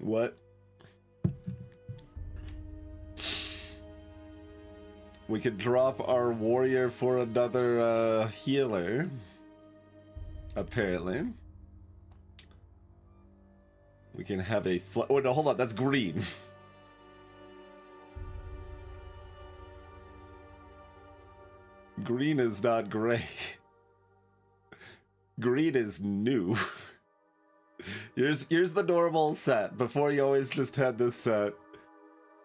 What? We could drop our warrior for another healer. Apparently. We can have a oh no, hold on, that's green. Green is not gray. Green is new. Here's the normal set. Before you always just had this set.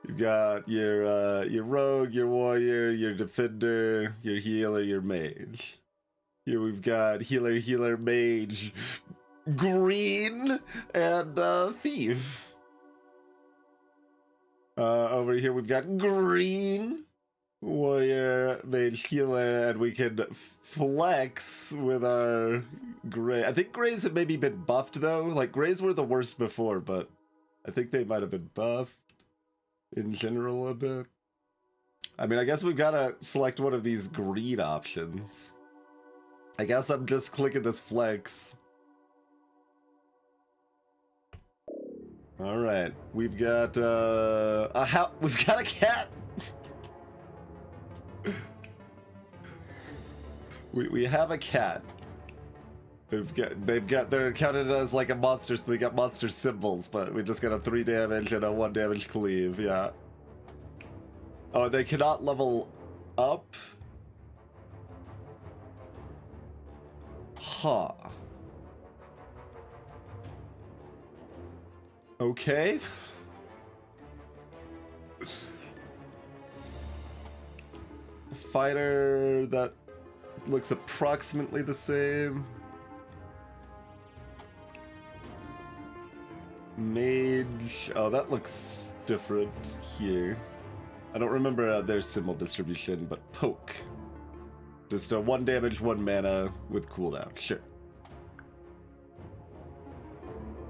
You've got your rogue, your warrior, your defender, your healer, your mage. Here we've got healer, mage, green, and thief. Over here we've got green, warrior, mage, healer, and we can flex with our gray. I think grays have maybe been buffed though. Like grays were the worst before, but I think they might have been buffed in general a bit. I mean, I guess we've got to select one of these green options. I guess I'm just clicking this flex. All right, we've got we've got a cat. we have a cat. They're counted as like a monster, so they got monster symbols, but we just got a 3 damage and a 1 damage cleave, yeah. Oh, they cannot level up? Huh. Okay. Fighter that looks approximately the same. Mage. Oh, that looks different here. I don't remember their symbol distribution, but poke. Just a 1 damage, 1 mana with cooldown. Sure.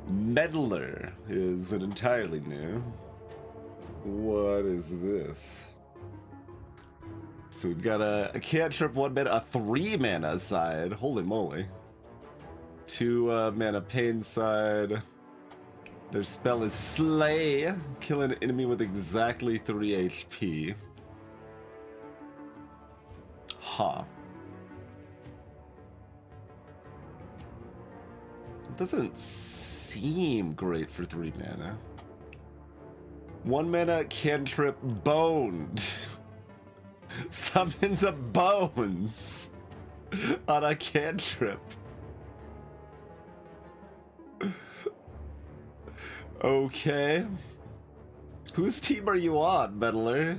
Meddler is an entirely new. What is this? So we've got a cantrip, 1 mana, a 3 mana side. Holy moly. 2 mana pain side. Their spell is Slay. Kill an enemy with exactly 3 HP. Huh. It doesn't seem great for 3 mana. 1 mana cantrip Boned. Summons a bones on a cantrip. Okay. Whose team are you on, Meddler?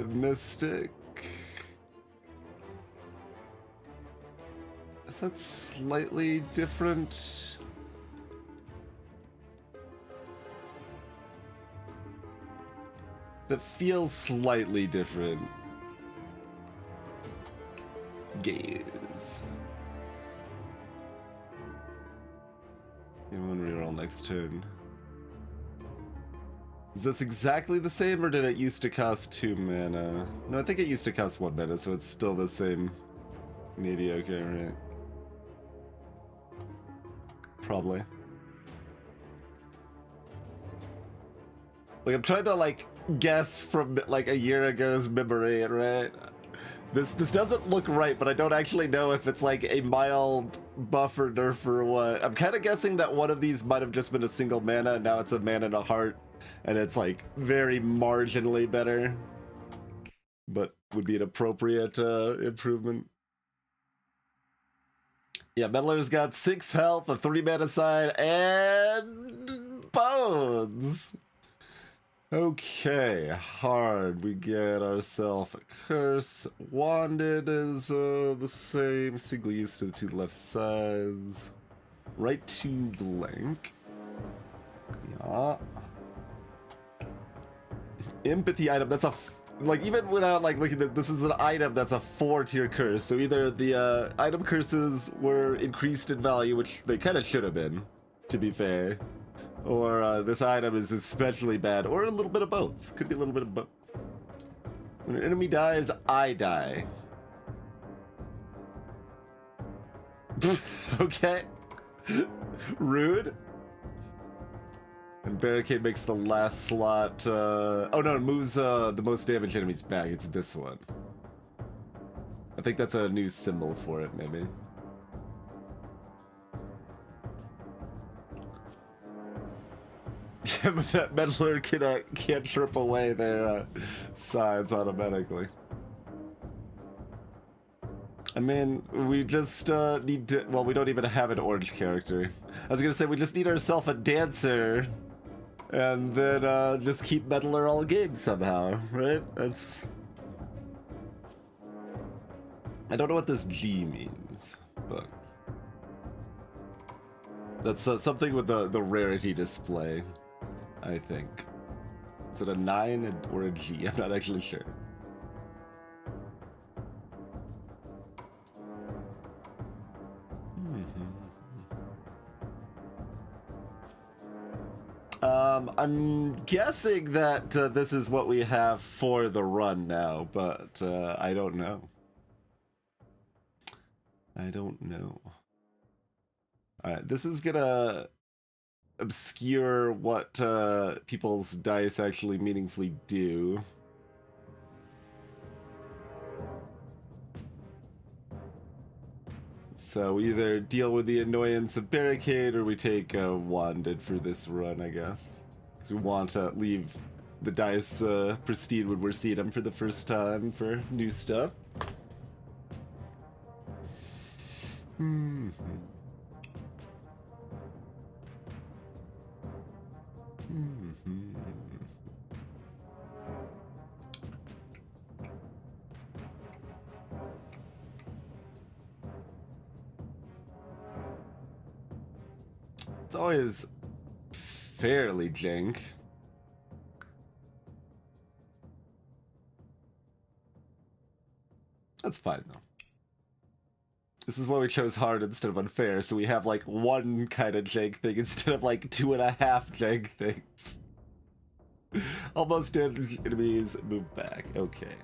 Mystic. Is that slightly different? That feels slightly different. Gaze. One reroll next turn. Is this exactly the same, or did it used to cost 2 mana? No, I think it used to cost 1 mana, so it's still the same. Mediocre, right? Probably. Like, I'm trying to, like, guess from, like, a year ago's memory, right? This doesn't look right, but I don't actually know if it's like a mild buff or nerf or what. I'm kind of guessing that one of these might have just been a single mana, and now it's a mana and a heart, and it's like very marginally better, but would be an appropriate improvement. Yeah, Meddler's got 6 health, a 3 mana side, and bones. Okay, hard. We get ourselves a curse. Wanded is the same. Single use to the 2 left sides. Right to blank. Yeah. Empathy item. That's a like, even without like looking at this, is an item that's a 4-tier curse. So either the item curses were increased in value, which they kind of should have been, to be fair. Or this item is especially bad, or a little bit of both. Could be a little bit of both. When an enemy dies, I die. Okay. Rude. And Barricade makes the last slot. Oh no, it moves the most damaged enemies back. It's this one. I think that's a new symbol for it, maybe. Yeah, but that meddler can't trip away their sides automatically. I mean, we just need to... Well, we don't even have an orange character. I was gonna say, we just need ourselves a dancer. And then just keep meddler all game somehow, right? That's... I don't know what this G means, but... That's something with the rarity display, I think. Is it a 9 or a G? I'm not actually sure. I'm guessing that this is what we have for the run now, but I don't know. I don't know. Alright, this is gonna obscure what people's dice actually meaningfully do. So we either deal with the annoyance of Barricade or we take Wanded for this run, I guess. Because we want to leave the dice pristine when we're seeing them for the first time for new stuff. It's always fairly jank. That's fine though. This is why we chose hard instead of unfair, so we have like one kind of jank thing instead of like 2.5 jank things. Almost damaged enemies move back. Okay.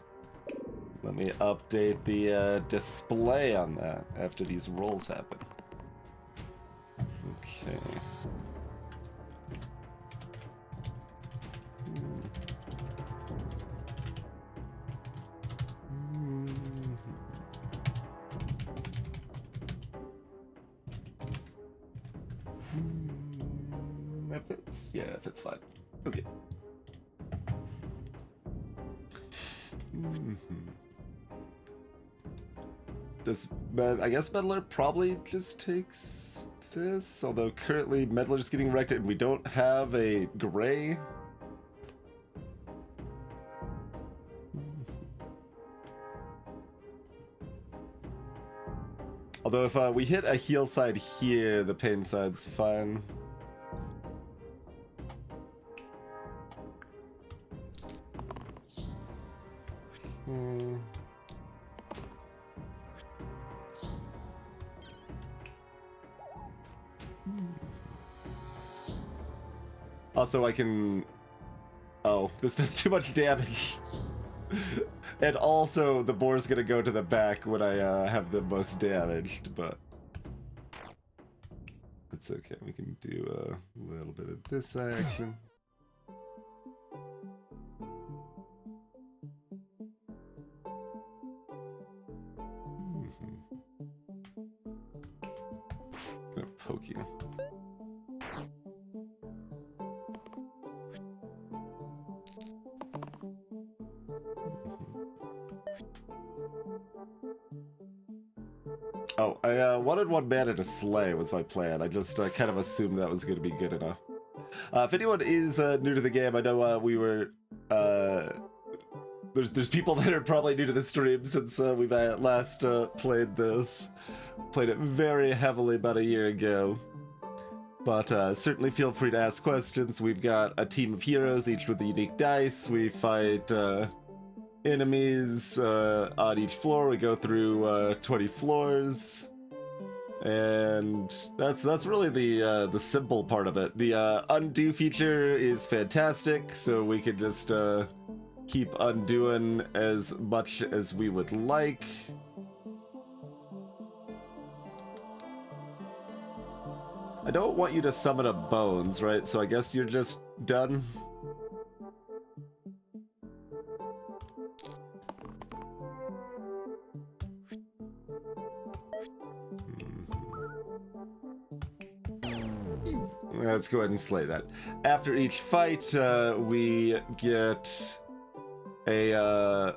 Let me update the display on that after these rolls happen. Okay. If it's, yeah, if it's fine. Okay. I guess Meddler probably just takes this, although currently Meddler's getting wrecked and we don't have a gray. Although if we hit a heal side here, the pain side's fine. Also, I can... Oh, this does too much damage. And also, the boar's gonna go to the back when I have the most damaged, but... It's okay, we can do a little bit of this action. I'm gonna poke you. Oh, I wanted one mana to slay was my plan. I just kind of assumed that was going to be good enough. If anyone is new to the game, I know we were... There's people that are probably new to the stream since we've last played this. Played it very heavily about a year ago. But certainly feel free to ask questions. We've got a team of heroes, each with a unique dice. We fight enemies on each floor. We go through 20 floors. And that's really the simple part of it. The undo feature is fantastic, so we could just keep undoing as much as we would like. I don't want you to summon a Bones, right? So I guess you're just done. Let's go ahead and slay that. After each fight, we get a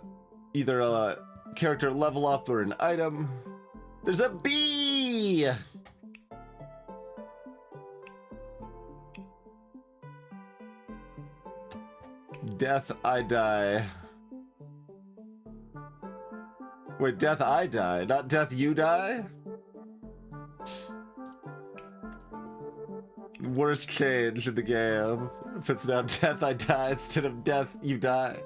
either a character level up or an item. There's a bee! Death, I die. Wait, death, I die, not death, you die? Worst change in the game. If it's now death, I die instead of death, you die.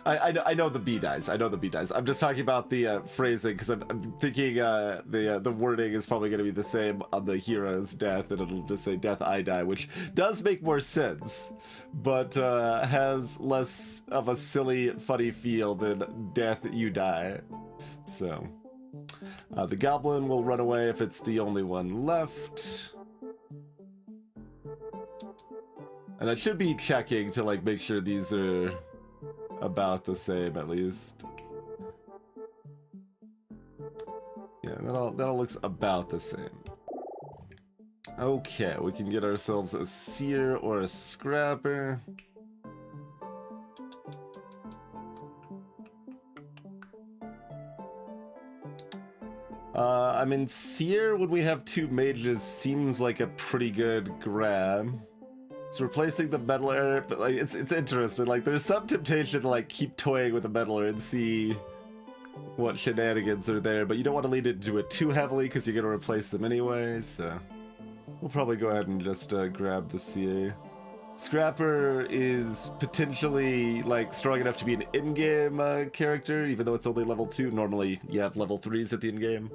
I know the bee dies. I know the bee dies. I'm just talking about the phrasing because I'm thinking the wording is probably going to be the same on the hero's death, and it'll just say "death I die," which does make more sense, but has less of a silly, funny feel than "death you die." So the goblin will run away if it's the only one left. And I should be checking to like make sure these are about the same at least. Yeah, that all looks about the same. Okay, we can get ourselves a seer or a scrapper. I mean, seer when we have two mages seems like a pretty good grab. It's replacing the meddler, but like it's interesting. Like there's some temptation to like keep toying with the meddler and see what shenanigans are there, but you don't want to lead into it too heavily because you're gonna replace them anyway. So we'll probably go ahead and just grab the seer. Scrapper is potentially like strong enough to be an in-game character, even though it's only level 2. Normally you have level 3s at the in-game,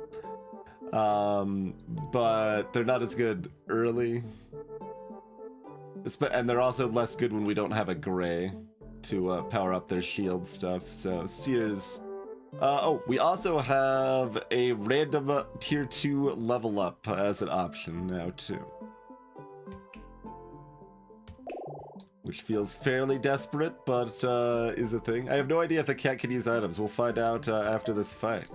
but they're not as good early. And they're also less good when we don't have a gray to power up their shield stuff. So Seers. Oh, we also have a random tier 2 level up as an option now too, which feels fairly desperate, but is a thing. I have no idea if the cat can use items. We'll find out after this fight.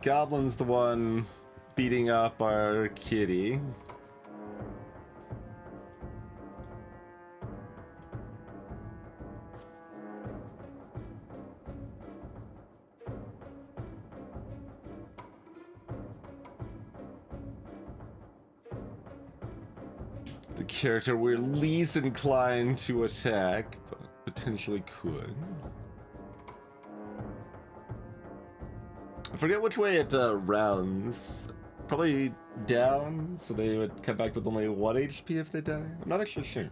Goblin's the one beating up our kitty. The character we're least inclined to attack, but potentially could. I forget which way it rounds. Probably down, so they would come back with only 1 HP if they die. I'm not actually sure.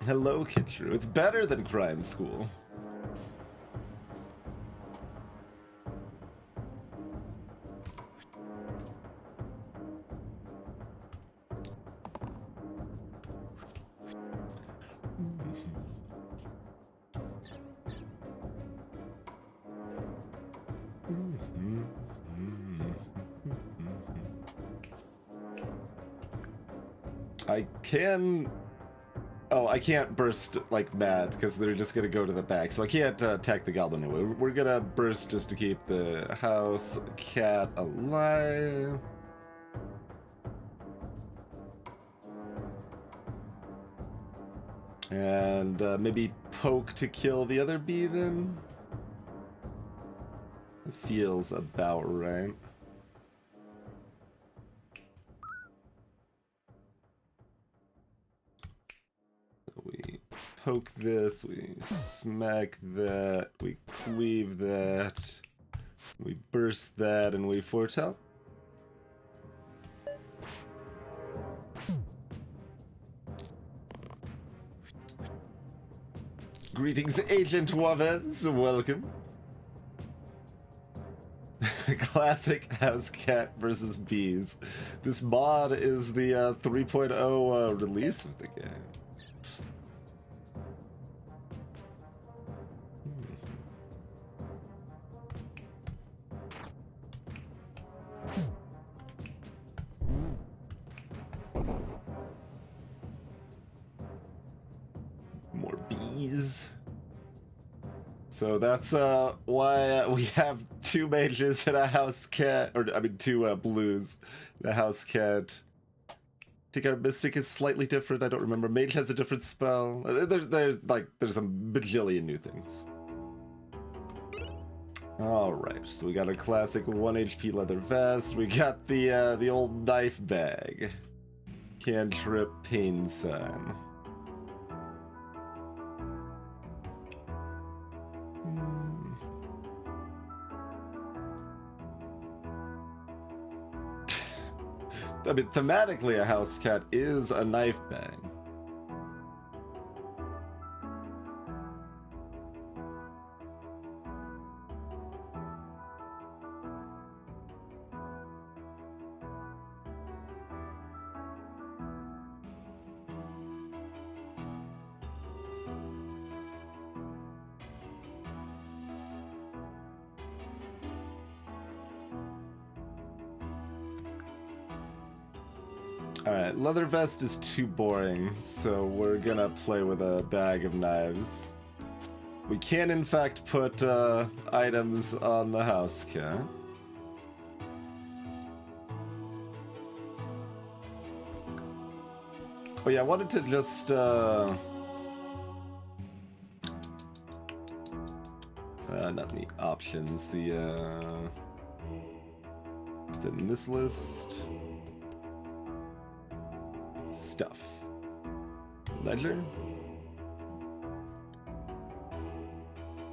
Hello, Kitcheru. It's better than Crime School. I can... Oh, I can't burst like mad because they're just gonna go to the back, so I can't attack the goblin anyway. We're gonna burst just to keep the house cat alive. And maybe poke to kill the other bee then? It feels about right. We poke this, we smack that, we cleave that, We burst that and we foretell. Greetings, Agent Wavez. Welcome. Classic house cat versus bees. This mod is the 3.0 release of the game. More bees. So that's why we have 2 mages and a house cat, or I mean 2 blues, and a house cat. I think our mystic is slightly different. I don't remember. Mage has a different spell. There's a bajillion new things. All right, so we got a classic 1 HP leather vest. We got the old knife bag, cantrip pain sign. I mean, thematically, a house cat is a knife bag. Alright, leather vest is too boring, so we're gonna play with a bag of knives. We can, in fact, put items on the house cat. Oh yeah, I wanted to just not in the options, the is it in this list? Stuff. Ledger?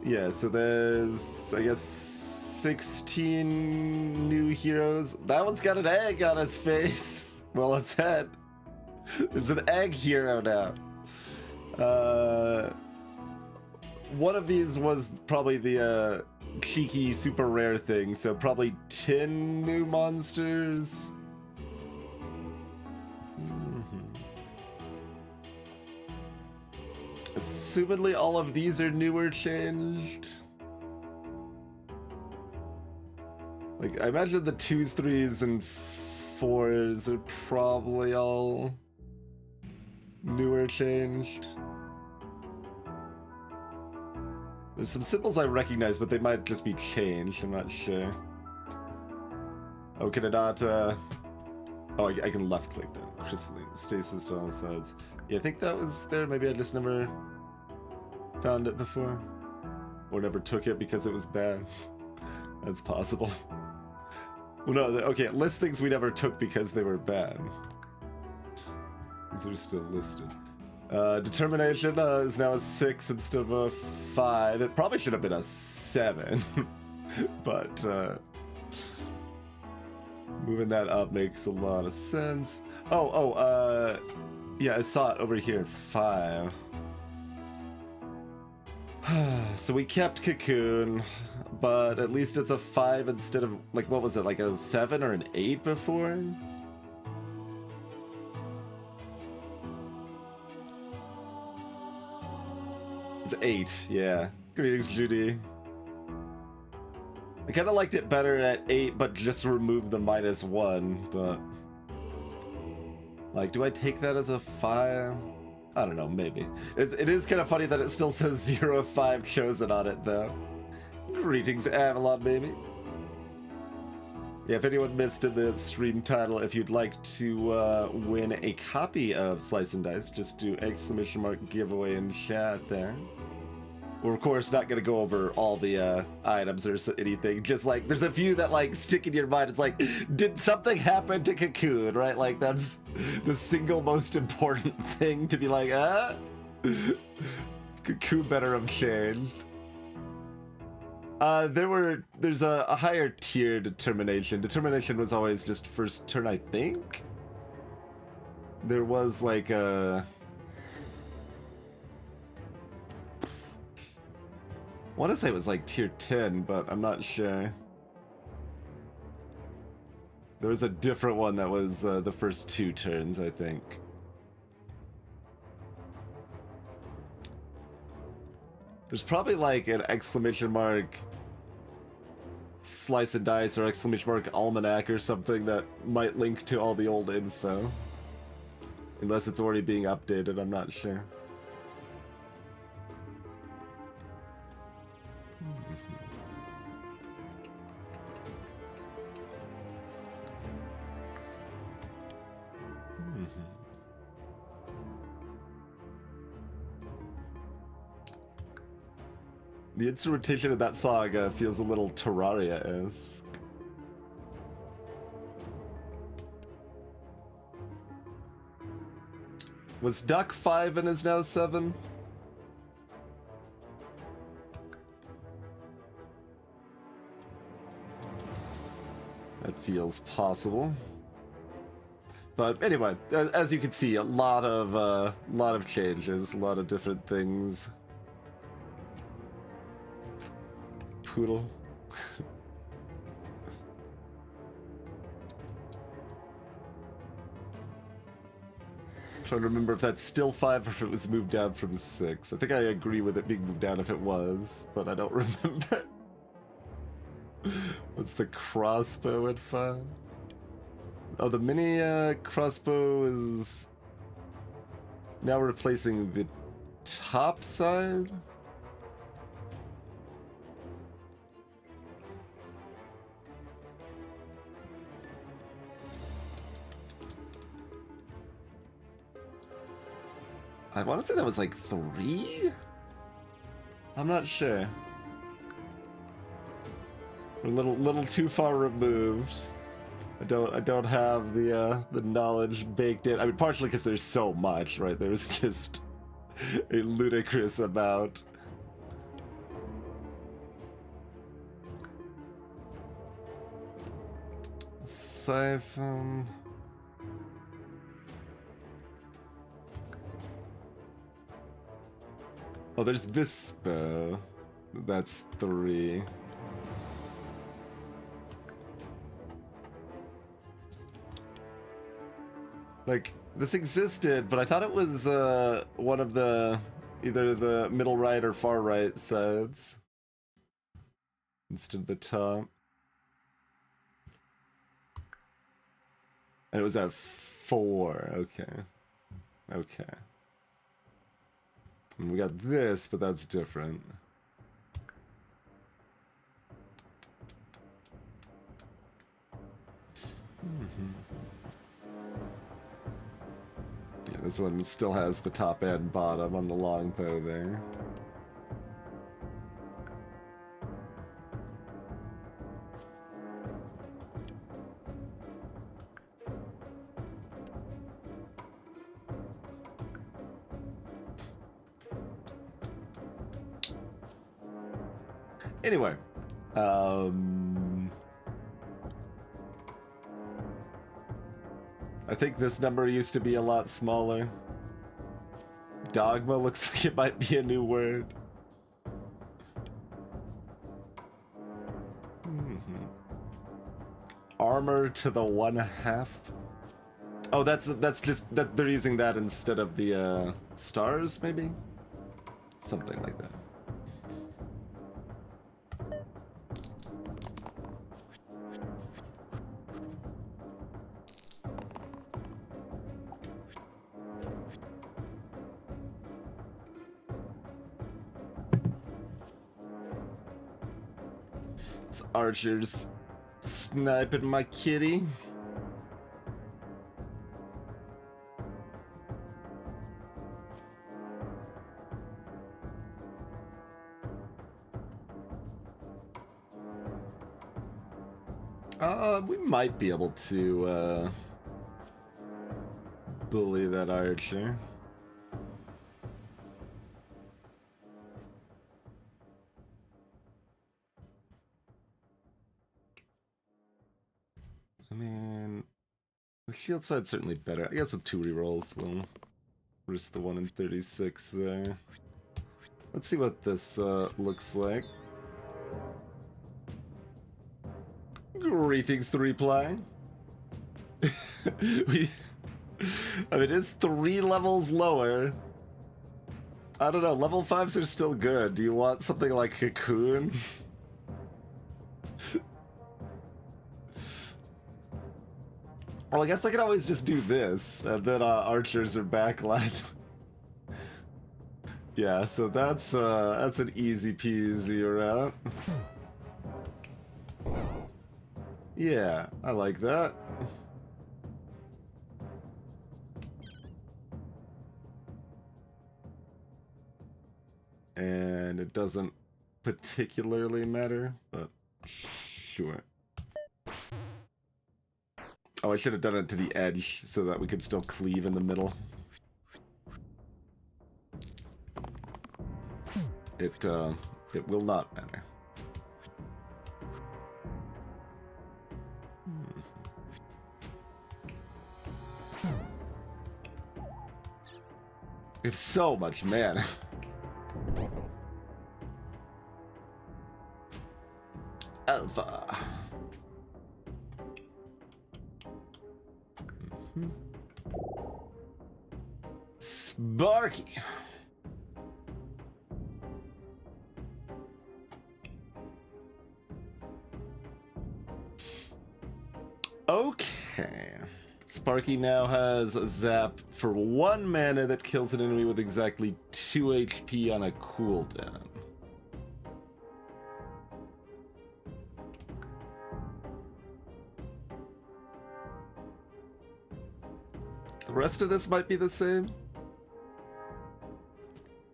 Yeah, so there's, I guess, 16 new heroes. That one's got an egg on its face. Well, its head. There's an egg hero now. One of these was probably the cheeky super rare thing, so probably 10 new monsters. Assumedly all of these are new or changed. Like, I imagine the 2s, 3s, and 4s are probably all new or changed. There's some symbols I recognize, but they might just be changed, I'm not sure. Oh, can I not, oh, I can left click down. Crystalline, stasis to all sides. Yeah, I think that was there. Maybe I just never found it before. Or never took it because it was bad. That's possible. Well, no, okay, list things we never took because they were bad. These are still listed. Determination is now a 6 instead of a 5. It probably should have been a 7. But, moving that up makes a lot of sense. Yeah, I saw it over here, 5. So we kept Cocoon, but at least it's a 5 instead of, like, what was it, like a 7 or an 8 before? It's 8, yeah. Greetings, Judy. I kind of liked it better at 8, but just remove the -1, but... Like, do I take that as a 5? I don't know, maybe. It is kind of funny that it still says 0 of 5 chosen on it, though. Greetings, Avalon, baby. Yeah, if anyone missed in the stream title, if you'd like to win a copy of Slice and Dice, just do !! giveaway in chat there. We're, of course, not going to go over all the items or anything. Just, like, there's a few that, like, stick in your mind. It's like, did something happen to Cocoon, right? Like, that's the single most important thing to be like, Cocoon better have changed. There's a higher tier determination. Determination was always just first turn, I think. There was like a... I want to say it was like tier 10, but I'm not sure. There was a different one that was the first 2 turns, I think. There's probably like an exclamation mark slice and dice or exclamation mark almanac or something that might link to all the old info. Unless it's already being updated, I'm not sure. The instrumentation of that song feels a little Terraria-esque. Was Duck 5 and is now 7? That feels possible. But anyway, as you can see, a lot of changes, a lot of different things. Poodle. Trying to remember if that's still 5 or if it was moved down from 6. I think I agree with it being moved down if it was, but I don't remember. What's the crossbow at 5? Oh, the mini crossbow is now replacing the top side? I want to say that was like 3? I'm not sure. We're a little too far removed. I don't have the knowledge baked in. I mean, partially because there's so much, right? There's just a ludicrous amount. Siphon. Oh, there's this bow. That's 3. Like, this existed, but I thought it was one of the either the middle right or far right sides instead of the top. And it was at 4. Okay. Okay. And we got this, but that's different. Yeah, this one still has the top and bottom on the longbow there. Anyway, I think this number used to be a lot smaller. Dogma looks like it might be a new word. Armor to the 1/2. Oh, that's just that they're using that instead of the stars, maybe? Something like that. It's archers sniping my kitty. We might be able to bully that archer. The shield side's certainly better. I guess with 2 rerolls, we'll risk the 1 in 36 there. Let's see what this looks like. Greetings, 3ply. I mean, it is 3 levels lower. I don't know, level 5s are still good. Do you want something like Cocoon? Well, I guess I could always just do this, and then archers are backlight. Yeah, so that's an easy peasy route. Yeah, I like that. And it doesn't particularly matter, but sure. Oh, I should have done it to the edge so that we could still cleave in the middle. It will not matter. We have so much mana. Alpha. Sparky. Okay. Sparky now has a zap for 1 mana that kills an enemy with exactly 2 HP on a cooldown. The rest of this might be the same.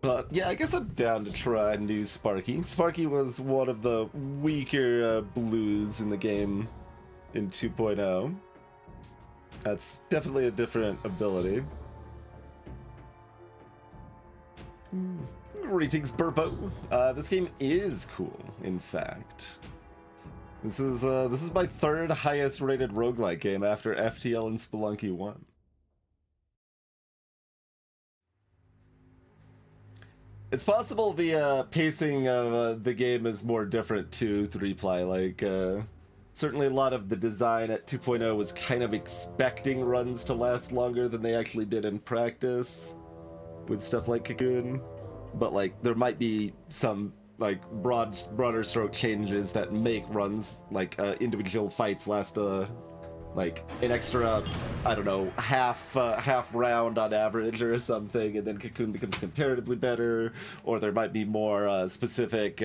But yeah, I guess I'm down to try new Sparky. Sparky was one of the weaker blues in the game in 2.0. That's definitely a different ability. Greetings, Burpo. This game is cool, in fact. This is my 3rd highest rated roguelike game after FTL and Spelunky 1. It's possible the pacing of the game is more different to 3ply. Like, certainly a lot of the design at 2.0 was kind of expecting runs to last longer than they actually did in practice with stuff like Cocoon. But like, there might be some like broader stroke changes that make runs like individual fights last like an extra, I don't know, half round on average or something, and then Cocoon becomes comparatively better, or there might be more specific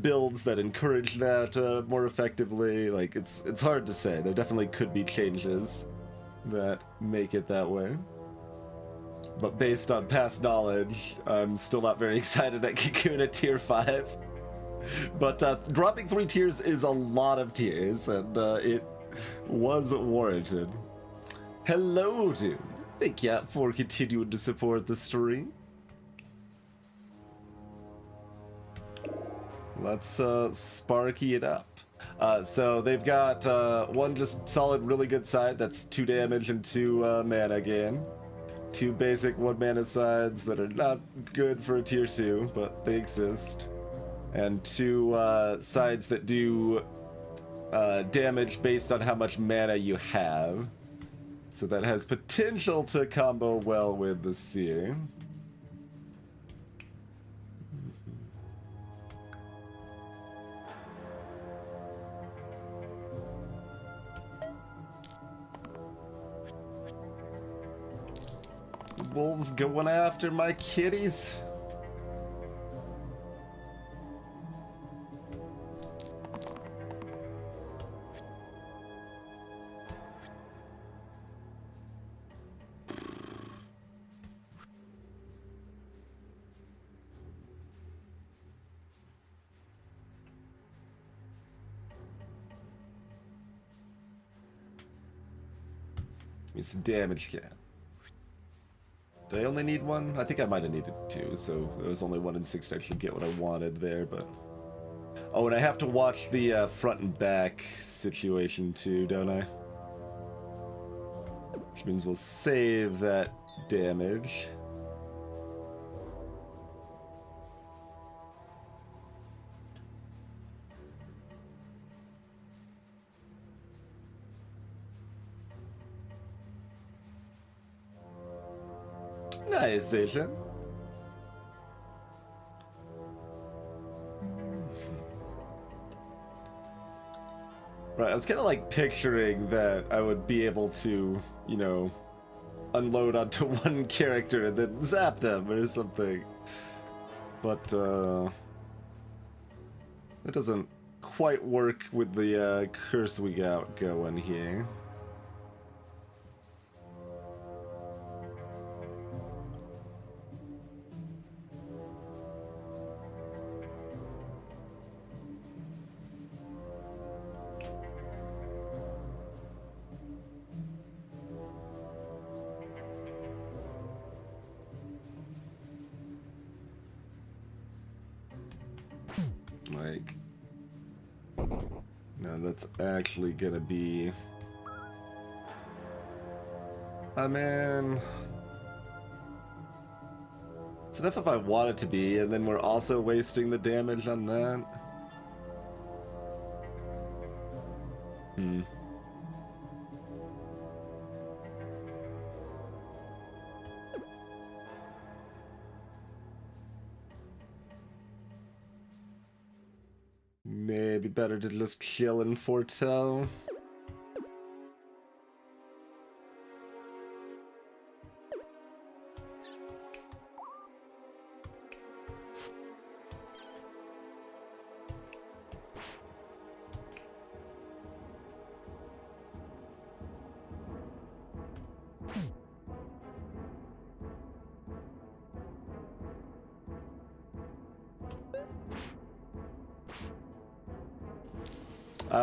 builds that encourage that more effectively. Like, it's hard to say. There definitely could be changes that make it that way. But based on past knowledge, I'm still not very excited at Cocoon at tier 5. But dropping 3 tiers is a lot of tiers, and it was warranted. Hello, dude. Thank you for continuing to support the stream. Let's Sparky it up. So they've got 1 just solid, really good side that's 2 damage and 2 mana gain. 2 basic 1 mana sides that are not good for a tier 2, but they exist. And 2 sides that do damage based on how much mana you have. So that has potential to combo well with the Seer. Wolves going after my kitties. Give me some damage, cat. Did I only need 1? I think I might have needed 2, so it was only 1 in 6 to actually get what I wanted there, but... Oh, and I have to watch the front and back situation too, don't I? Which means we'll save that damage. Nice, Asian. Right, I was kind of like picturing that I would be able to, you know, unload onto one character and then zap them or something. But, that doesn't quite work with the curse we got going here. Like, no, that's actually gonna be... I mean... It's enough if I want it to be, and then we're also wasting the damage on that. Maybe better to just chill and foretell.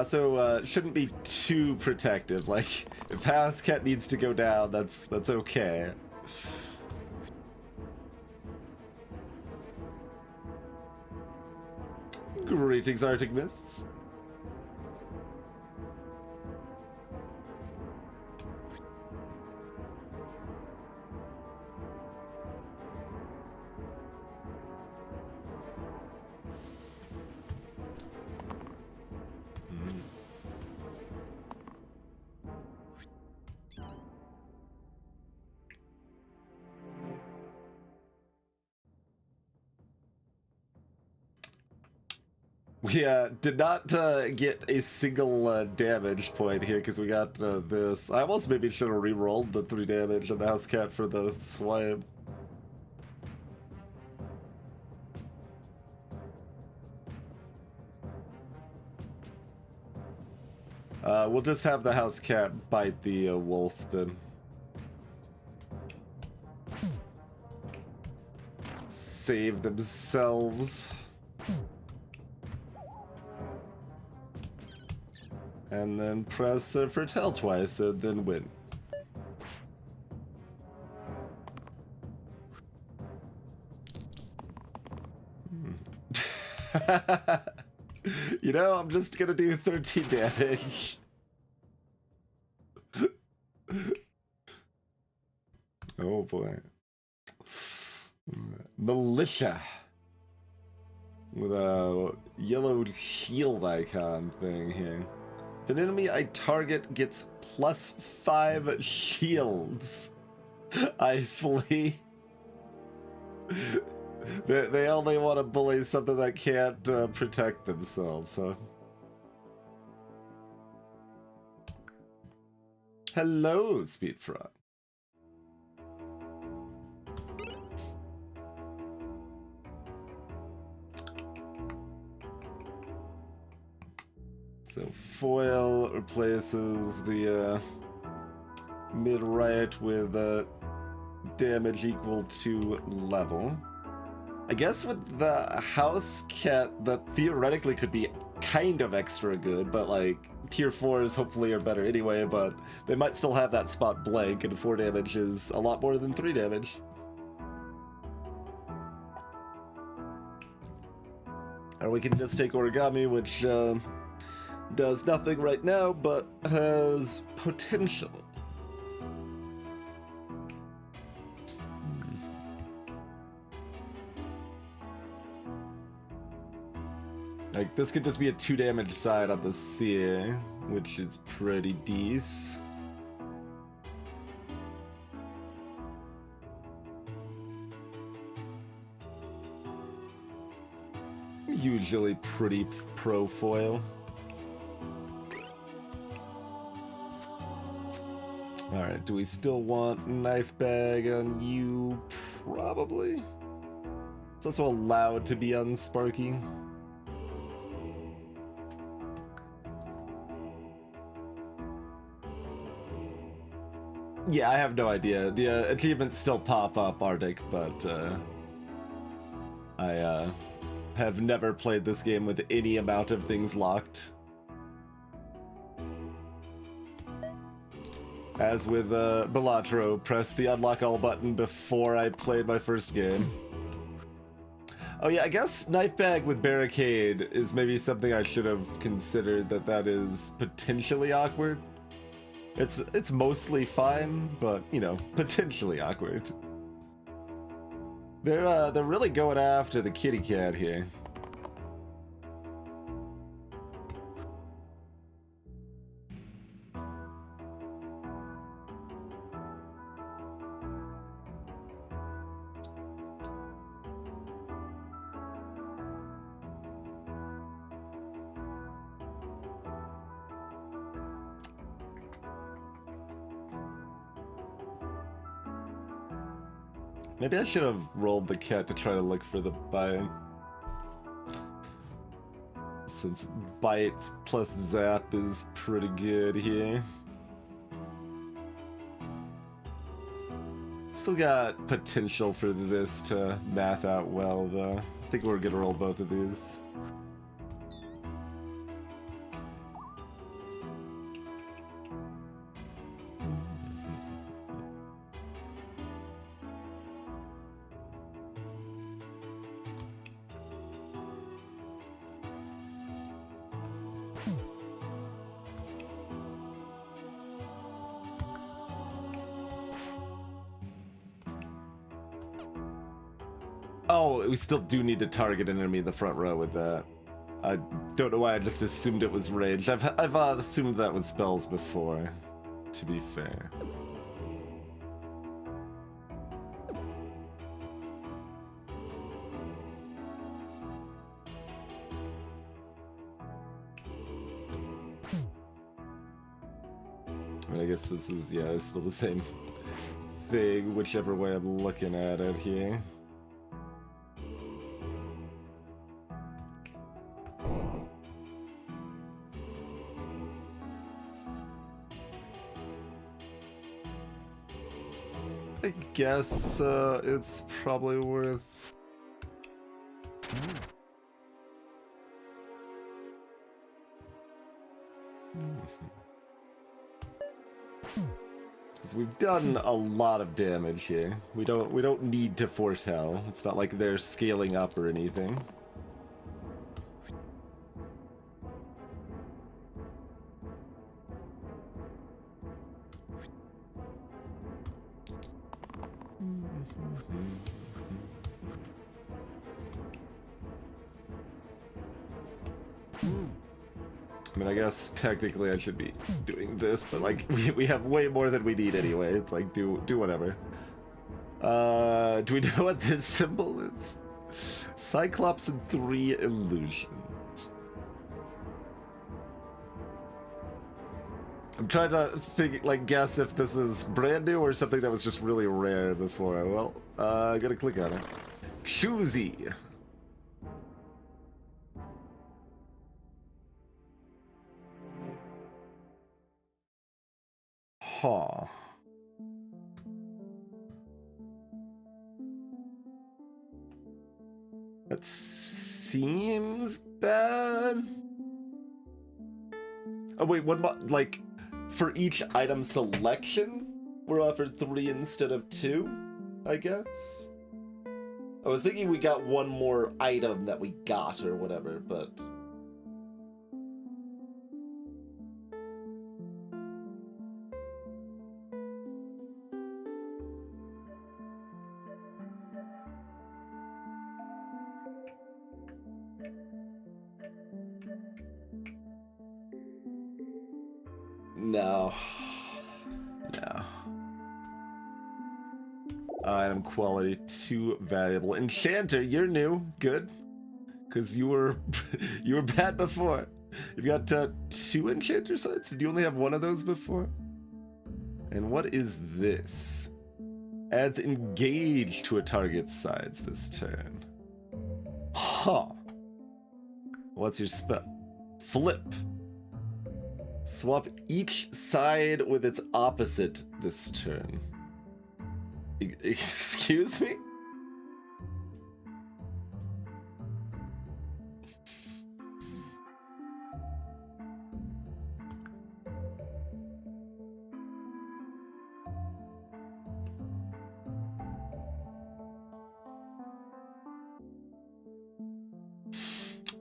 So shouldn't be too protective. Like, if House Cat needs to go down, that's okay. Greetings, Arctic Mists. We did not get a single damage point here because we got this. I almost maybe should have re-rolled the 3 damage on the House Cat for the swipe. We'll just have the House Cat bite the wolf then. Save themselves. And then press foretell twice and then win. You know, I'm just gonna do 13 damage. Oh boy. Militia. With a yellow shield icon thing here. If an enemy I target gets +5 shields, I flee. They only want to bully something that can't protect themselves, huh? Hello, Speedfrog. So foil replaces the mid-right with damage equal to level. I guess with the House Cat, that theoretically could be kind of extra good, but like tier 4s hopefully are better anyway, but they might still have that spot blank, and 4 damage is a lot more than 3 damage. Or we can just take Origami, which does nothing right now, but has potential. Like, this could just be a 2 damage side on the Seer, which is pretty decent. Usually pretty pro foil. Alright, do we still want Knife Bag on you? Probably. It's also allowed to be on Sparky. Yeah, I have no idea. The achievements still pop up, Arctic, but I have never played this game with any amount of things locked. As with Balatro, pressed the unlock all button before I played my first game. Oh yeah, I guess Knife Bag with Barricade is maybe something I should have considered, that is potentially awkward. It's mostly fine, but, you know, potentially awkward. They're really going after the kitty cat here. Maybe I should have rolled the cat to try to look for the bite. Since bite plus zap is pretty good here. Still got potential for this to math out well, though. I think we're gonna roll both of these. Oh, we still do need to target an enemy in the front row with that. I don't know why I just assumed it was ranged. I've assumed that with spells before, to be fair. I mean, I guess this is, yeah, it's still the same thing, whichever way I'm looking at it here. I guess it's probably worth... Because we've done a lot of damage here. We don't need to foretell. It's not like they're scaling up or anything. I mean, I guess technically I should be doing this, but like we have way more than we need anyway. It's like do whatever. Do we know what this symbol is? Cyclops and 3 illusions. I'm trying to think, like, guess if this is brand new or something that was just really rare before. Well, I gotta click on it. Choosy. Huh. That seems bad. Oh wait, what about, like, for each item selection, we're offered 3 instead of 2, I guess? I was thinking we got one more item that we got or whatever, but... No. No. Item quality too valuable. Enchanter, you're new. Good. Because you were you were bad before. You've got 2 enchanter sites? Did you only have 1 of those before? And what is this? Adds engage to a target's sides this turn. Huh. What's your spell? Flip. Swap each side with its opposite this turn. Excuse me?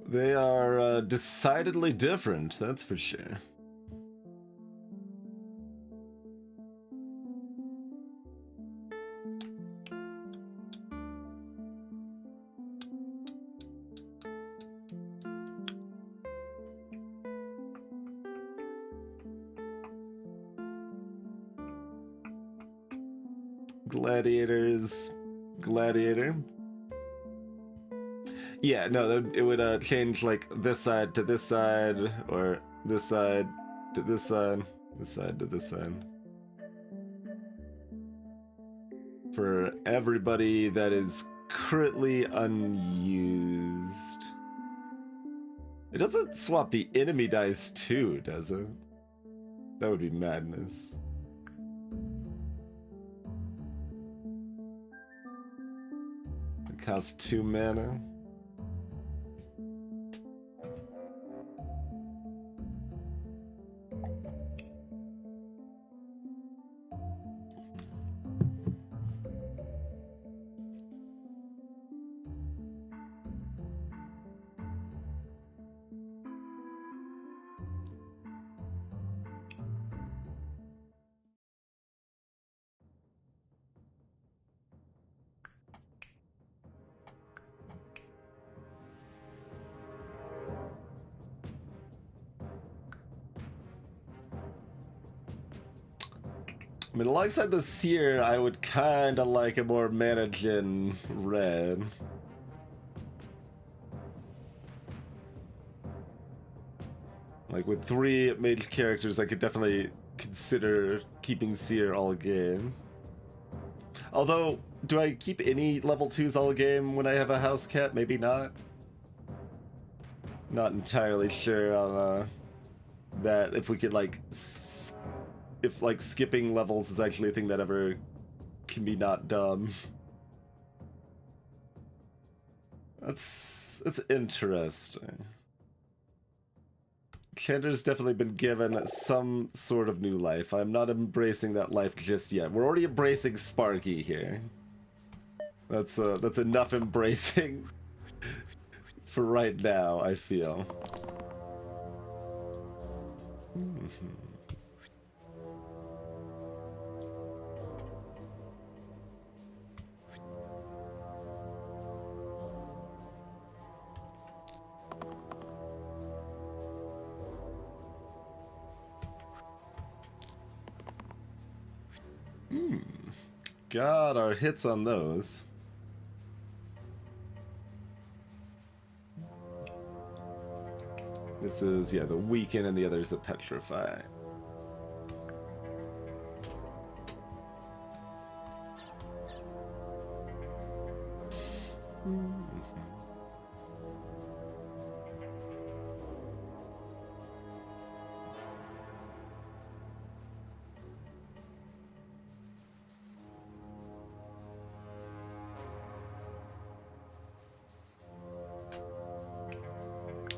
They are decidedly different, that's for sure. Gladiators. Gladiator. Yeah, no, it would change like this side to this side, or this side to this side, this side to this side. For everybody that is currently unused. It doesn't swap the enemy dice too, does it? That would be madness. It costs 2 mana. I mean, alongside the Seer, I would kind of like a more managing red. Like, with 3 mage characters, I could definitely consider keeping Seer all game. Although, do I keep any level 2s all game when I have a house cat? Maybe not. Not entirely sure on that, if we could, like, if, like, skipping levels is actually a thing that ever can be not dumb. That's interesting. Chandra's definitely been given some sort of new life. I'm not embracing that life just yet. We're already embracing Sparky here. That's enough embracing for right now, I feel. Got our hits on those. This is, yeah, the Weaken, and the other's a Petrify.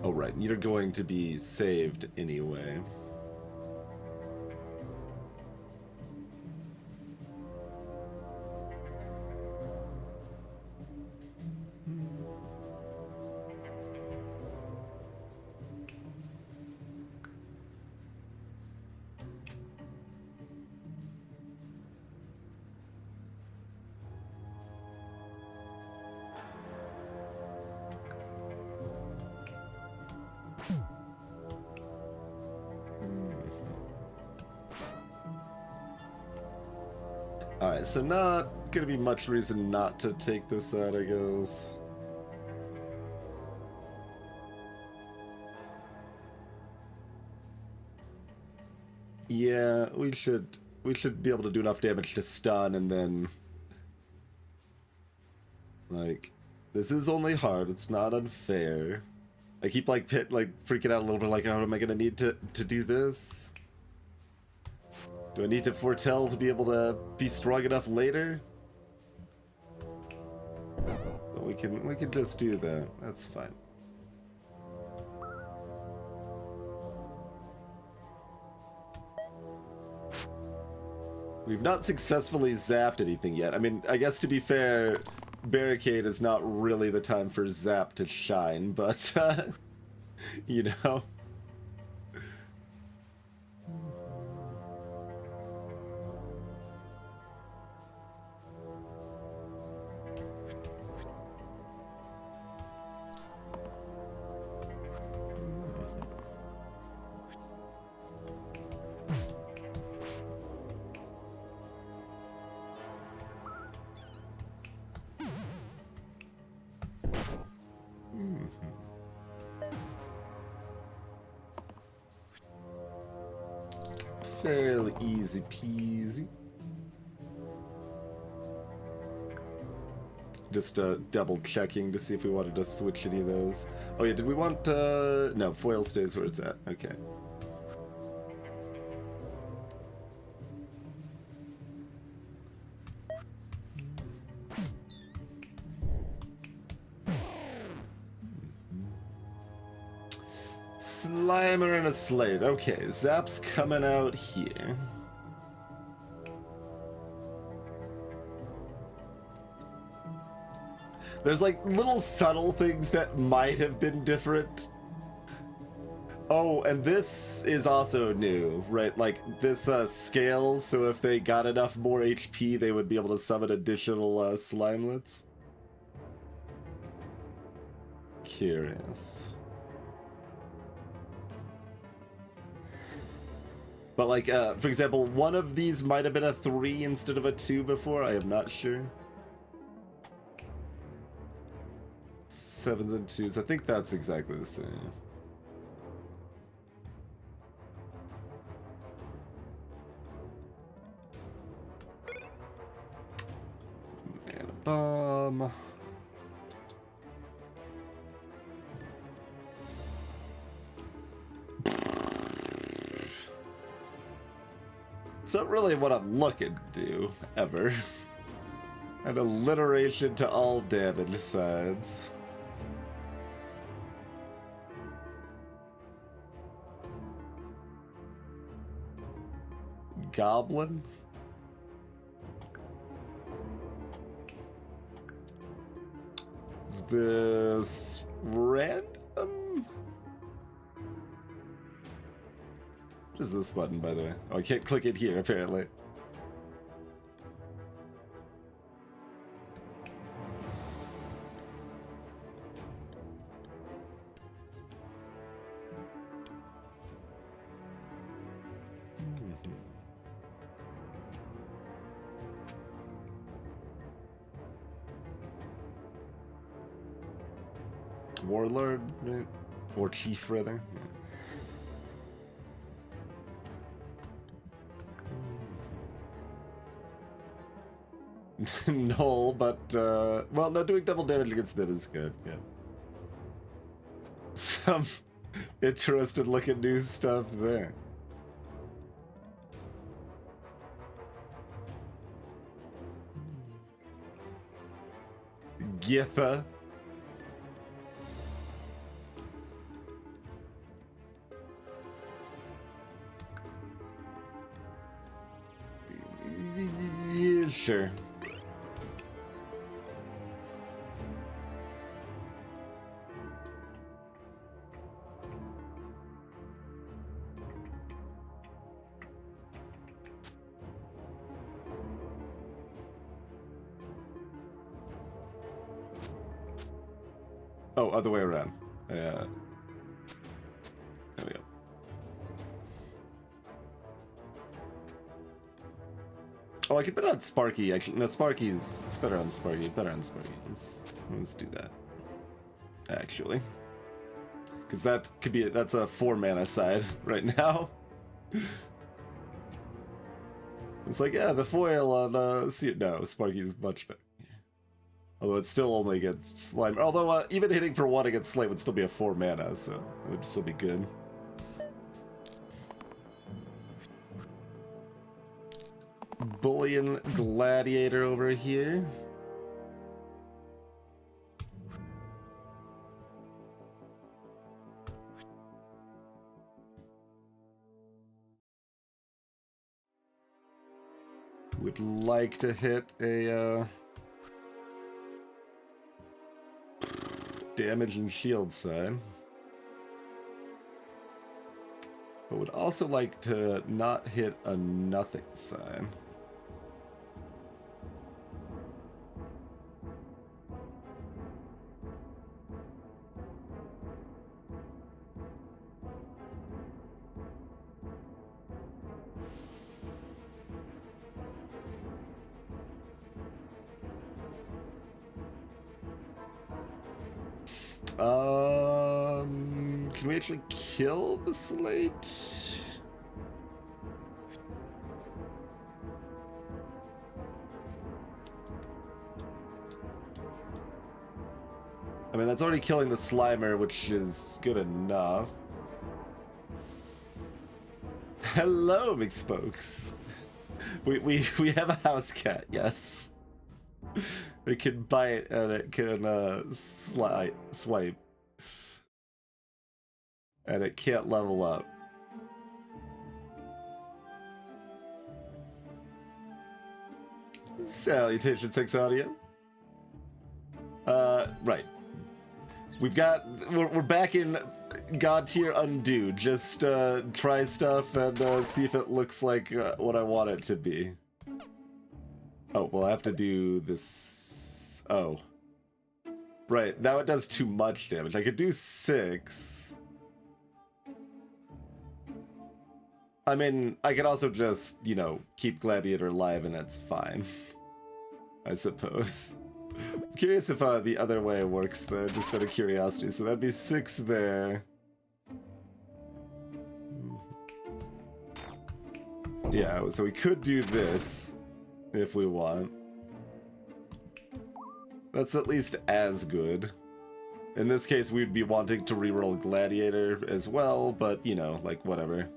Oh, right. You're going to be saved anyway. Alright, so not gonna be much reason not to take this out, I guess. Yeah, we should be able to do enough damage to stun, and then like, this is only hard, it's not unfair. I keep like freaking out a little bit, like, oh, am I gonna need to do this? Do I need to foretell to be able to be strong enough later? But we can just do that. That's fine. We've not successfully zapped anything yet. I mean, I guess to be fair, Barricade is not really the time for Zap to shine, but you know. Fairly easy peasy. Just double checking to see if we wanted to switch any of those. Oh yeah, did we want no, foil stays where it's at. Okay. Slimer and a Slate. Okay, Zap's coming out here. There's like little subtle things that might have been different. Oh, and this is also new, right? Like this scales, so if they got enough more HP, they would be able to summon additional Slimelets. Curious. But like, for example, one of these might have been a 3 instead of a 2 before. I am not sure. 7s and 2s. I think that's exactly the same. And a bomb. It's not really what I'm looking to do, ever. An alliteration to all damage sides. Goblin? Is this random? What is this button, by the way? Oh, I can't click it here, apparently. Warlord, right? Or Chief, rather. Yeah. Null, but, well, no, doing double damage against them is good, yeah. Some interested looking new stuff there. Githa. Yeah, sure. Oh, other way around. Yeah. There we go. Oh, I could bet on Sparky, actually. No, Sparky's better on Sparky. Better on Sparky. Let's do that. Actually. Because that could be... That's a 4-mana side right now. It's like, yeah, the foil on... no, Sparky's much better. Although it still only gets Slime. Although even hitting for 1 against Slate would still be a 4-mana, so it would still be good. Bullion Gladiator over here. Would like to hit a damage and shield side. But would also like to not hit a nothing side. Can we actually kill the Slate? I mean, that's already killing the Slimer, which is good enough. Hello, McSpokes. We have a house cat, yes. It can bite and it can swipe. And it can't level up. Salutation 6 audio. Right. We're back in God tier undo. Just try stuff and see if it looks like what I want it to be. Oh, well, I have to do this. Oh. Right, now it does too much damage. I could do 6. I mean, I could also just, you know, keep Gladiator alive and it's fine. I suppose. I'm curious if the other way works though, just out of curiosity. So that'd be 6 there. Yeah, so we could do this if we want. That's at least as good. In this case, we'd be wanting to reroll Gladiator as well, but, you know, like, whatever.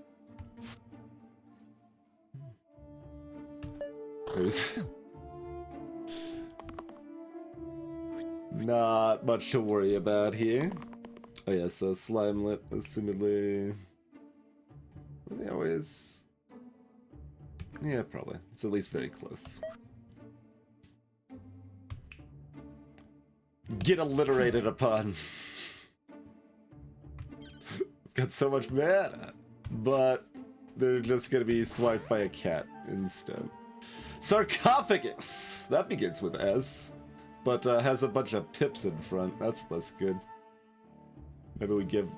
There's not much to worry about here. Oh yeah, so Slimelet, assumedly... They always... Yeah, probably. It's at least very close. Get alliterated upon. Got so much mana, but they're just gonna be swiped by a cat instead. Sarcophagus! That begins with S, but has a bunch of pips in front. That's less good. Maybe we give...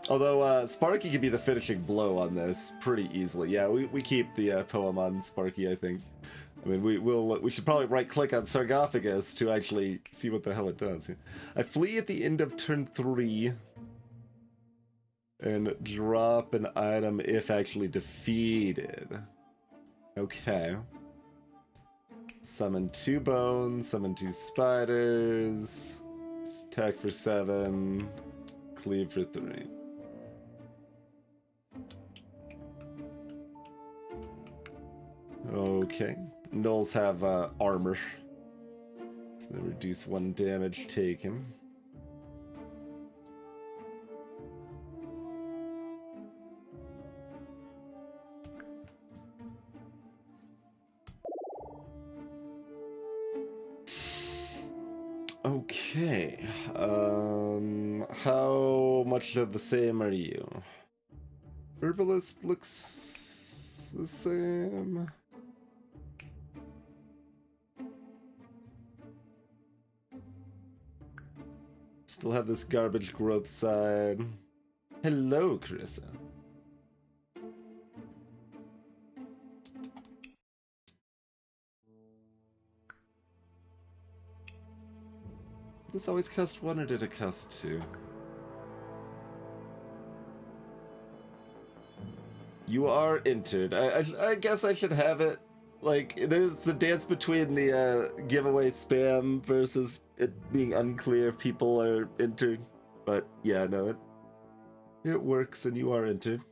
Although Sparky could be the finishing blow on this pretty easily. Yeah, we keep the poem on Sparky, I think. I mean, we should probably right-click on Sarcophagus to actually see what the hell it does. I flee at the end of turn 3 and drop an item if actually defeated. Okay. Summon 2 bones, summon 2 spiders, attack for 7, cleave for 3. Okay. Gnolls have armor. So they reduce 1 damage taken. Okay. How much of the same are you? Herbalist looks the same. Still have this garbage growth side. Hello, Carissa. this always cost 1 or did it cost 2? You are entered. I guess I should have it. Like, there's the dance between the giveaway spam versus it being unclear if people are entered. But yeah, no, it works and you are entered.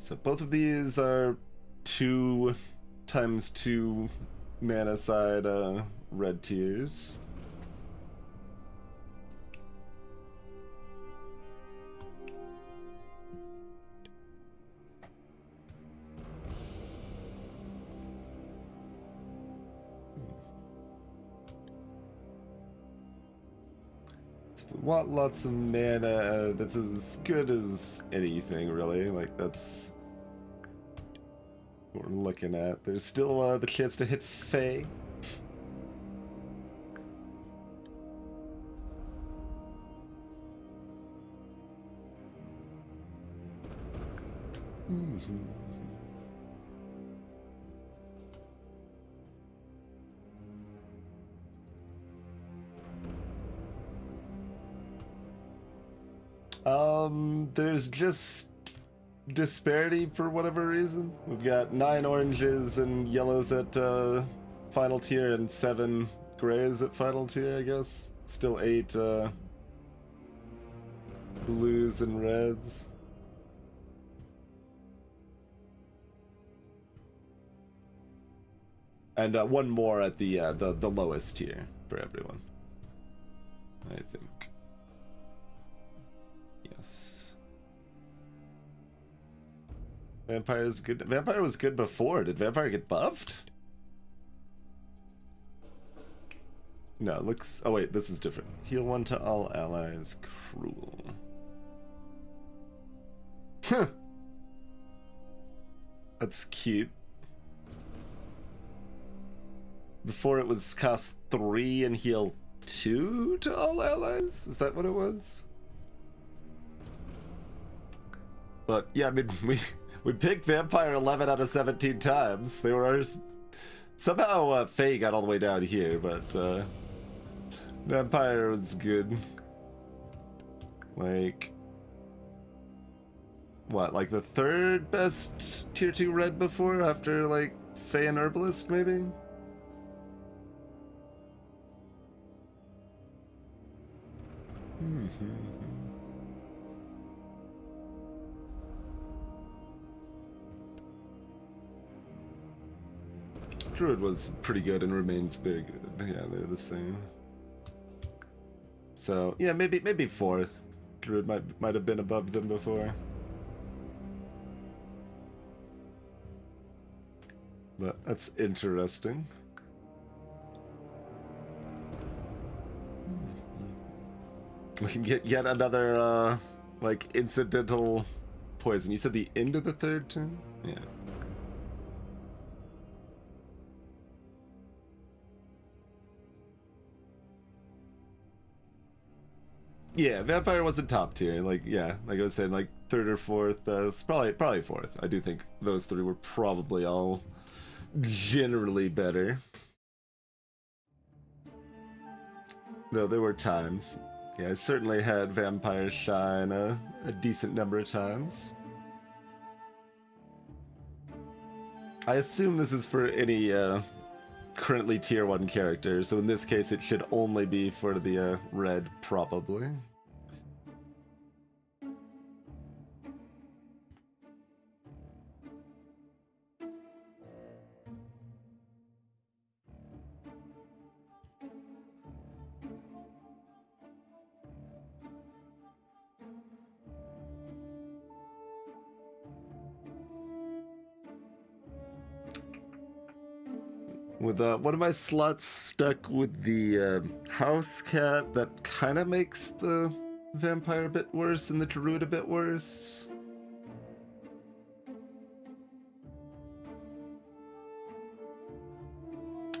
So both of these are 2 times 2 mana side red tiers. If we want lots of mana, that's as good as anything, really. Like, that's what we're looking at. There's still the chance to hit Fae. There's just disparity for whatever reason. We've got 9 oranges and yellows at final tier and 7 grays at final tier, I guess. Still 8 blues and reds. And 1 more at the lowest tier for everyone, I think. Yes. Vampire is good. Vampire was good before. Did Vampire get buffed? No, it looks... Oh wait, this is different. Heal 1 to all allies. Cruel. Huh. That's cute. Before it was cost 3 and heal 2 to all allies? Is that what it was? But yeah, I mean, we picked Vampire 11 out of 17 times. They were ours. Somehow Faye got all the way down here, but Vampire was good. Like, what, like the 3rd best tier 2 red before, after like Faye and Herbalist, maybe? Druid was pretty good and remains very good. Yeah, they're the same. So yeah, maybe 4th. Druid might have been above them before. But that's interesting. We can get yet another like incidental poison. You said the end of the 3rd turn? Yeah. Yeah, Vampire wasn't top tier. Like, yeah, like I was saying, like 3rd or 4th. It's probably 4th. I do think those 3 were probably all generally better. Though there were times. Yeah, I certainly had Vampire shine a decent number of times. I assume this is for any currently tier 1 character, so in this case it should only be for the red, probably. With one of my slots stuck with the house cat, that kind of makes the vampire a bit worse and the druid a bit worse.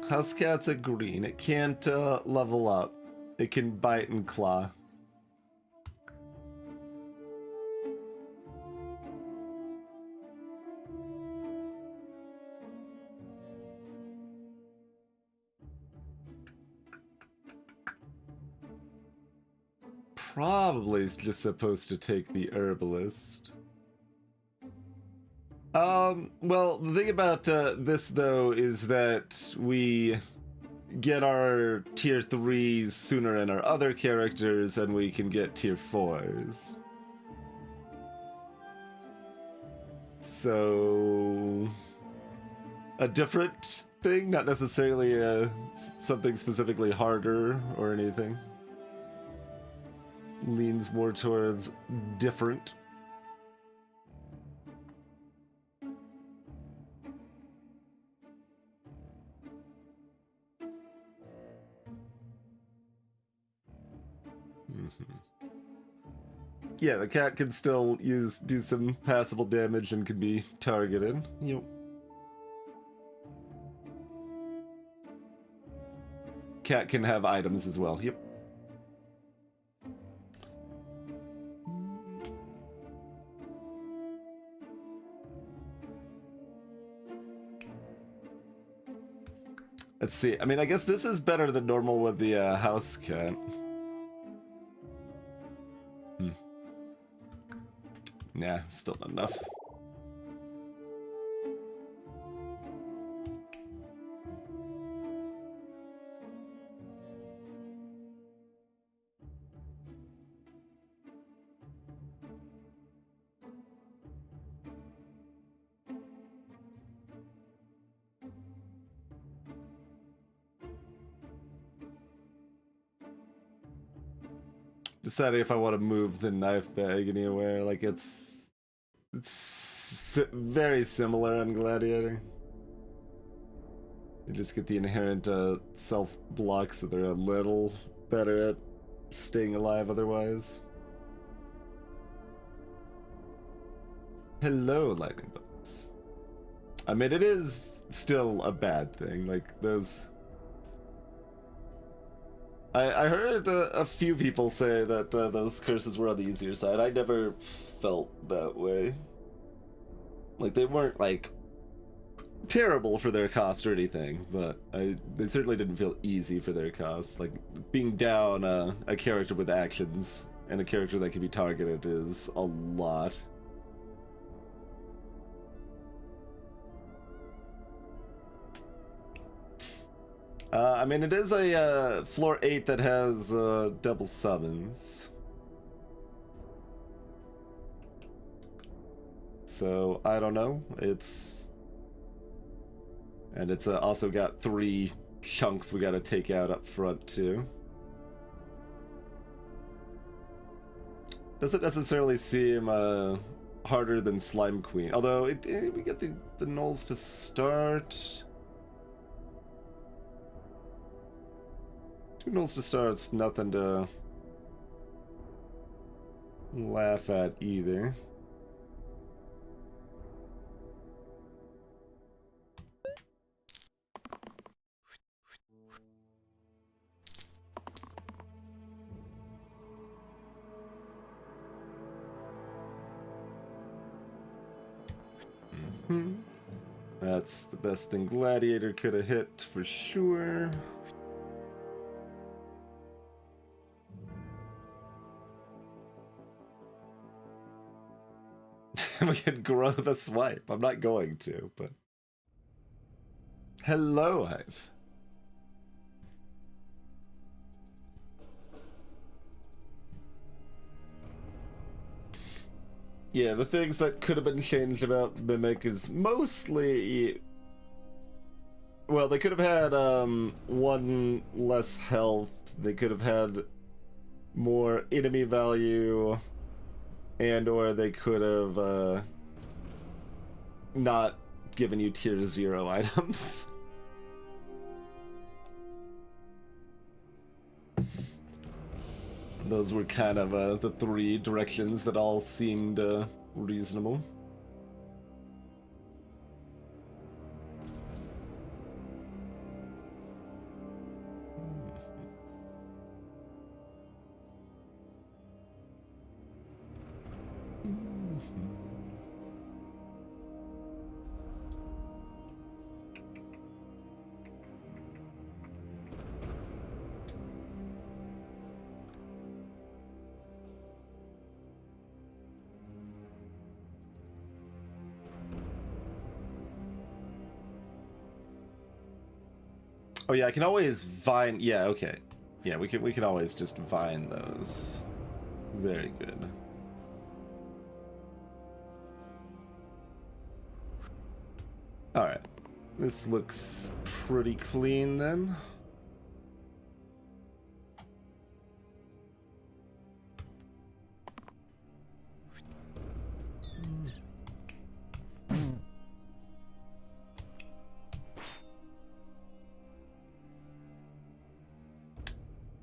House cat's a green. It can't level up. It can bite and claw. Probably is just supposed to take the herbalist. Well, the thing about this though is that we get our tier 3s sooner in our other characters and we can get tier 4s. So a different thing, not necessarily something specifically harder or anything. Leans more towards different. Yeah, the cat can still do some passable damage and can be targeted. Yep. Cat can have items as well. Yep. Let's see. I mean, I guess this is better than normal with the house cat. Nah, still not enough. Deciding if I want to move the knife bag anywhere, like it's very similar on Gladiator. You just get the inherent self block, so they're a little better at staying alive otherwise. Hello, lightning bugs. I mean, it is still a bad thing, like those. I heard a few people say that those curses were on the easier side. I never felt that way. Like, they weren't, like, terrible for their cost or anything, but they certainly didn't feel easy for their cost. Like, being down a character with actions and a character that can be targeted is a lot. I mean, it is a floor 8 that has double summons. So, I don't know. It's also got 3 chunks we gotta take out up front, too. Doesn't necessarily seem harder than Slime Queen. Although, we get the gnolls to start. 2 gnolls to start's nothing to laugh at either. That's the best thing Gladiator could have hit for sure. We can grow the swipe. I'm not going to, but. Hello, Hive. Yeah, the things that could have been changed about Mimic is mostly. Well, they could have had 1 less health. They could have had more enemy value, and/or they could have not given you tier 0 items. Those were kind of the 3 directions that all seemed reasonable. Oh yeah, I can always vine. Yeah, okay. Yeah, we can always just vine those. Very good. All right. This looks pretty clean then.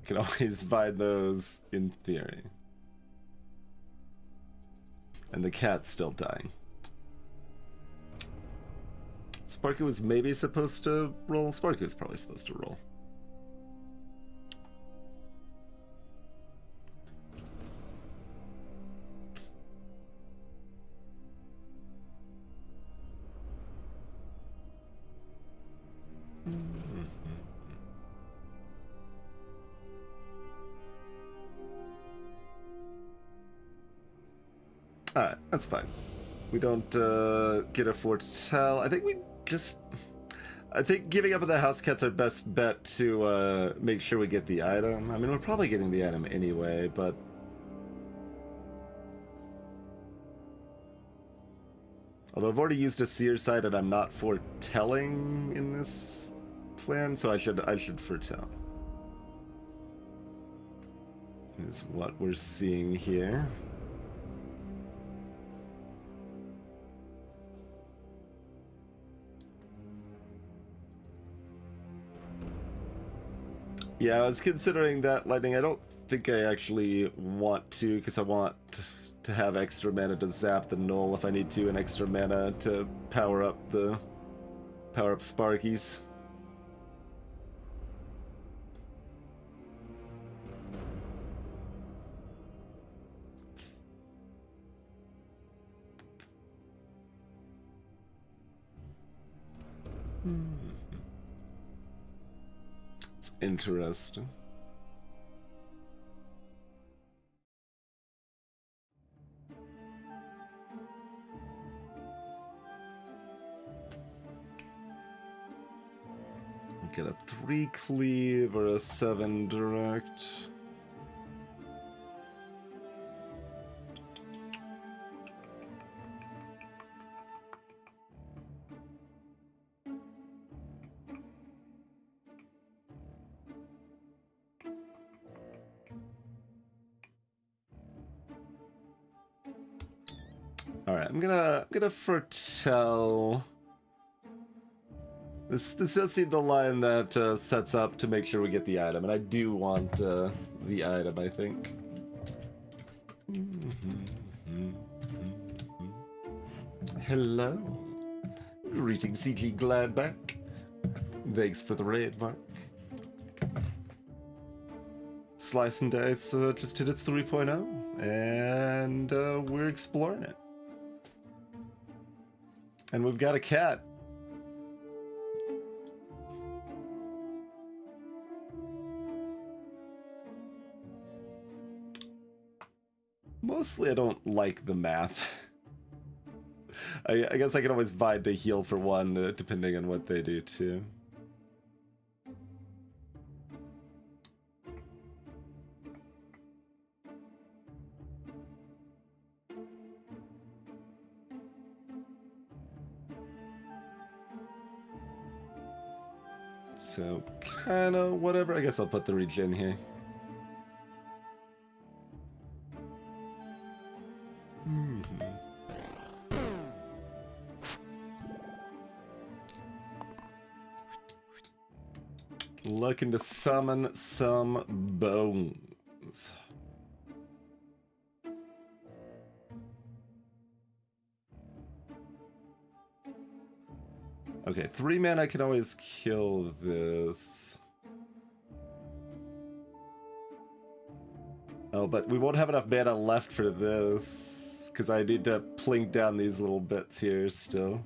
Can always find those in theory. And the cat's still dying. Sparky was maybe supposed to roll. Sparky was probably supposed to roll. Alright, that's fine. We don't get a foretell. I think we just... I think giving up on the house cat's our best bet to make sure we get the item. I mean, we're probably getting the item anyway, but... Although I've already used a seer sight and I'm not foretelling in this plan, so I should foretell. Is what we're seeing here. Yeah, I was considering that, Lightning. I don't think I actually want to, because I want to have extra mana to zap the null if I need to, and extra mana to power up Sparkies. It's interesting. Get a 3 cleave or a 7 direct. Alright, I'm gonna foretell. This does seem the line that sets up to make sure we get the item, and I do want the item, I think. Hello. Greetings, CG Gladback. Thanks for the raid, Mark. Slice and Dice just hit its 3.0, and we're exploring it. And we've got a cat. Mostly I don't like the math. I guess I can always vibe to heal for one, depending on what they do too. So, kinda whatever. I guess I'll put the regen here. Looking to summon some bones. Okay, 3 mana, I can always kill this. Oh, but we won't have enough mana left for this, because I need to plink down these little bits here still.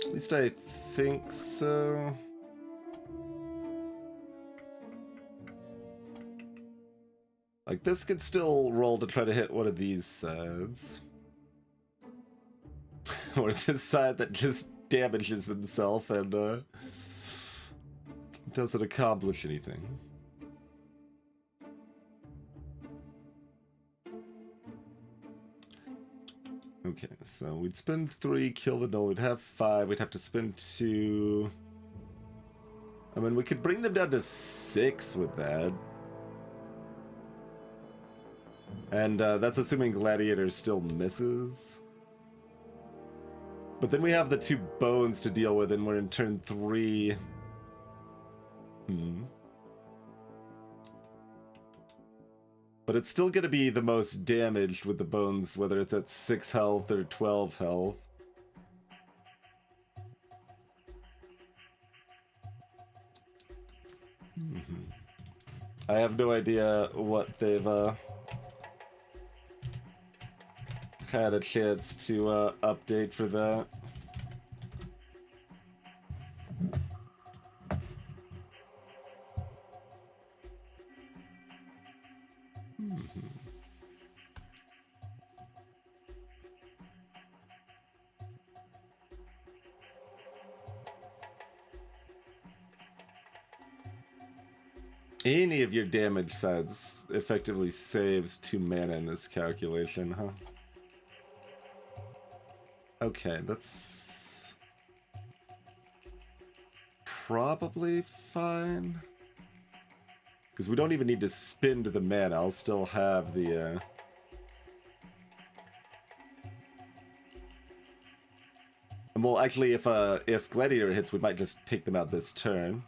At least I think so. Like, this could still roll to try to hit one of these sides. Or this side that just damages themselves and doesn't accomplish anything. Okay, so we'd spend 3, kill the null, we'd have 5, we'd have to spend 2. I mean, we could bring them down to 6 with that. And that's assuming Gladiator still misses. But then we have the 2 bones to deal with, and we're in turn 3. But it's still going to be the most damaged with the bones, whether it's at 6 health or 12 health. I have no idea what they've had a chance to update for that. Any of your damage sides effectively saves 2 mana in this calculation, huh? Okay, that's probably fine. Because we don't even need to spend the mana. I'll still have the... And well, actually, if Gladiator hits, we might just take them out this turn.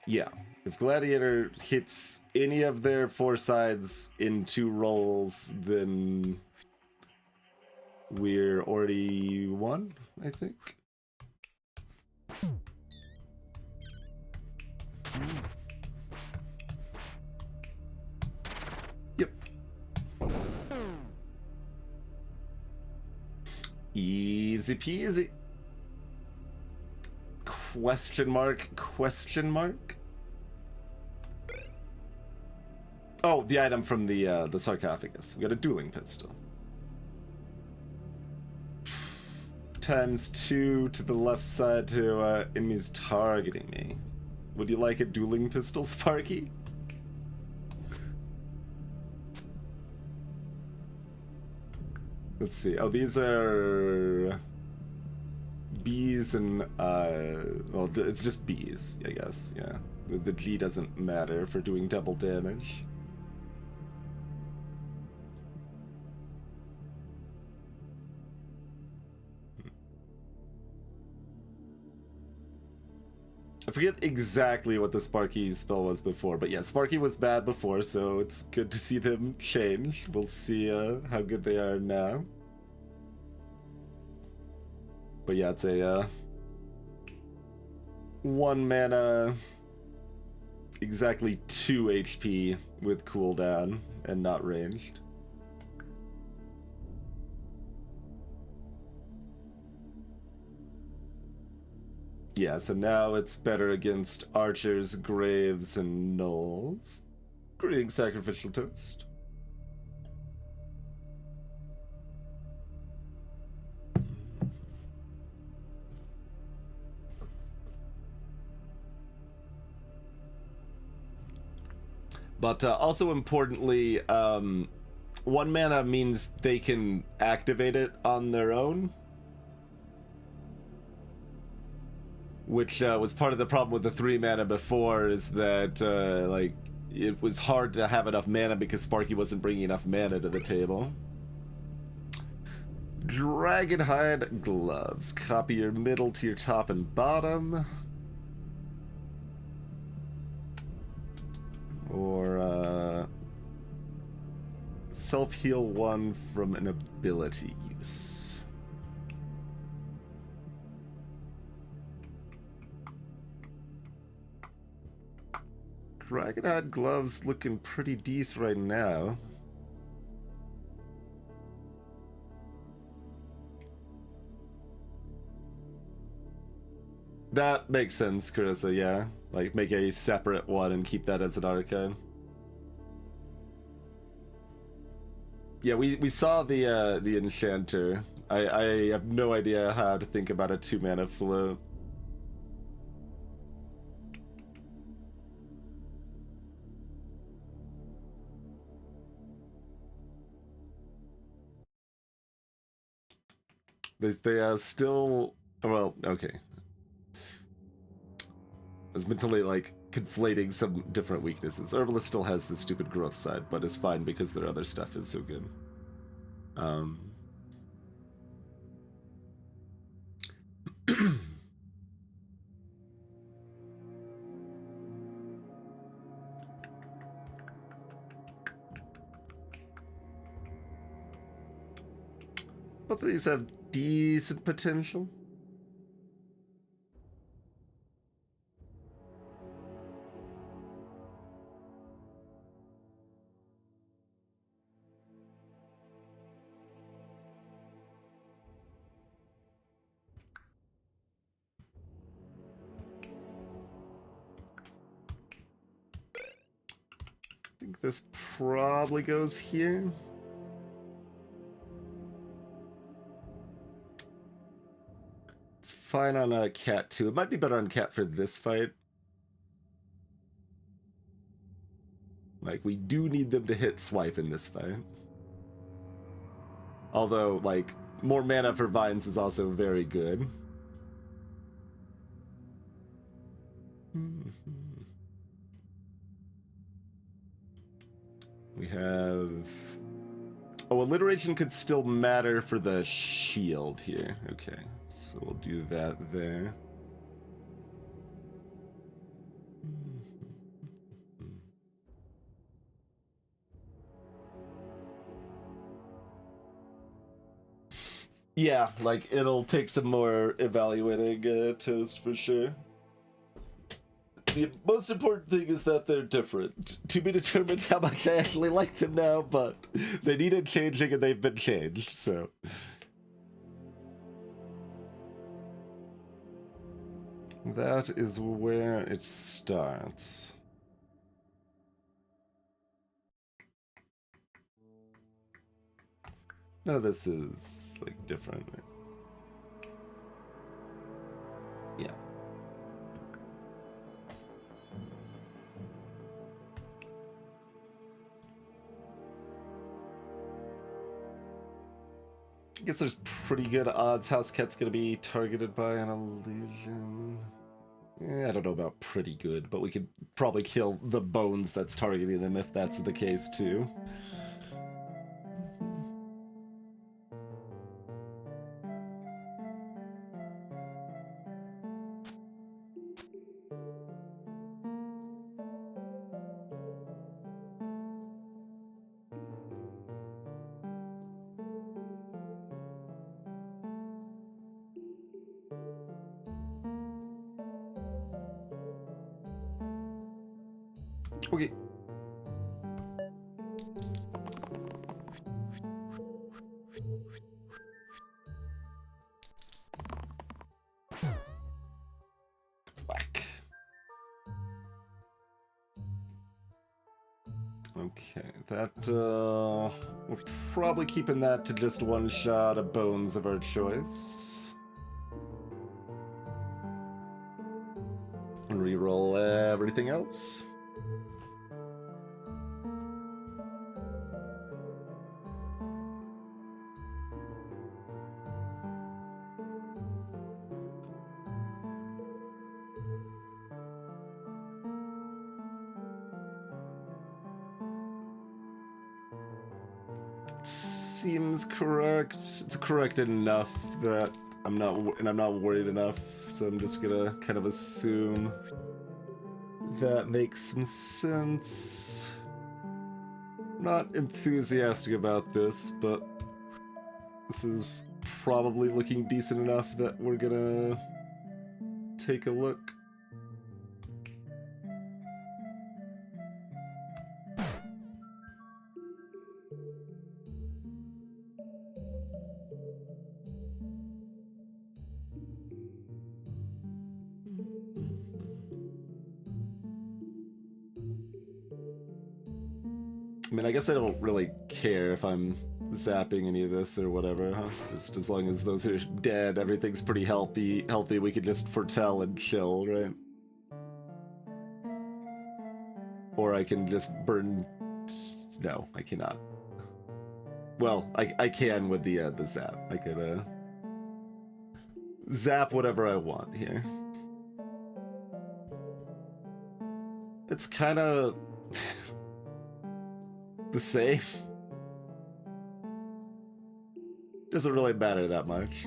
Yeah, if Gladiator hits any of their 4 sides in 2 rolls, then we're already won, I think. Yep. Easy peasy. Question mark, question mark? Oh, the item from the sarcophagus. We got a dueling pistol. ×2 to the left side to enemies targeting me. Would you like a dueling pistol, Sparky? Let's see. Oh, these are bees and well, it's just bees, I guess. Yeah, the G doesn't matter for doing double damage. I forget exactly what the Sparky spell was before, but yeah, Sparky was bad before, so it's good to see them change. We'll see how good they are now. But yeah, it's a 1 mana, exactly 2 HP with cooldown and not ranged. Yeah, so now it's better against archers, graves, and gnolls. Greeting, Sacrificial Toast. But also importantly, 1 mana means they can activate it on their own. Which was part of the problem with the 3 mana before, is that like it was hard to have enough mana because Sparky wasn't bringing enough mana to the table. Dragonhide Gloves. Copy your middle to your top and bottom. Or self-heal 1 from an ability use. Dragonhide Gloves looking pretty decent right now. That makes sense, Carissa, yeah. Like, make a separate one and keep that as an archive. Yeah, we saw the Enchanter. I have no idea how to think about a 2-mana float. They still... Well, okay. I was mentally, like, conflating some different weaknesses. Herbalist still has the stupid growth side, but is fine because their other stuff is so good. Both of these have decent potential. I think this probably goes here. It's fine on a cat too. It might be better on cat for this fight. Like, we do need them to hit swipe in this fight. Although, like, more mana for Vines is also very good. We have... Oh, alliteration could still matter for the shield here. Okay, so we'll do that there. Yeah, like, it'll take some more evaluating, Toast, for sure. The most important thing is that they're different. To be determined how much I actually like them now, but they needed changing and they've been changed, so... That is where it starts. No, this is, like, different. Yeah. I guess there's pretty good odds House Cat's gonna be targeted by an illusion. I don't know about pretty good, but we could probably kill the bones that's targeting them if that's the case too. Okay. Whack. Okay, that, we're probably keeping that to just one shot of bones of our choice. And reroll everything else. Seems correct. It's correct enough that I'm not worried enough, so I'm just gonna kind of assume that makes some sense. Not enthusiastic about this, but this is probably looking decent enough that we're gonna take a look. I mean, I guess I don't really care if I'm zapping any of this or whatever, huh? Just as long as those are dead, everything's pretty healthy, we could just foretell and chill, right? Or I can just burn... No, I cannot. Well, I can with the zap. I could zap whatever I want here. It's kind of the same. Doesn't really matter that much.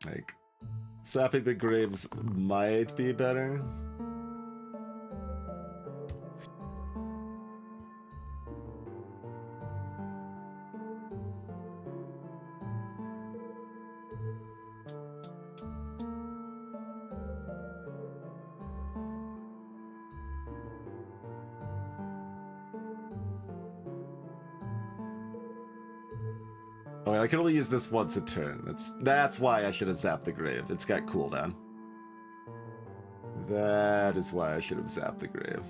Like, zapping the graves might be better. Oh, I can only use this once a turn. That's why I should have zapped the grave. It's got cooldown. That is why I should have zapped the grave.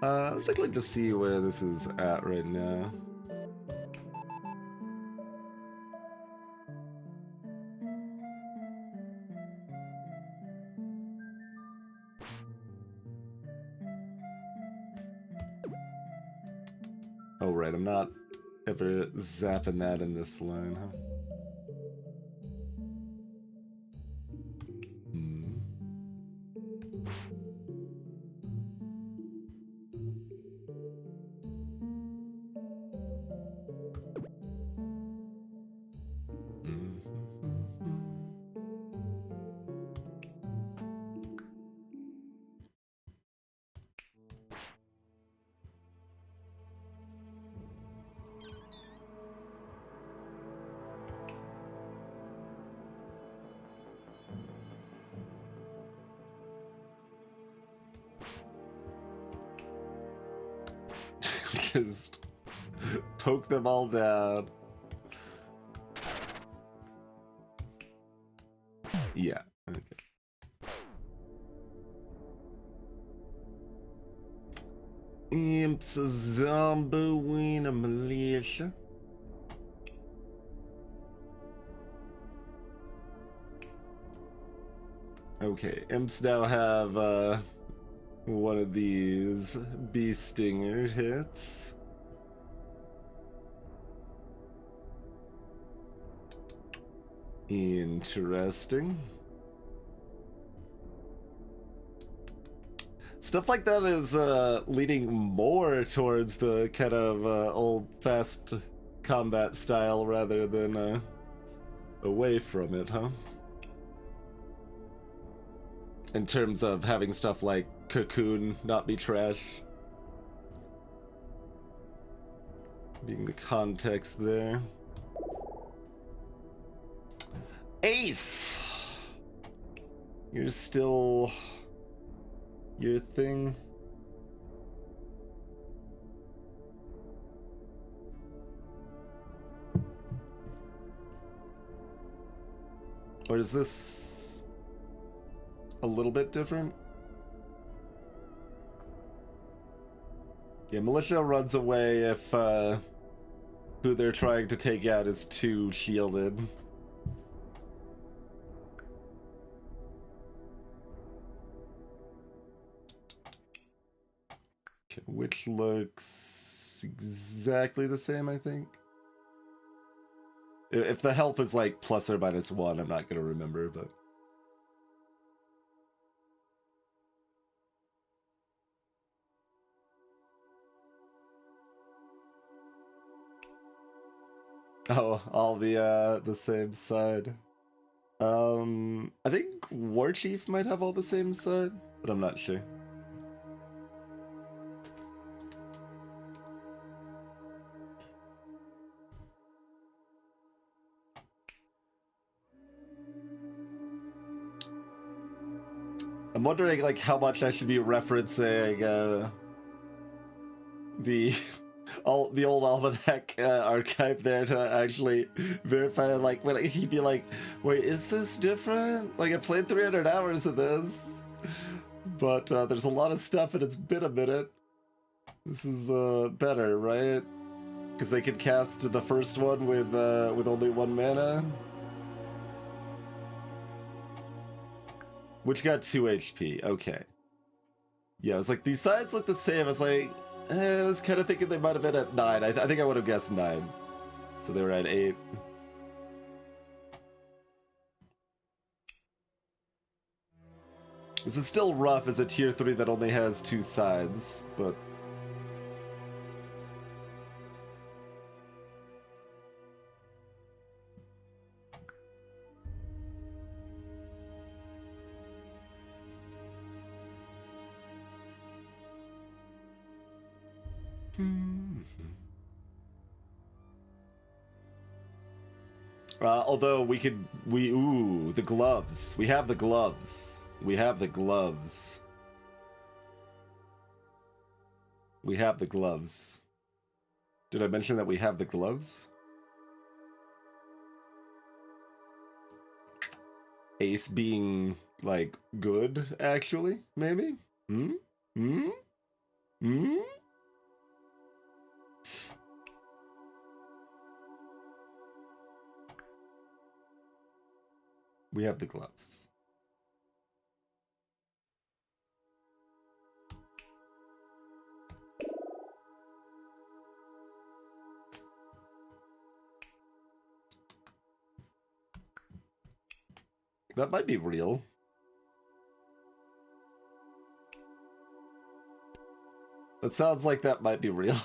Let's actually just see where this is at right now. Oh, right, I'm not ever zapping that in this line, huh? Just poke them all down. Yeah, okay. Imps, a zombie, a militia. Okay, imps now have one of these bee stinger hits. Interesting. Stuff like that is leading more towards the kind of old fast combat style rather than away from it, huh? In terms of having stuff like Cocoon not be trash. Being the context there. Ace! You're still... your thing? Or is this a little bit different? Yeah, Militia runs away if who they're trying to take out is too shielded. Okay, which looks exactly the same, I think. If the health is like plus or minus 1, I'm not gonna remember, but... Oh, all the same side. I think Warchief might have all the same side, but I'm not sure. I'm wondering like how much I should be referencing the the old almanac archive there to actually verify. Like when he'd be like, "Wait, is this different? Like I played 300 hours of this, but there's a lot of stuff and it's been a minute. This is better, right? Because they could cast the first one with only 1 mana." Which got 2 HP. Okay. Yeah, I was like, these sides look the same. I was like, I was kind of thinking they might have been at 9. I think I would have guessed 9. So they were at 8. This is still rough as a tier 3 that only has 2 sides, but... Although ooh, the gloves. We have the gloves. We have the gloves. We have the gloves. Did I mention that we have the gloves? Ace being, like, good, actually, maybe? Hmm? We have the gloves. That might be real. That sounds like that might be real.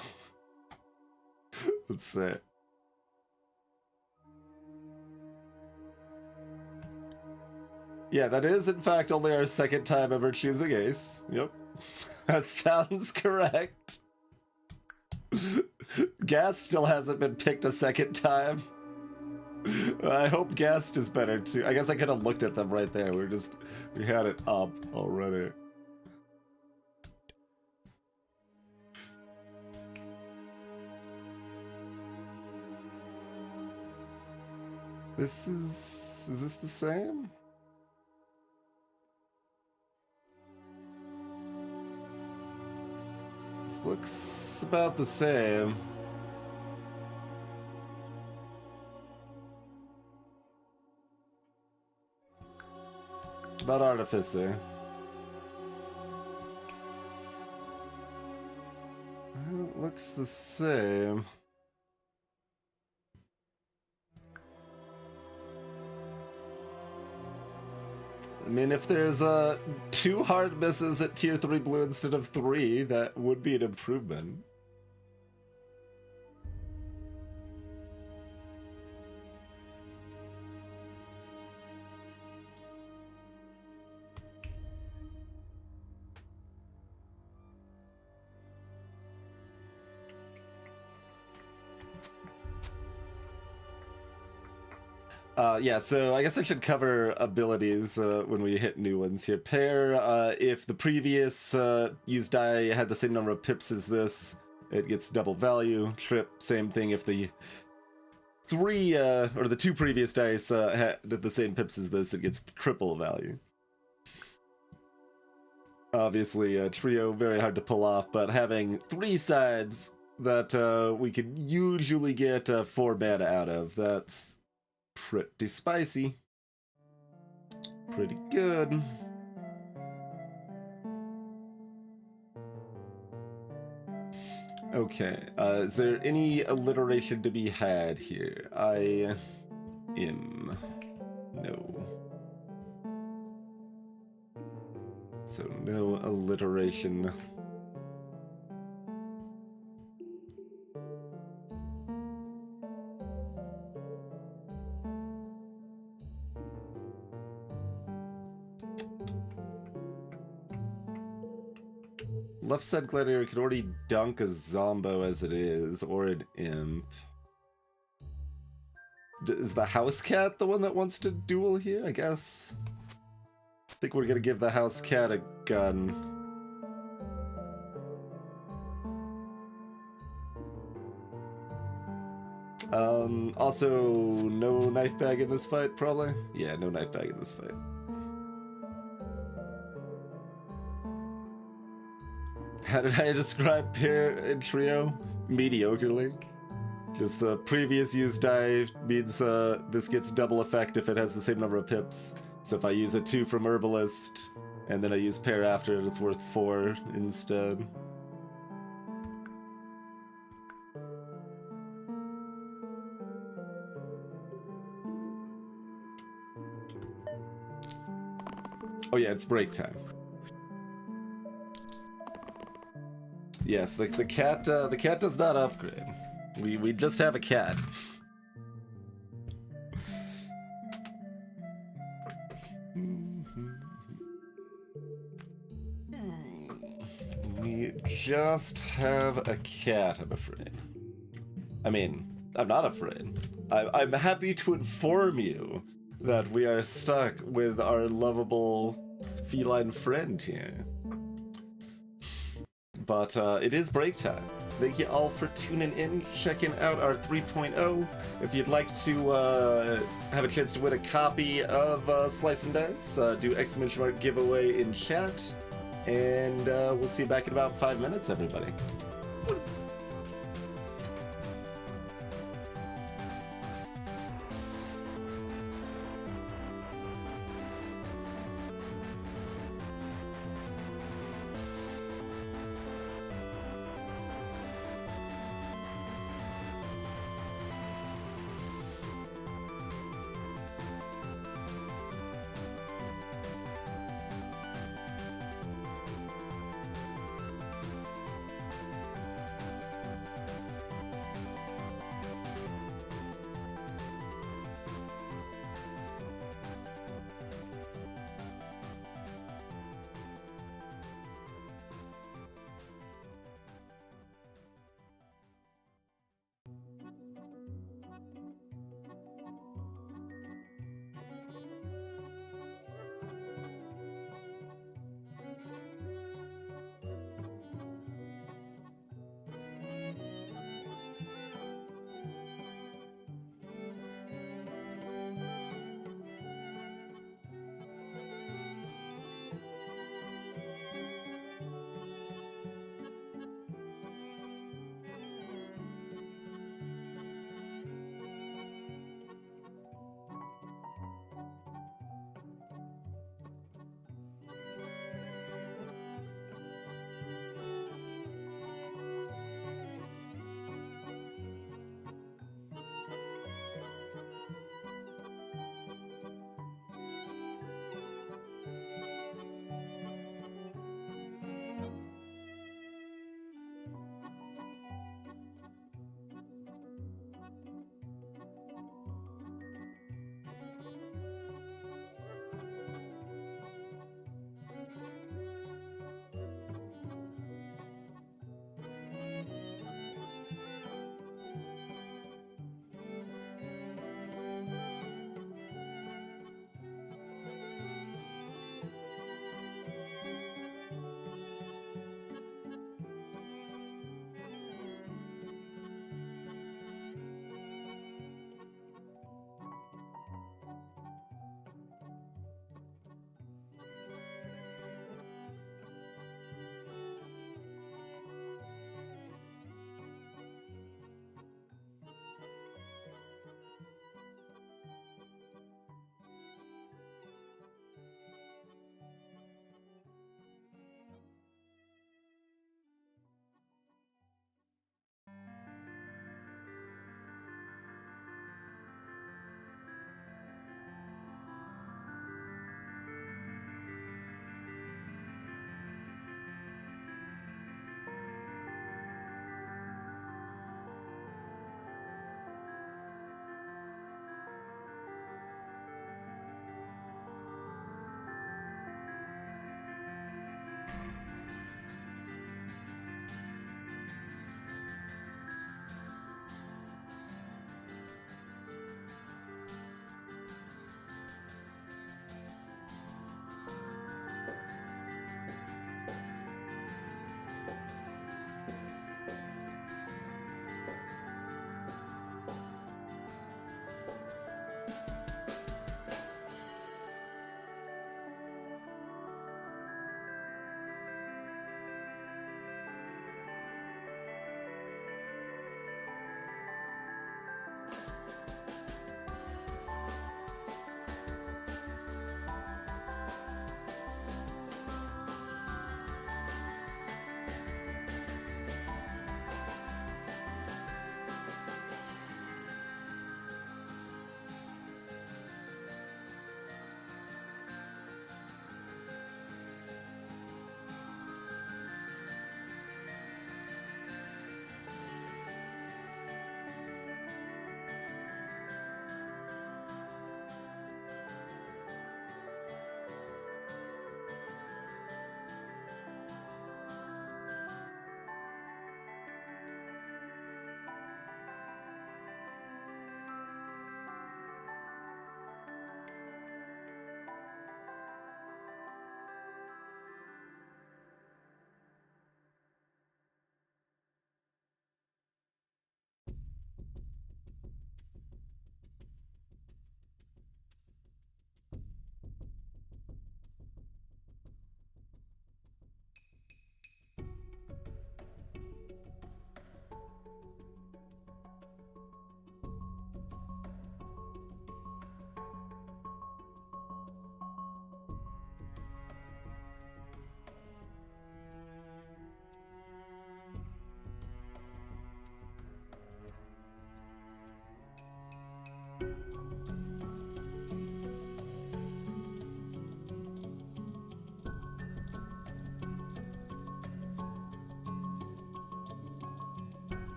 Let's see. Yeah, that is in fact only our 2nd time ever choosing Ace. Yep. That sounds correct. Ghast still hasn't been picked a 2nd time. I hope Ghast is better too. I guess I could have looked at them right there. We had it up already. Is this the same? This looks about the same. About Artificer. It looks the same. I mean, if there's 2 hard misses at tier 3 blue instead of 3, that would be an improvement. Yeah, so I guess I should cover abilities when we hit new ones here. Pair, if the previous used die had the same number of pips as this, it gets double value. Trip, same thing. If the 3 or the 2 previous dice had the same pips as this, it gets triple value. Obviously, trio, very hard to pull off, but having 3 sides that we could usually get 4 mana out of, that's pretty spicy. Pretty good. Okay, is there any alliteration to be had here? I am. No. So no alliteration. Left side gladiator can already dunk a Zombo as it is, or an imp. Is the house cat the one that wants to duel here? I guess. think we're gonna give the house cat a gun. Also, no knife bag in this fight, probably? Yeah, no knife bag in this fight. How did I describe pair and trio? Mediocrely. Just the previous use die means this gets double effect if it has the same number of pips. So if I use a 2 from Herbalist, and then I use pair after it, it's worth 4 instead. Oh yeah, it's break time. Yes, the cat does not upgrade. We just have a cat. We just have a cat, I'm afraid. I mean, I'm not afraid. I'm happy to inform you that we are stuck with our lovable feline friend here. But it is break time. Thank you all for tuning in, checking out our 3.0. If you'd like to have a chance to win a copy of Slice and Dice, do ! giveaway in chat. And we'll see you back in about 5 minutes, everybody.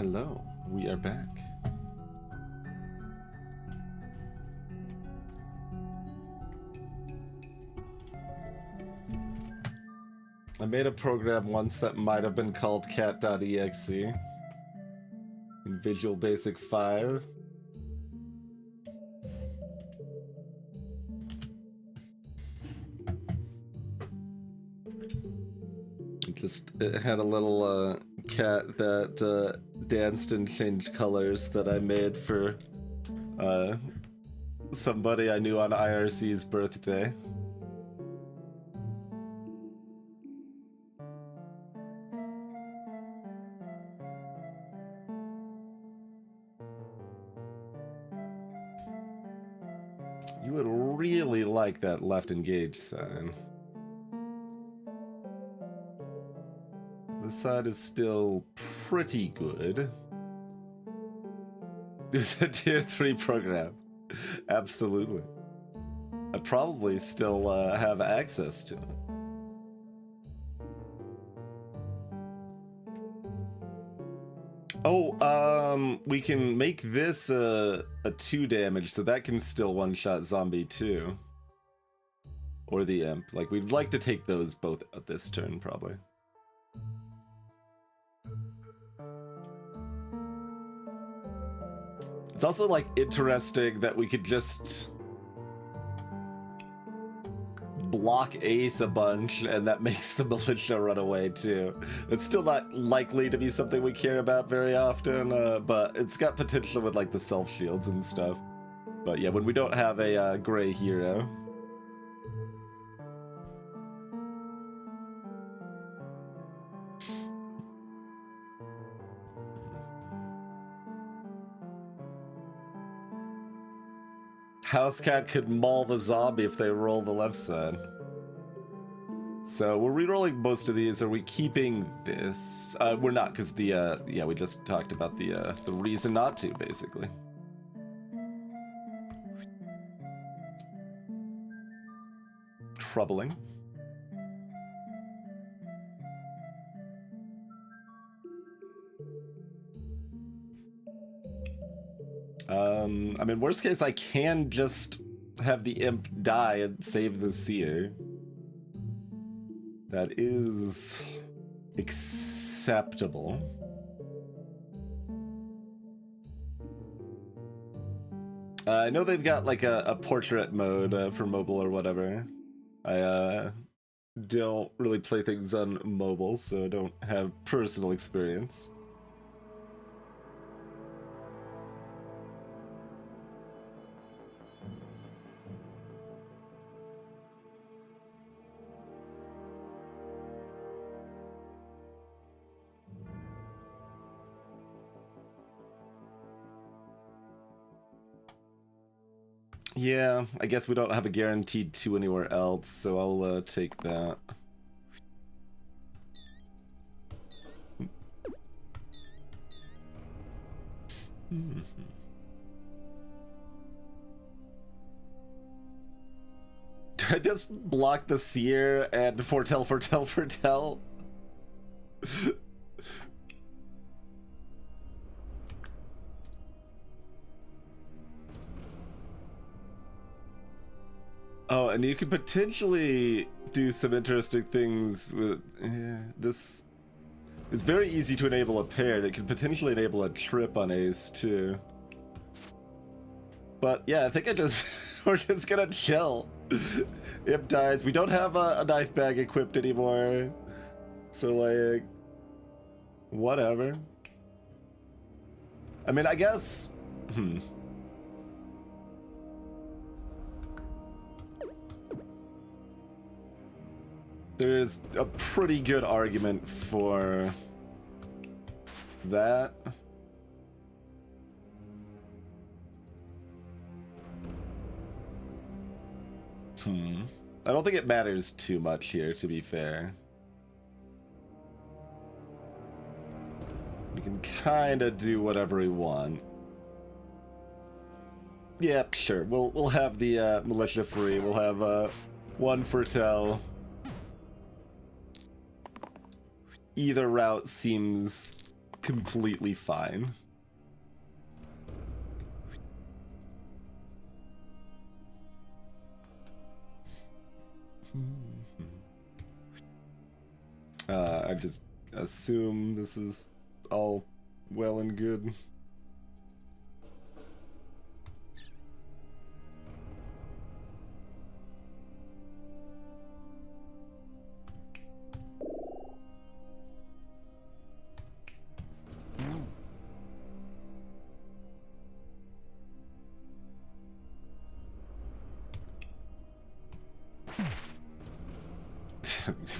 Hello, we are back. I made a program once that might have been called cat.exe in Visual Basic 5. It had a little cat that danced and changed colors that I made for somebody I knew on IRC's birthday. You would really like that left engage sign. This side is still pretty good. It's a tier 3 program. Absolutely. I probably still have access to it. Oh, we can make this a 2 damage, so that can still one-shot zombie too. Or the imp. Like, we'd like to take those both at this turn, probably. It's also, like, interesting that we could just block Ace a bunch, and that makes the militia run away, too. It's still not likely to be something we care about very often, but it's got potential with, like, the self-shields and stuff. But yeah, when we don't have a gray hero... Housecat could maul the zombie if they roll the left side. So we're re-rolling most of these. Are we keeping this? We're not, because the yeah, we just talked about the reason not to, basically. Troubling. I mean, worst case, I can just have the imp die and save the seer. That is acceptable. I know they've got like a portrait mode for mobile or whatever. I don't really play things on mobile, so I don't have personal experience. Yeah, I guess we don't have a guaranteed 2 anywhere else, so I'll take that. Do I just block the seer and foretell? Oh, and you could potentially do some interesting things with this. It's very easy to enable a pair, and it could potentially enable a trip on Ace too. But yeah, I think we're just gonna chill. Imp dies. We don't have a knife bag equipped anymore, so like, whatever. I mean, I guess. There's a pretty good argument for that. I don't think it matters too much here, to be fair. We can kind of do whatever we want. Yep, sure. We'll have the militia free. We'll have one foretell. Either route seems completely fine. I just assume this is all well and good.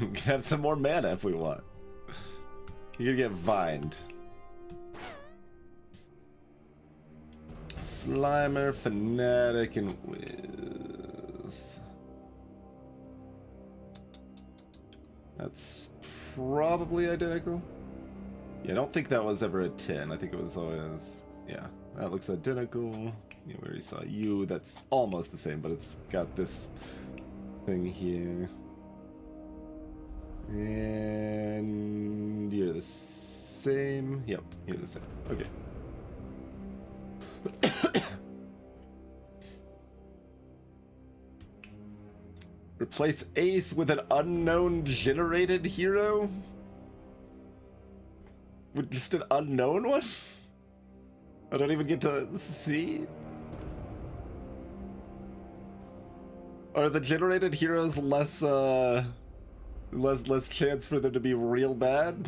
We can have some more mana if we want. You can get vined. Slimer, Fanatic, and Wiz. That's probably identical. Yeah, I don't think that was ever a 10. I think it was always... Yeah, that looks identical. We already saw you. That's almost the same, but it's got this thing here. And you're the same. Yep, you're the same. Okay. Replace Ace with an unknown generated hero? With just an unknown one? I don't even get to see? Are the generated heroes less chance for them to be real bad?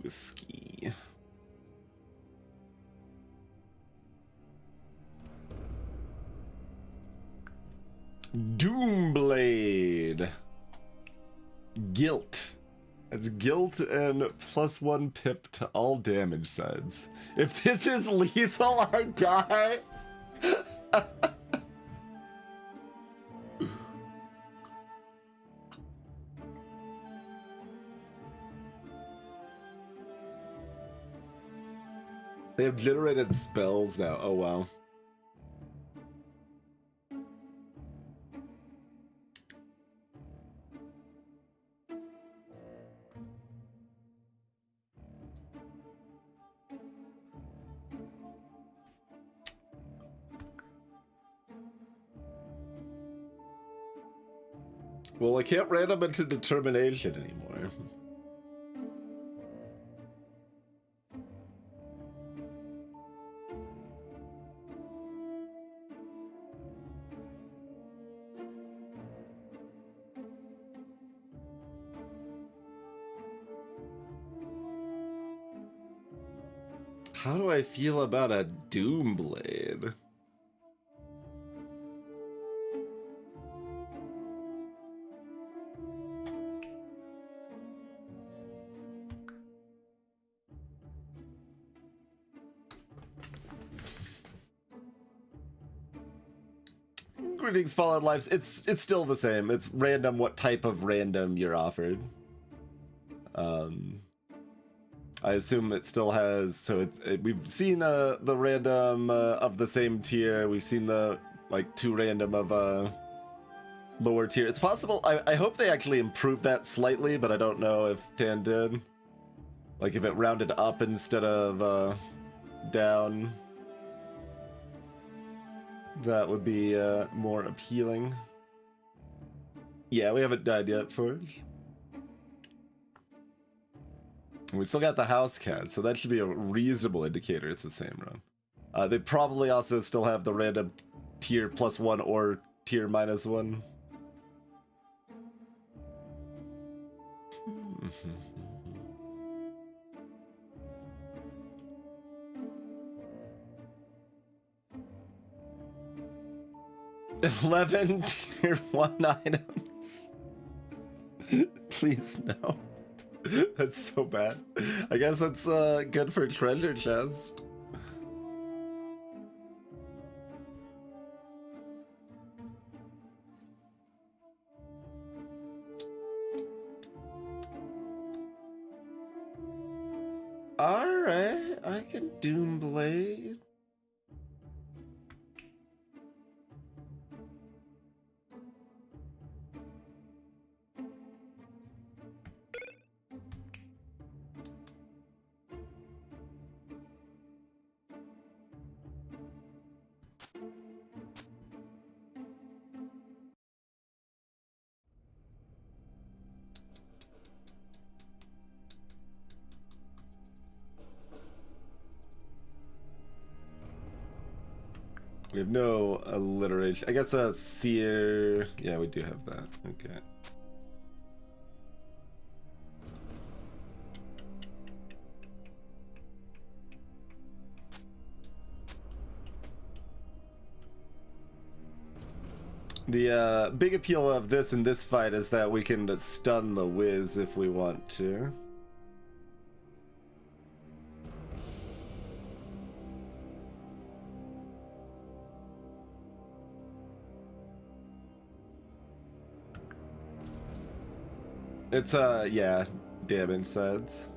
Whiskey. Doomblade. Guilt. It's guilt and +1 pip to all damage sides. If this is lethal, I die. They have generated spells now. Oh, wow. Well, I can't random into determination anymore. How do I feel about a Doomblade? Greetings, Fallen Lives. It's still the same. It's random what type of random you're offered. I assume it still has, so we've seen the random of the same tier. We've seen the like 2 random of lower tier. It's possible. I hope they actually improved that slightly, but I don't know if Tan did. Like if it rounded up instead of down, that would be more appealing. Yeah, we haven't died yet for it. We still got the house cat, so that should be a reasonable indicator it's the same run. They probably also still have the random tier +1 or tier -1. $11 tier 1 items. Please no. That's so bad. I guess that's good for treasure chest. Alright, I can Doomblade. We have no alliteration. I guess a seer. Yeah, we do have that. Okay. The big appeal of this in this fight is that we can stun the Wiz if we want to. It's yeah, damage sides.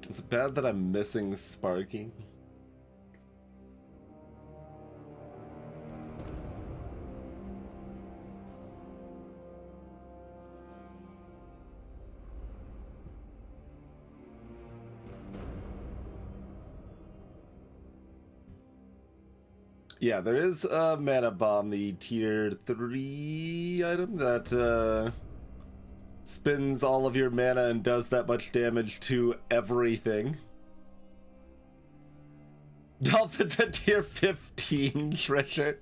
It's bad that I'm missing Sparky. Yeah, there is a Mana Bomb, the tier 3 item that spends all of your mana and does that much damage to everything. Dolphin's a tier 15 treasure.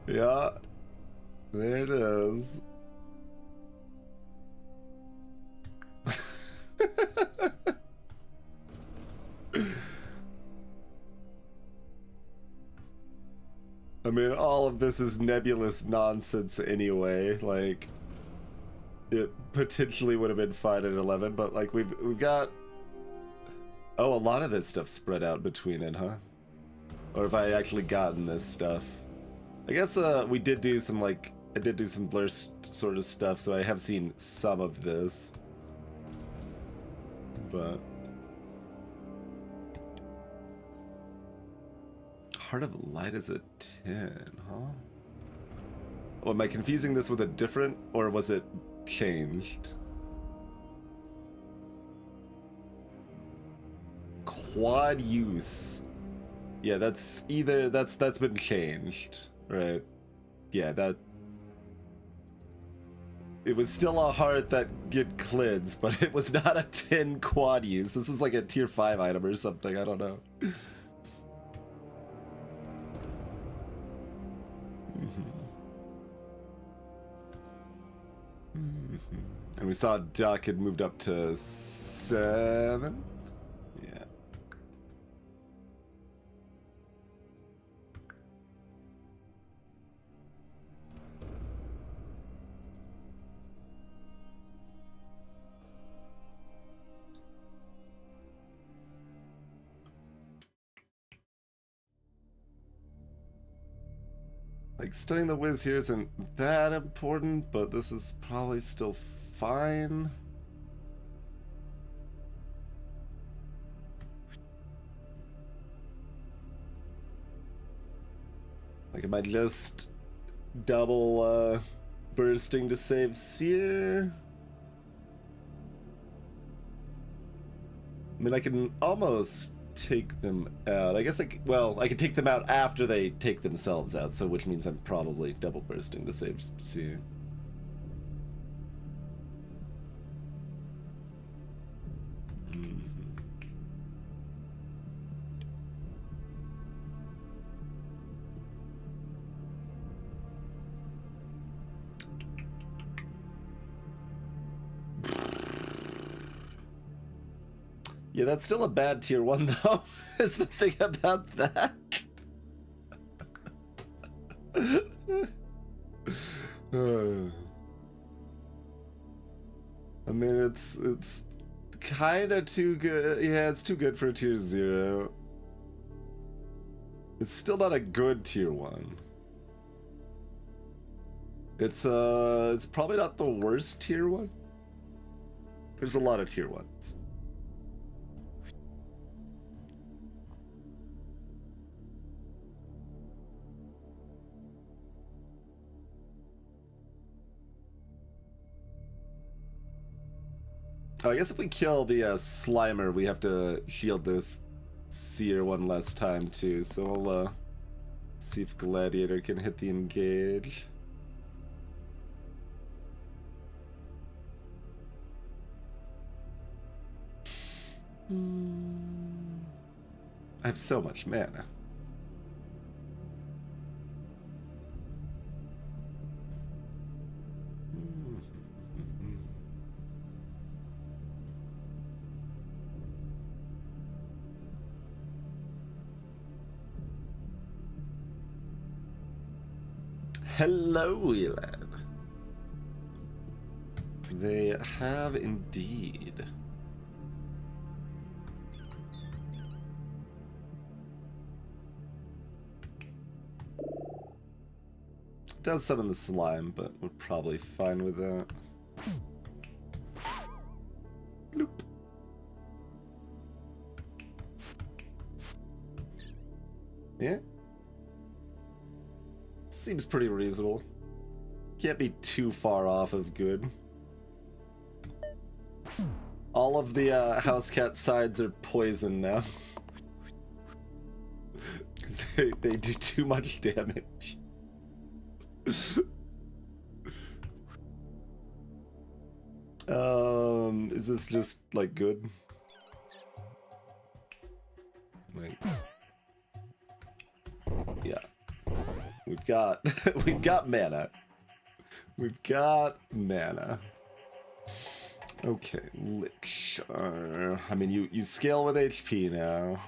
Yeah, there it is. I mean, all of this is nebulous nonsense anyway. Like, it potentially would have been fine at 11, but like we've got. Oh, a lot of this stuff spread out between it, huh? Or have I actually gotten this stuff? I guess we did do some like I did do some blur sort of stuff, so I have seen some of this. But Heart of Light is a 10, huh? Oh, am I confusing this with a different, or was it changed? Quad use. Yeah, that's either that's been changed, right? Yeah, that it was still a heart that get clids, but it was not a 10 quad use. This was like a tier 5 item or something, I don't know. And we saw Duck had moved up to 7. Yeah. Like, stunning the Wiz here isn't that important, but this is probably still fine. Like, am I just double bursting to save Seer? I mean, I can almost take them out. I guess I can take them out after they take themselves out, so which means I'm probably double bursting to save Seer. Yeah, that's still a bad tier 1 though, is the thing about that. I mean, it's kind of too good. Yeah, it's too good for a tier 0. It's still not a good tier 1. It's probably not the worst tier 1. There's a lot of tier 1s. Oh, I guess if we kill the Slimer, we have to shield this Seer one last time too. So we'll see if Gladiator can hit the engage. I have so much mana. Hello, Elan. They have indeed. Does summon the slime, but we're probably fine with that. Nope. Yeah? Seems pretty reasonable. Can't be too far off of good. All of the house cat sides are poison now. Because they do too much damage. Is this just like good? Like, yeah. We've got we've got mana. We've got mana. Okay, Lich. I mean, you scale with HP now.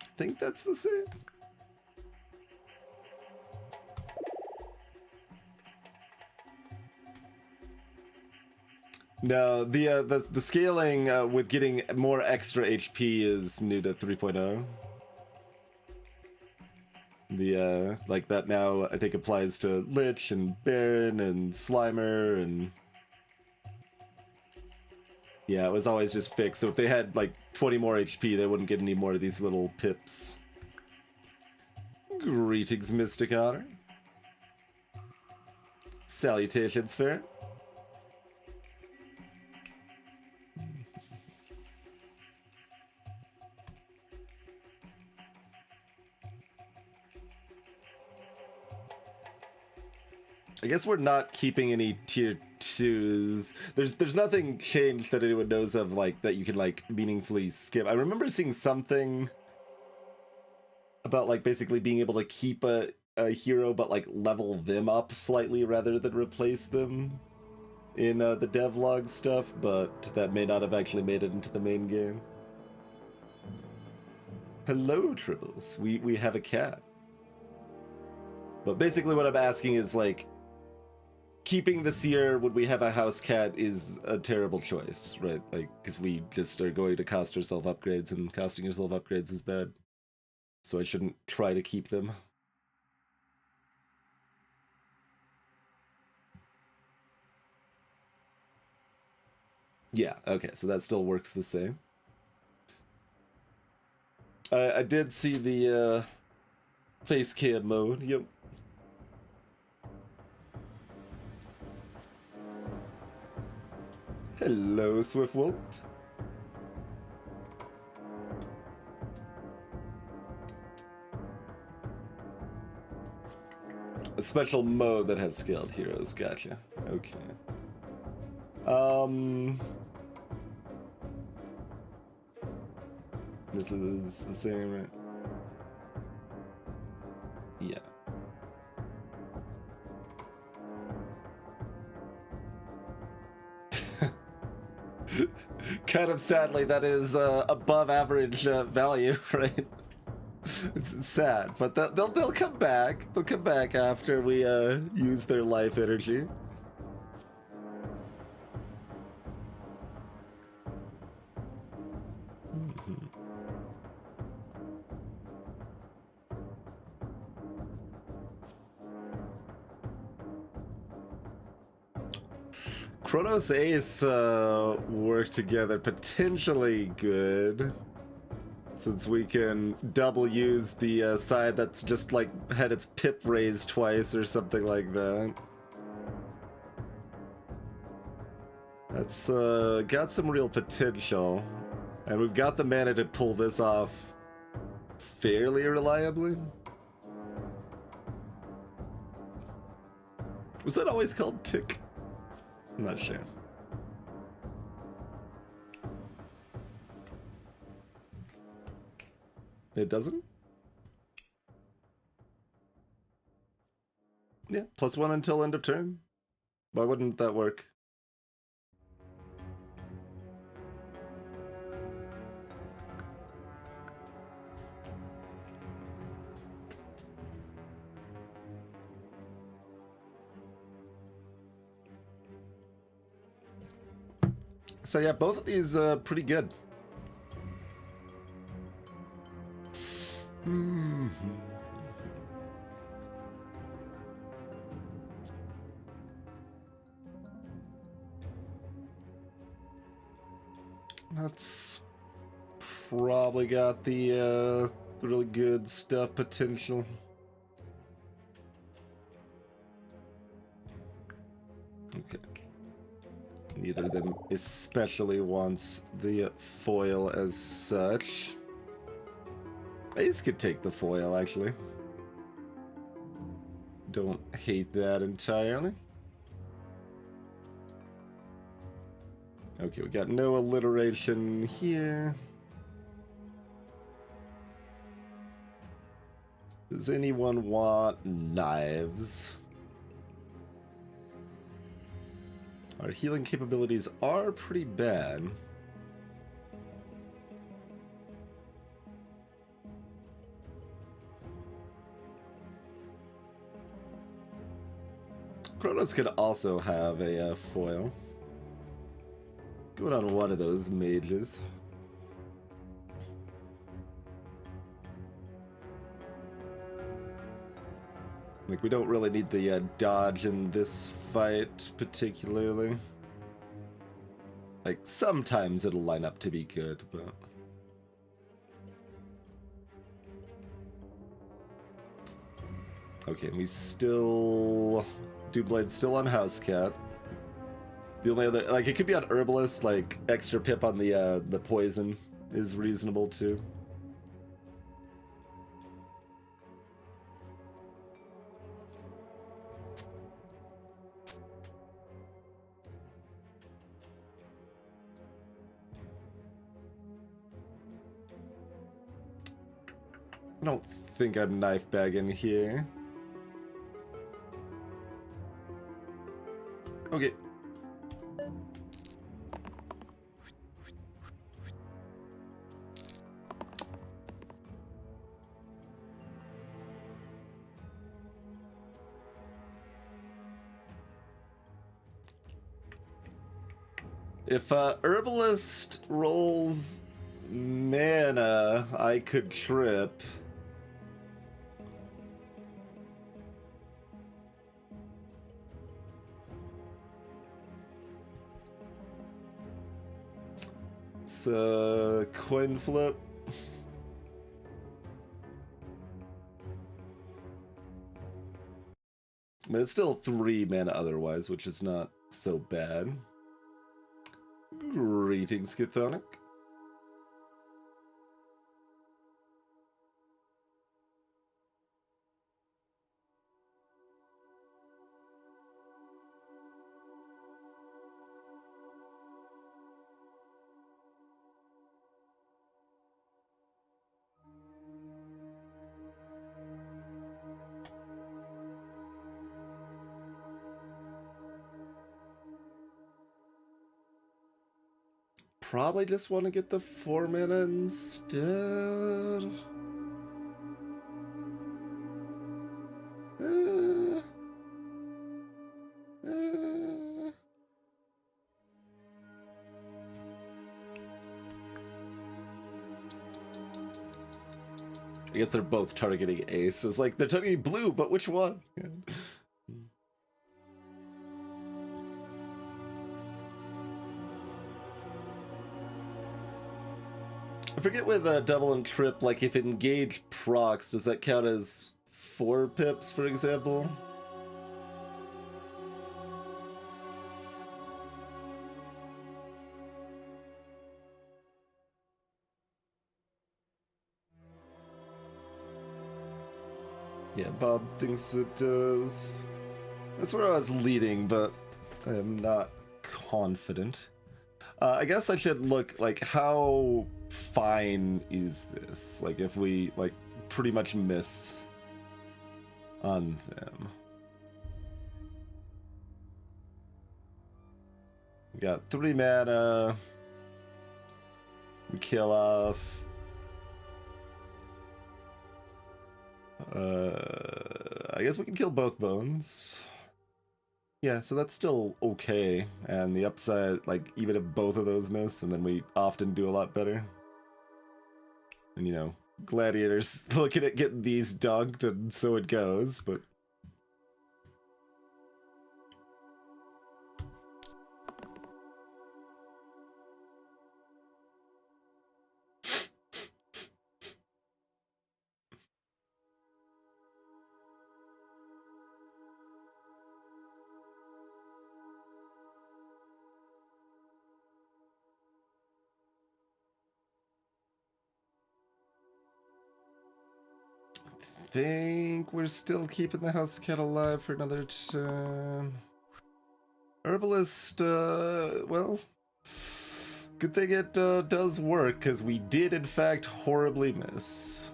I think that's the same. No, the scaling with getting more extra HP is new to 3.0. The like that now I think applies to Lich and Baron and Slimer and yeah, it was always just fixed. So if they had like 20 more HP, they wouldn't get any more of these little pips. Greetings, Mystic Honor. Salutations, fair. I guess we're not keeping any tier 2s. There's nothing changed that anyone knows of like that you can like meaningfully skip. I remember seeing something about like basically being able to keep a hero but like level them up slightly rather than replace them in the devlog stuff, but that may not have actually made it into the main game. Hello, Tribbles. We have a cat. But basically what I'm asking is like keeping the Seer when we have a house cat is a terrible choice, right? Like, because we just are going to cost ourselves upgrades, and costing yourself upgrades is bad. So I shouldn't try to keep them. Yeah, okay, so that still works the same. I did see the face cam mode, yep. Hello, Swiftwolf. A special mode that has scaled heroes, gotcha. Okay. This is the same, right? Yeah. Kind of sadly, that is above average value, right? It's sad, but they'll come back. They'll come back after we use their life energy. Chronos Ace work together potentially good, since we can double use the side that's just like had its pip raised twice or something like that. That's got some real potential, and we've got the mana to pull this off fairly reliably. Was that always called Tick? I'm not sure. It doesn't? Yeah, +1 until end of turn. Why wouldn't that work? So yeah, both of these pretty good. That's probably got the really good stuff potential. Okay. Neither of them especially wants the foil as such. Ace could take the foil, actually. Don't hate that entirely. Okay, we got no alliteration here. Does anyone want knives? Our healing capabilities are pretty bad. Chronos could also have a foil. Going on one of those mages. Like, we don't really need the dodge in this fight, particularly. Like, sometimes it'll line up to be good, but... Okay, and we still... Doomblade's still on Housecat. The only other... Like, it could be on Herbalist, like, extra pip on the poison is reasonable, too. I don't think I'm knife bagging here. Okay. If Herbalist rolls mana, I could trip. It's a coin flip. I mean, it's still 3 mana otherwise, which is not so bad. Greetings, Chthonic. Probably just want to get the 4 mana instead. I guess they're both targeting Ace. It's like they're targeting blue, but which one? I forget with double and trip, like if engage procs, does that count as 4 pips, for example? Yeah, Bob thinks it does. That's where I was leading, but I am not confident. I guess I should look, like, how fine is this? Like, if we, like, pretty much miss on them. We got 3 mana. We kill off. I guess we can kill both bones. Yeah, so that's still okay. And the upside, like, even if both of those miss, and then we often do a lot better. And, you know, gladiators looking at getting these dunked, and so it goes, but... I think we're still keeping the house cat alive for another turn. Herbalist, well, good thing it does work, because we did in fact horribly miss.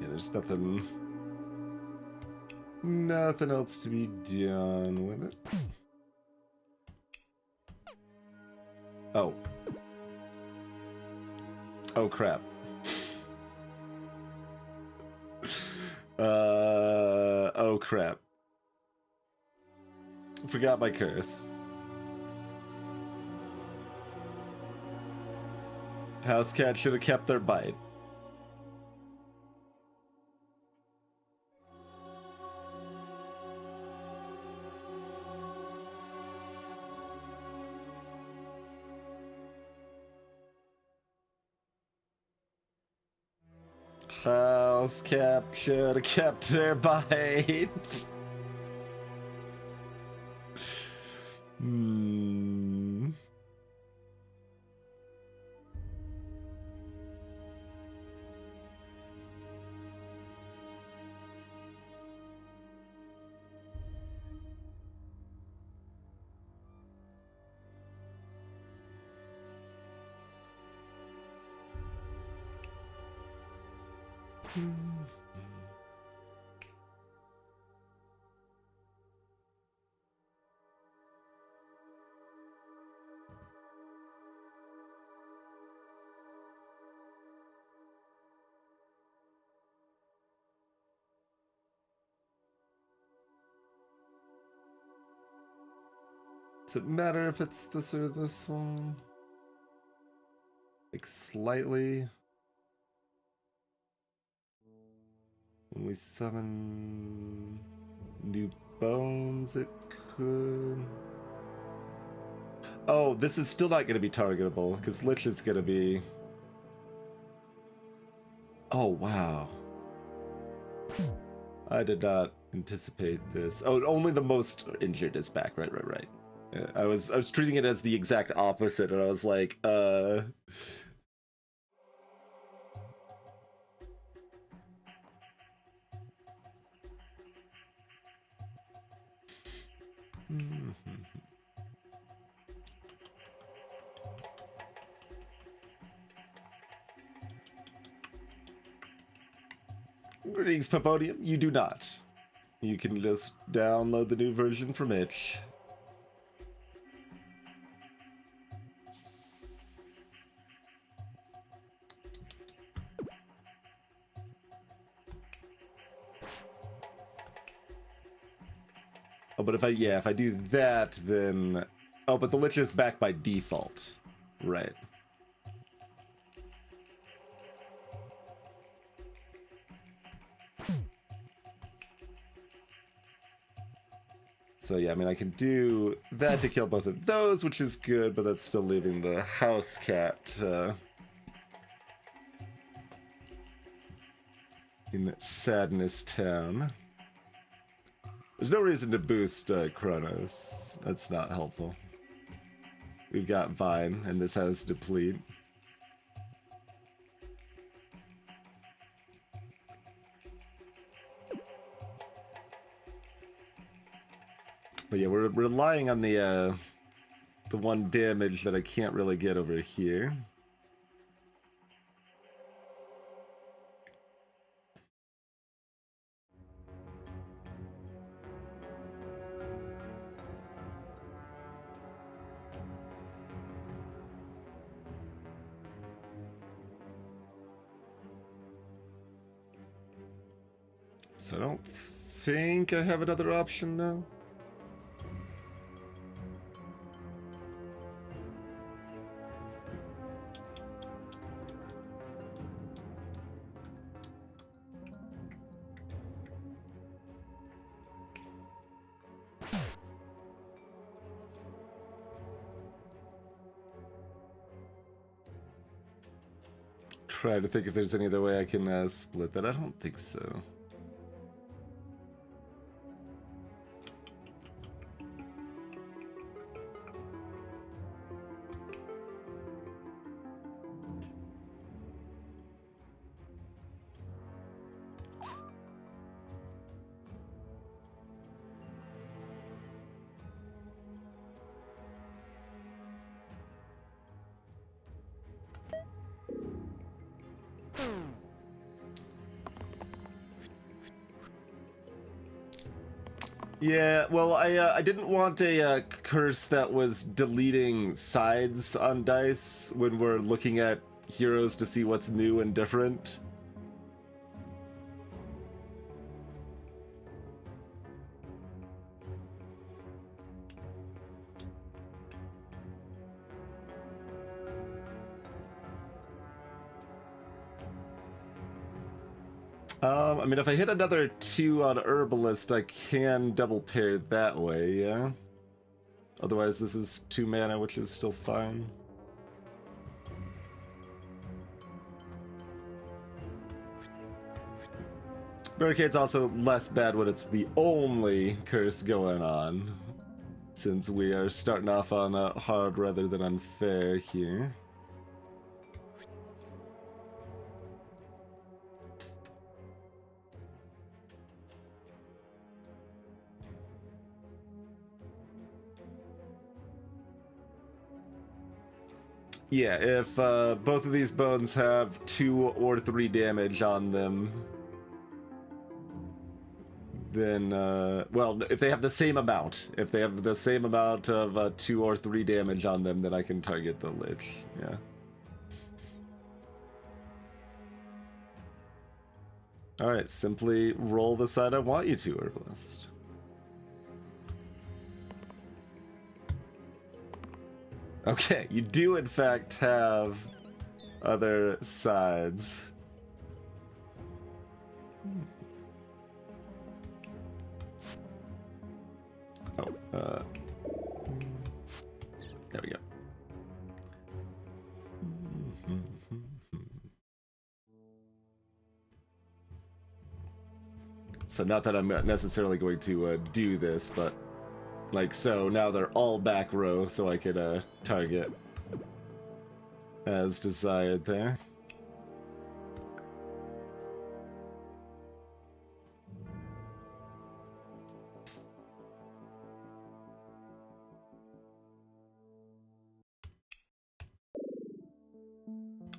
Yeah, there's nothing else to be done with it. Oh. Oh, crap. Oh, crap. Forgot my curse. House cat should have kept their bite. House cat should have kept their bite. Does it matter if it's this or this one? Like, slightly. When we summon new bones, it could... Oh, this is still not going to be targetable, because Lich is going to be... Oh, wow. I did not anticipate this. Oh, only the most injured is back. Right. Yeah, I was treating it as the exact opposite, and I was like, Greetings, Pepodium. You do not. You can just download the new version from itch. Oh, but if I do that, then... Oh, but the Lich is back by default. Right. So yeah, I mean, I can do that to kill both of those, which is good, but that's still leaving the house cat in Sadness Town. There's no reason to boost Kronos. That's not helpful. We've got Vine, and this has Deplete. But yeah, we're relying on the one damage that I can't really get over here. So I don't think I have another option now. Try to think if there's any other way I can split that. I don't think so. Yeah, well, I didn't want a curse that was deleting sides on dice when we're looking at heroes to see what's new and different. I mean, if I hit another 2 on Herbalist, I can double pair that way, yeah? Otherwise, this is 2 mana, which is still fine. Barricade's also less bad when it's the only curse going on, since we are starting off on hard rather than unfair here. Yeah, if both of these bones have 2 or 3 damage on them, then, well, if they have the same amount, if they have the same amount of 2 or 3 damage on them, then I can target the Lich, yeah. Alright, simply roll the side I want you to, Herbalist. Okay, you do in fact have other sides. Oh, there we go. So not that I'm necessarily going to do this, but like so, now they're all back row, so I could target as desired there.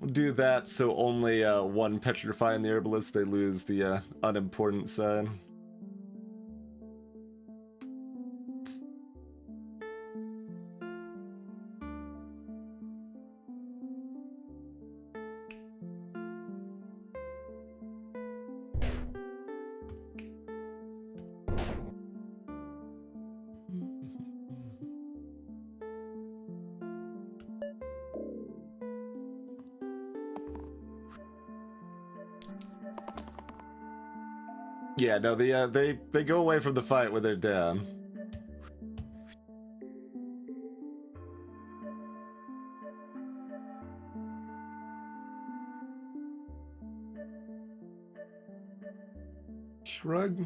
Do that so only one petrify in the Herbalist, they lose the unimportant side. Yeah, no, they go away from the fight when they're down. Shrug.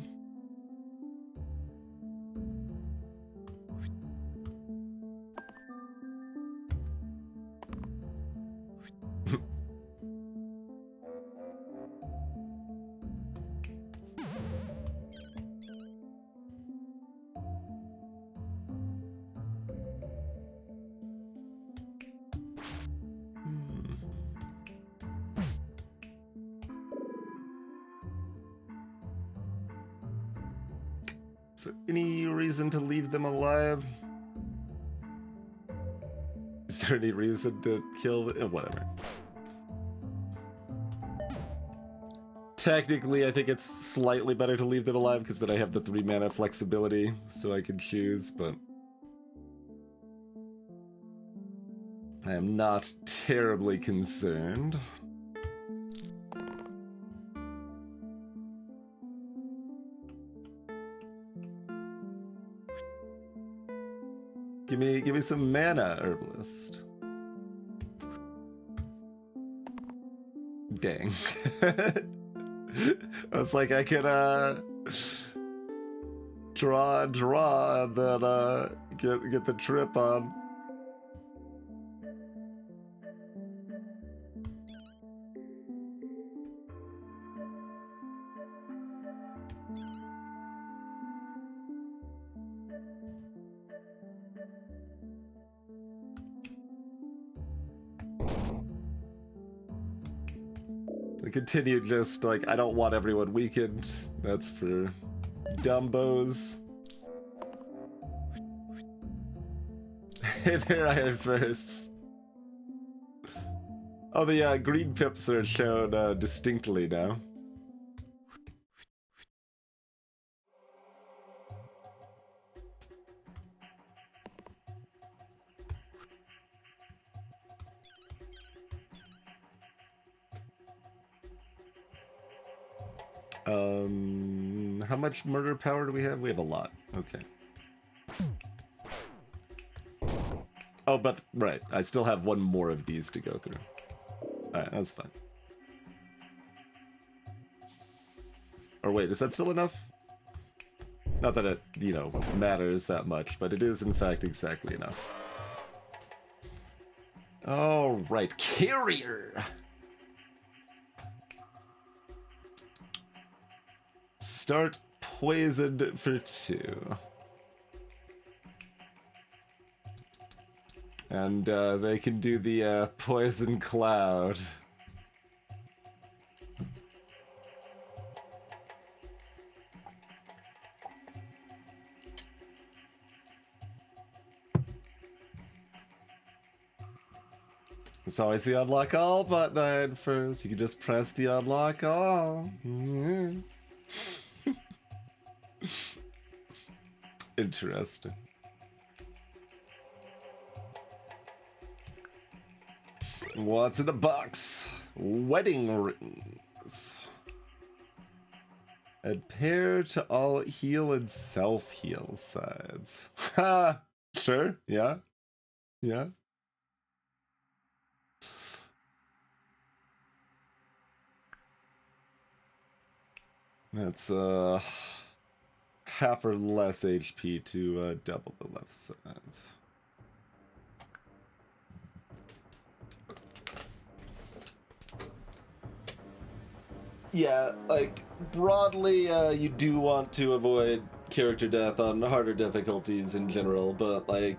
Is there any reason to leave them alive? Is there any reason to kill them? Whatever. Technically, I think it's slightly better to leave them alive because then I have the 3 mana flexibility, so I can choose, but I am not terribly concerned. Give me some mana, Herbalist. Dang. I was like, I could draw, and then get the trip on. I continue just like, I don't want everyone weakened. That's for dumbos. Hey there, Iron First. Oh, the green pips are shown distinctly now. How much murder power do we have? We have a lot. Okay. Oh, but, right. I still have one more of these to go through. Alright, that's fine. Or wait, is that still enough? Not that it, you know, matters that much, but it is, in fact, exactly enough. Alright, Carrier! Start poisoned for 2. And they can do the poison cloud. It's always the unlock all button at first. You can just press the unlock all. Yeah. Interesting. What's in the box? Wedding rings. Add pair to all heal and self-heal sides. Ha! Sure, yeah. Yeah. That's half or less HP to double the left sides. Yeah, like, broadly, you do want to avoid character death on harder difficulties in general, but, like,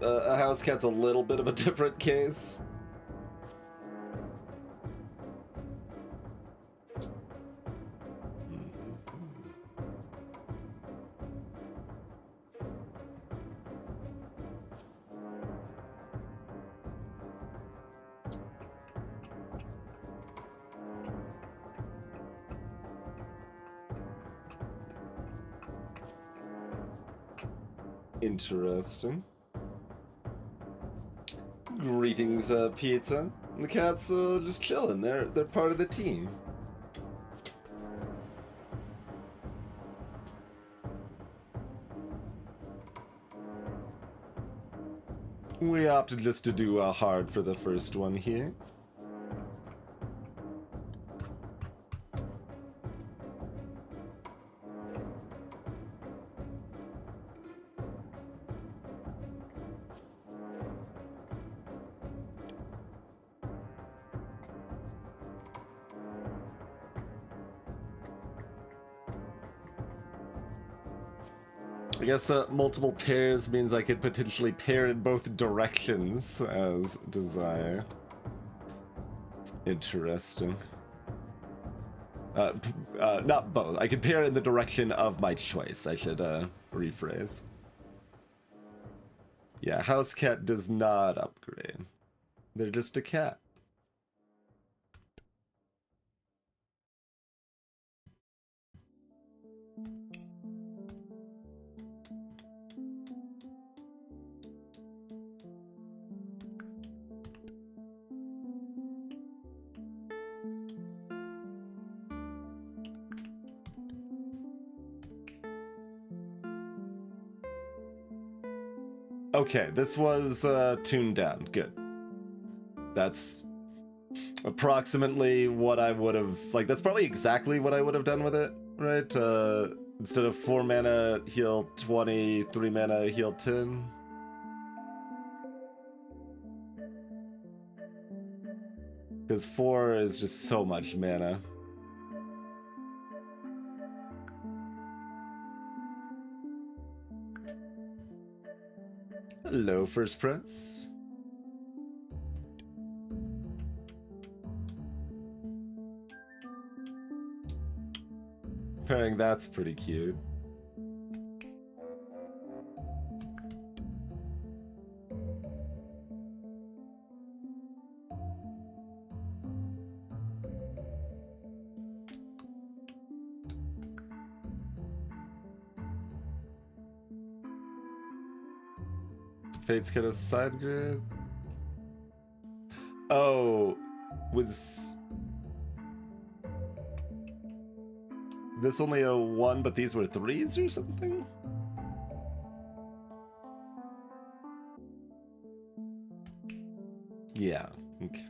a House Cat's a little bit of a different case. Interesting. Greetings, Pizza. The cats just chilling. They're part of the team. We opted just to do hard for the first one here. I guess multiple pairs means I could potentially pair in both directions as desire. Interesting. Not both. I could pair in the direction of my choice. I should rephrase. Yeah, house cat does not upgrade. They're just a cat. Okay, this was tuned down. Good. That's approximately what I would have... Like, that's probably exactly what I would have done with it, right? Instead of 4 mana, heal 20, 3 mana, heal 10. Because 4 is just so much mana. Hello, First Press. Pairing that's pretty cute. Fate's got a side grid. Oh, was this only a 1, but these were 3s or something? Yeah, okay.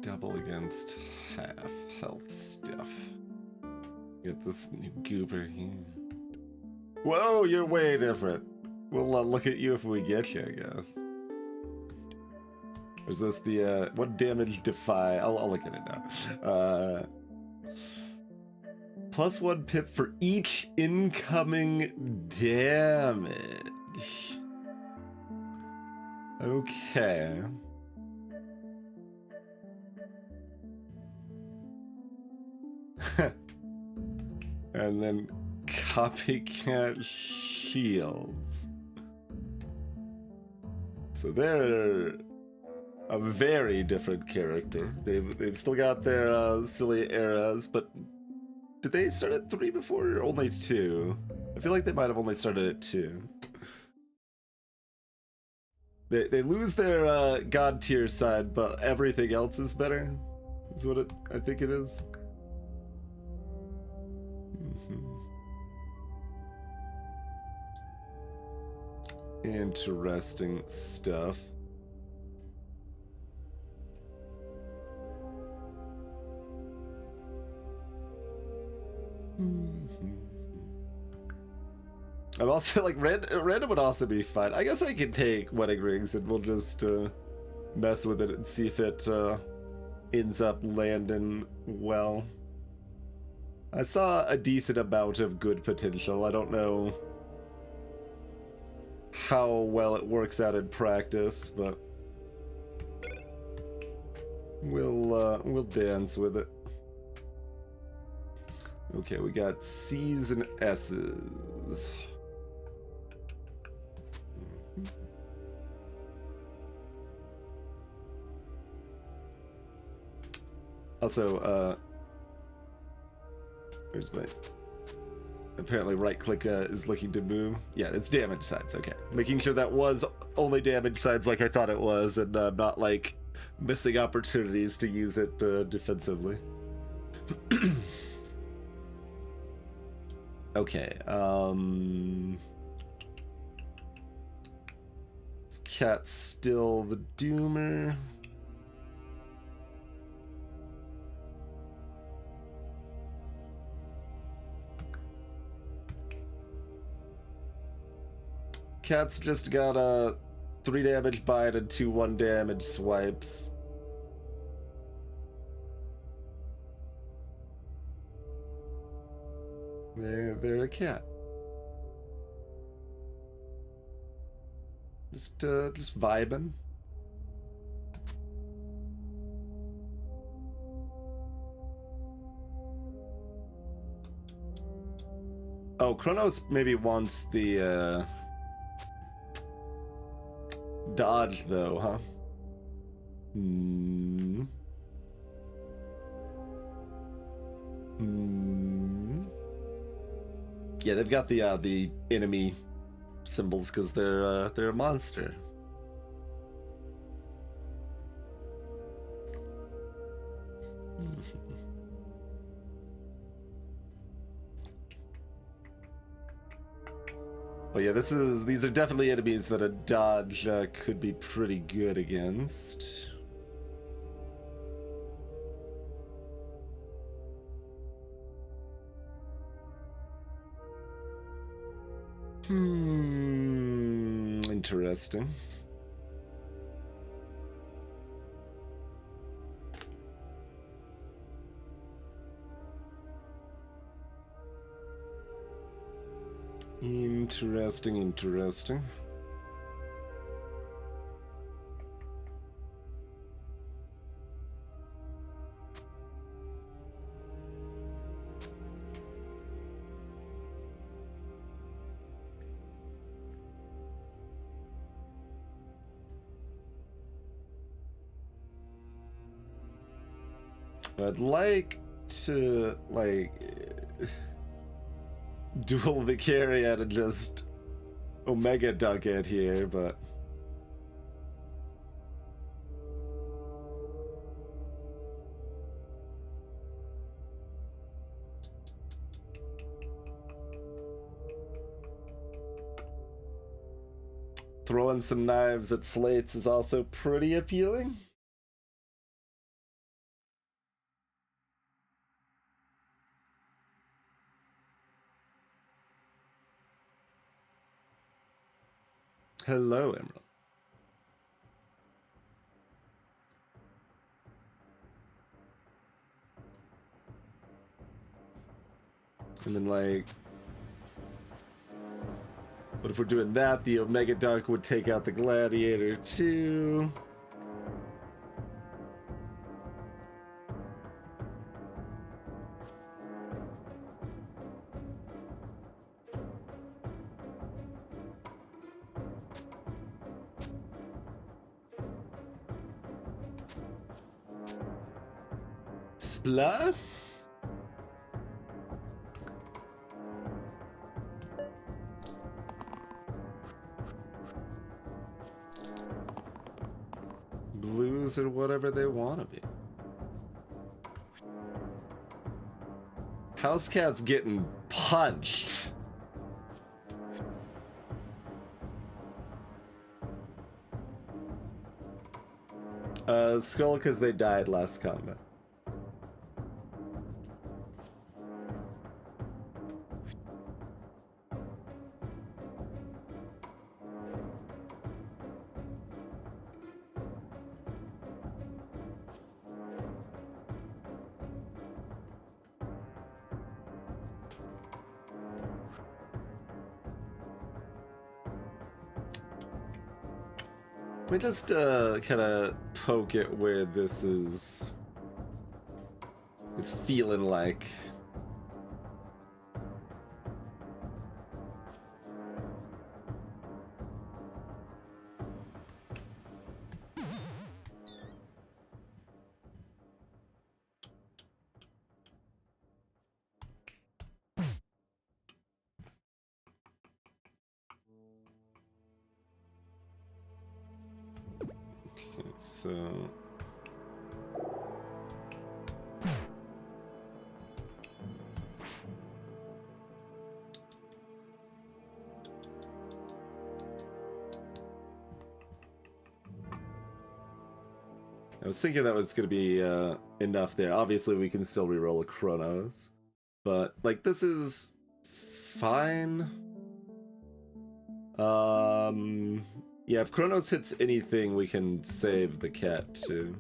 Double against half health stuff. Get this new goober here. Whoa, you're way different. We'll look at you if we get you, I guess. Or is this the, what damage defy? I'll look at it now. +1 pip for each incoming damage. Okay. And then copycat shields. So they're a very different character. They've still got their silly eras, but did they start at 3 before or only 2? I feel like they might have only started at 2. They lose their god tier side, but everything else is better. Is what I think it is. Interesting stuff. I'm also like random would also be fun. I guess I can take wedding rings and we'll just mess with it and see if it ends up landing well. I saw a decent amount of good potential. I don't know how well it works out in practice, but we'll dance with it. Okay, we got C's and S's. Also, where's my... Apparently right click is looking to move. Yeah, it's damage sides, okay. Making sure that was only damage sides like I thought it was, and not like missing opportunities to use it defensively. Okay, Cat's still the doomer. Cat's just got a 3 damage bite and 2 1 damage swipes. They're a cat. Just vibing. Oh, Chronos maybe wants the dodge though, huh? Yeah, they've got the enemy symbols because they're a monster. Oh yeah, these are definitely enemies that a dodge could be pretty good against. Interesting. Interesting. I'd like to, like, duel the Carrion and just Omega Dunk it here, but... Throwing some knives at slates is also pretty appealing. Hello, Emerald. And then, like... But if we're doing that, the Omega Dunk would take out the Gladiator, too. Splat? Blues or whatever they want to be. House Cat's getting punched. Skull because they died last combat. Let me just kind of poke at where this is feeling like. So I was thinking that was going to be enough there. Obviously, we can still reroll a Chronos, but like this is fine. Yeah, if Kronos hits anything, we can save the cat too.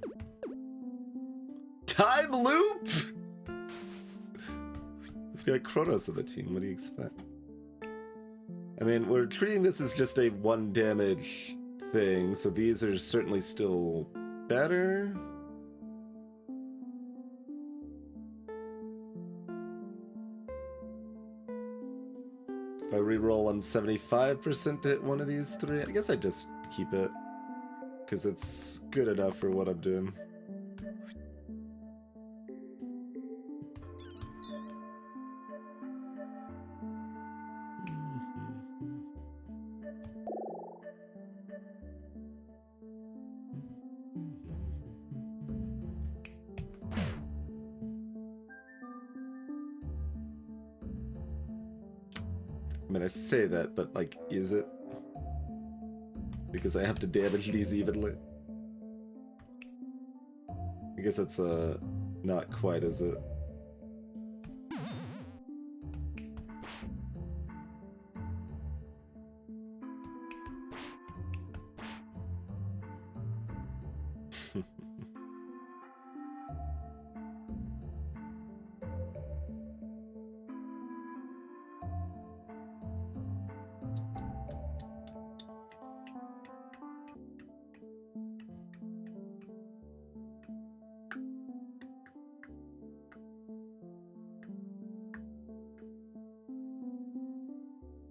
Time loop! We've got Kronos on the team, what do you expect? I mean, we're treating this as just a 1 damage thing, so these are certainly still better. If I reroll, I'm 75% to hit one of these 3. I guess I just keep it, because it's good enough for what I'm doing. I mean, I say that, but, like, is it? Because I have to damage these evenly. I guess it's, not quite, is it?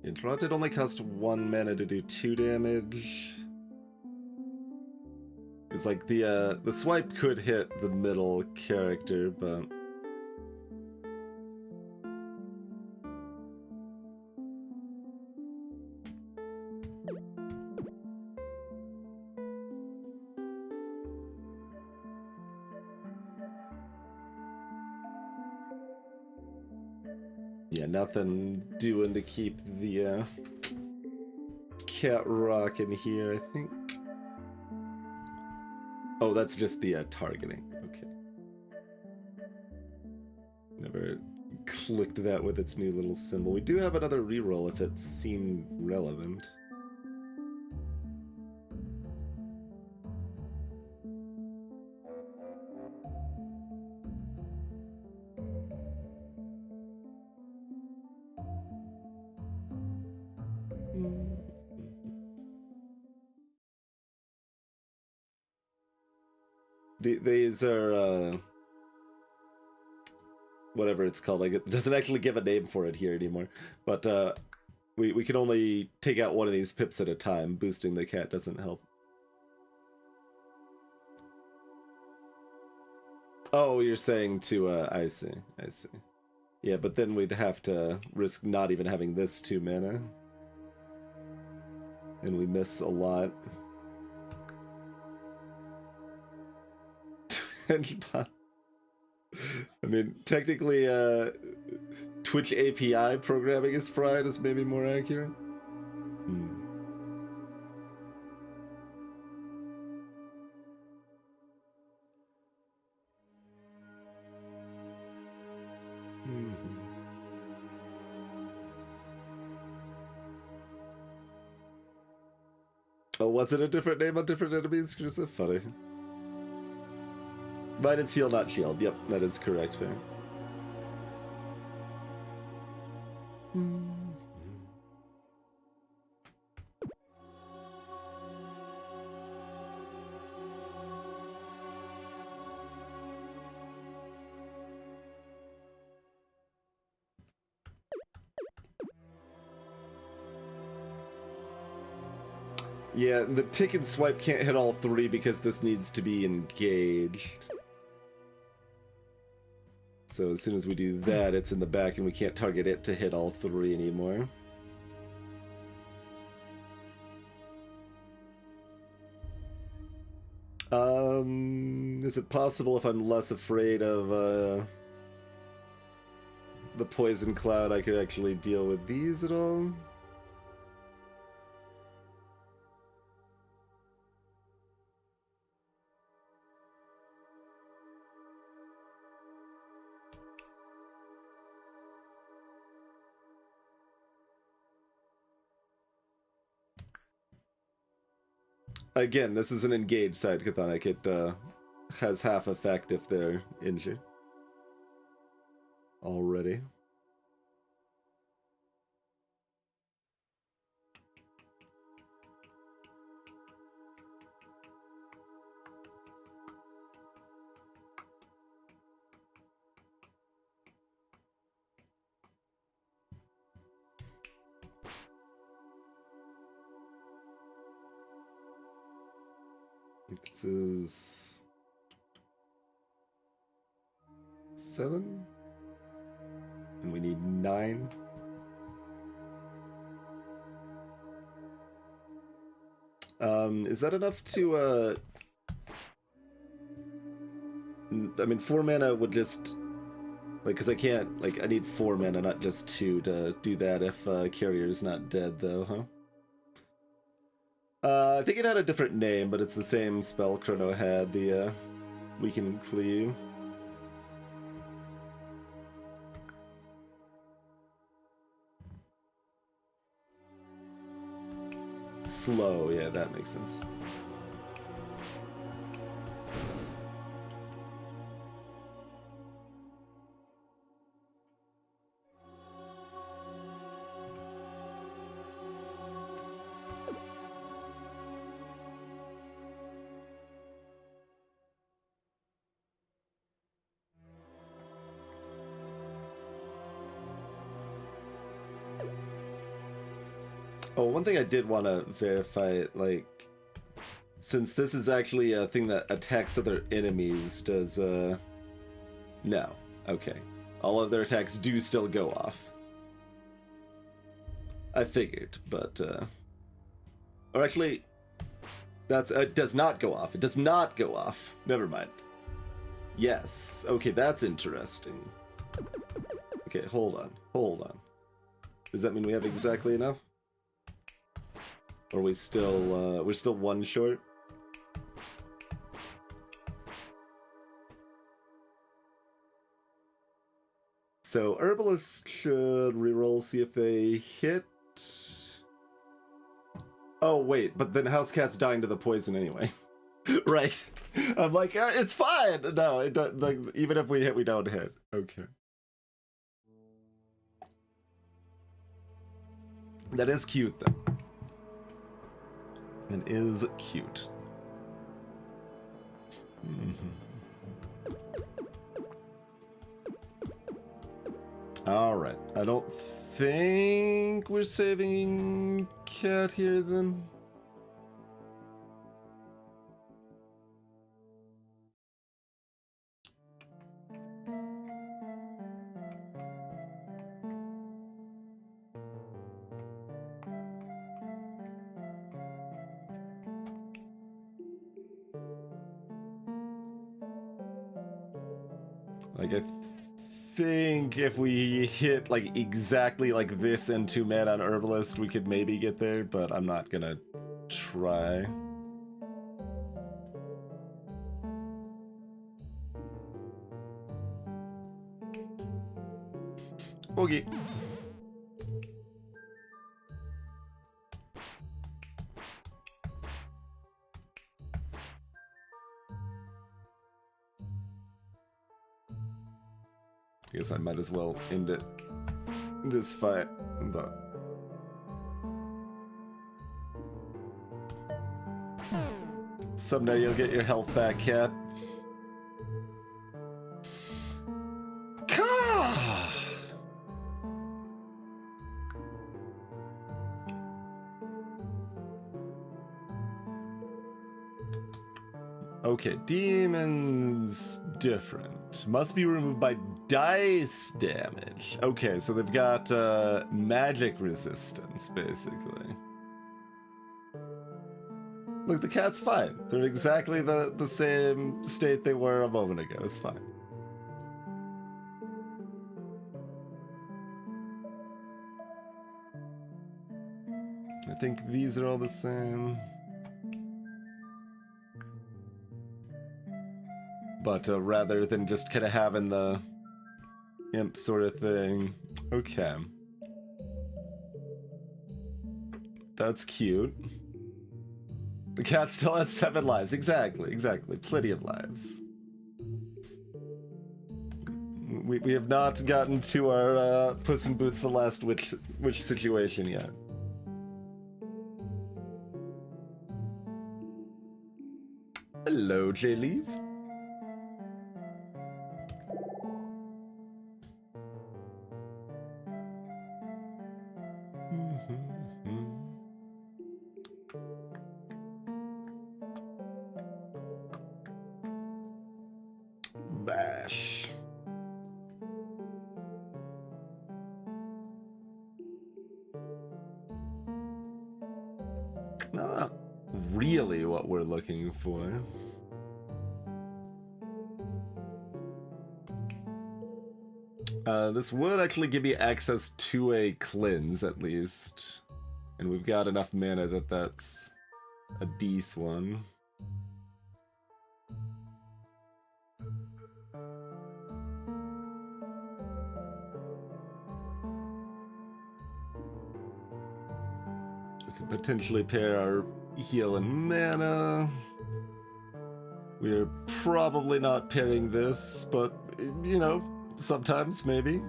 Interrupted only cost 1 mana to do 2 damage. It's like the swipe could hit the middle character, but yeah, nothing doing to keep the cat rocking here, I think. Oh, that's just the targeting. Okay. Never clicked that with its new little symbol. We do have another reroll if it seemed relevant. These are whatever it's called. Like, it doesn't actually give a name for it here anymore. But we can only take out one of these pips at a time. Boosting the cat doesn't help. Oh, you're saying to I see. Yeah, but then we'd have to risk not even having this 2 mana. And we miss a lot. I mean, technically, Twitch API programming is fried is maybe more accurate. Oh, was it a different name on different enemies? You're so funny. Mine is heal, not shield. Yep, that is correct, fair. Yeah, the tick and swipe can't hit all 3 because this needs to be engaged. So as soon as we do that, it's in the back and we can't target it to hit all 3 anymore. Is it possible if I'm less afraid of the poison cloud, I could actually deal with these at all? Again, this is an engaged side Chthonic. It has half effect if they're injured. Already. This is 7, and we need 9. Is that enough to I mean, 4 mana would just, like, because I can't, like, I need 4 mana, not just 2 to do that if Carrier's not dead, though, huh? I think it had a different name, but it's the same spell Chrono had, the Weaken Cleave. Slow, yeah, that makes sense. Oh, one thing I did want to verify, like, since this is actually a thing that attacks other enemies, does, no. Okay. All of their attacks do still go off. I figured, but, or actually, that's, it does not go off. It does not go off. Never mind. Yes. Okay, that's interesting. Okay, hold on. Hold on. Does that mean we have exactly enough? Or are we still, we're still 1 short? So, Herbalist should reroll, see if they hit. Oh, wait, but then House Cat's dying to the poison anyway. Right. I'm like, it's fine. No, it does, like, even if we hit, we don't hit. Okay. That is cute, though. It is cute. Alright. I don't think we're saving Cat here, then. Like, I think if we hit, like, exactly like this and 2 mana on Herbalist, we could maybe get there, but I'm not gonna try. Okay. I guess I might as well end it this fight, but someday you'll get your health back, Cat. Okay, demons different. Must be removed by dice damage. Okay, so they've got magic resistance, basically. Look, the cat's fine. They're exactly the same state they were a moment ago. It's fine. I think these are all the same. But rather than just kind of having the imp sort of thing. Okay. That's cute. The cat still has 7 lives. Exactly. Plenty of lives. We have not gotten to our Puss in Boots the Last Witch situation yet. Hello, J-Leave. Bash. Not really what we're looking for. This would actually give me access to a cleanse, at least. And we've got enough mana that that's a decent one. We could potentially pair our heal and mana. We're probably not pairing this, but, you know, sometimes, maybe.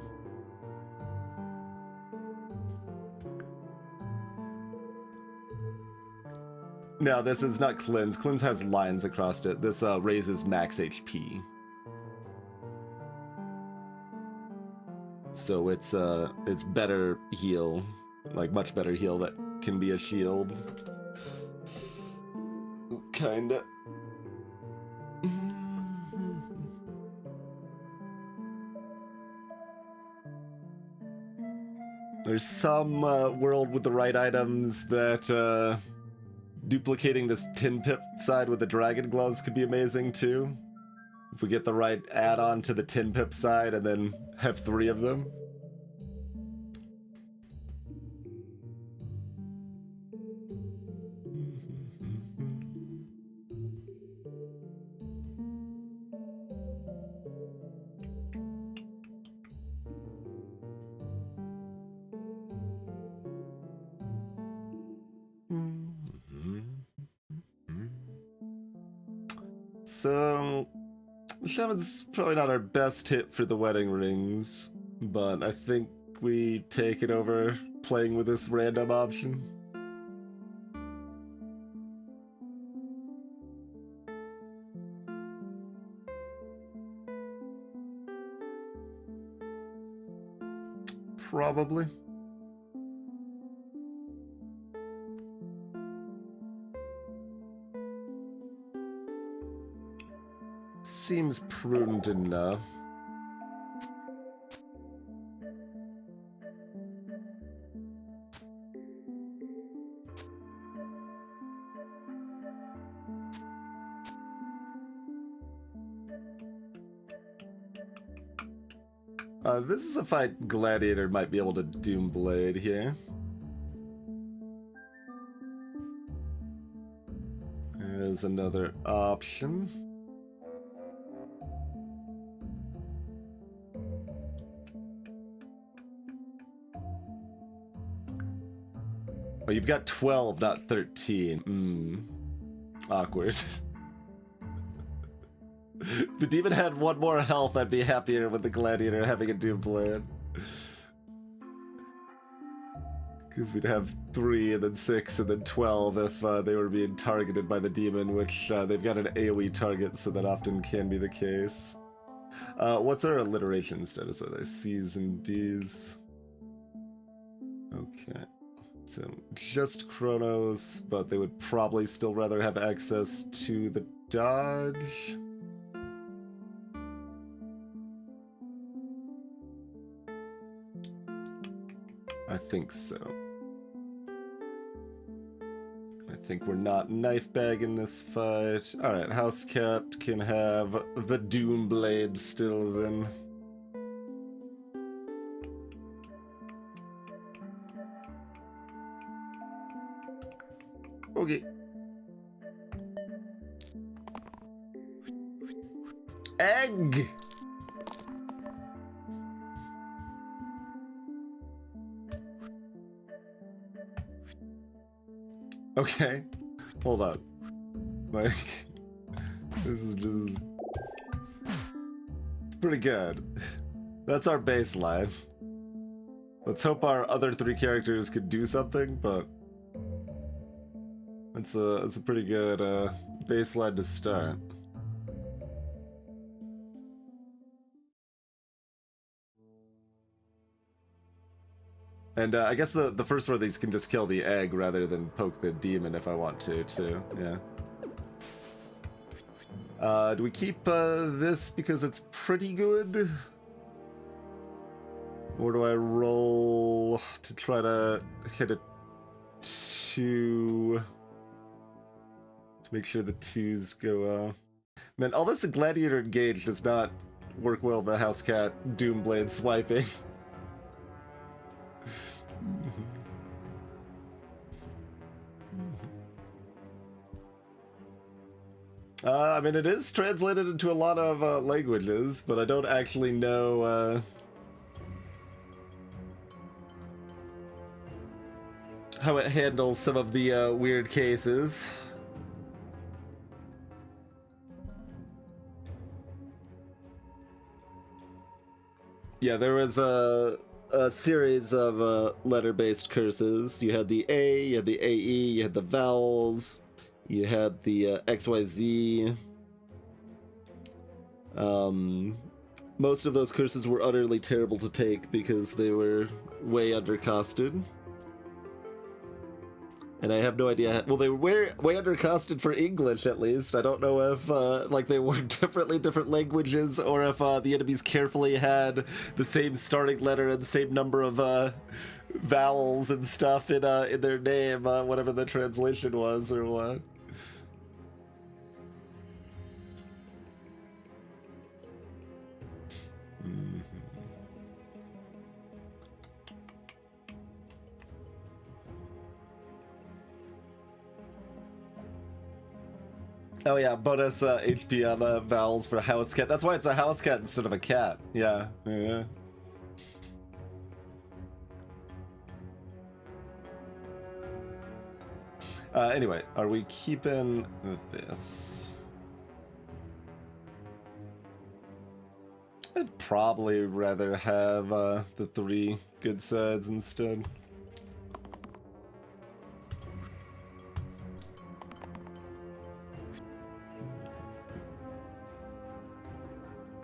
No, this is not Cleanse. Cleanse has lines across it. This raises max HP. So it's better heal. Like, much better heal that can be a shield. Kinda. There's some world with the right items that duplicating this tin pip side with the dragon gloves could be amazing too. If we get the right add-on to the tin pip side and then have 3 of them. So, Shaman's probably not our best hit for the wedding rings, but I think we take it over playing with this random option. Probably. Seems prudent enough. This is a fight Gladiator might be able to Doomblade here. There's another option. Oh, you've got 12, not 13. Awkward. If the demon had 1 more health, I'd be happier with the Gladiator having a Doomblade. Because we'd have 3 and then 6 and then 12 if they were being targeted by the demon, which they've got an AoE target, so that often can be the case. What's our alliteration status? Are they C's and D's? Okay. So just Chronos, but they would probably still rather have access to the dodge. I think so. I think we're not knife bagging this fight. Alright, Housecat can have the Doomblade still then. Okay. Egg! Okay. Hold on. Like, this is just pretty good. That's our baseline. Let's hope our other 3 characters could do something, but it's a pretty good baseline to start. And I guess the first one of these can just kill the egg rather than poke the demon if I want to, too. Yeah. Do we keep this because it's pretty good? Or do I roll to try to hit a 2 to make sure the 2s go? Man, all this Gladiator Engage does not work well with the House Cat Doomblade swiping. I mean, it is translated into a lot of languages, but I don't actually know how it handles some of the weird cases. Yeah, there was a series of letter-based curses. You had the A, you had the AE, you had the vowels, you had the XYZ. Most of those curses were utterly terrible to take because they were way undercosted. And I have no idea. Well, they were way undercosted for English, at least. I don't know if like they worked differently in different languages, or if the enemies carefully had the same starting letter and the same number of vowels and stuff in their name, whatever the translation was, or what. Oh yeah, bonus HP on vowels for house cat. That's why it's a house cat instead of a cat. Yeah, yeah. Anyway, are we keeping this? I'd probably rather have the 3 good sides instead.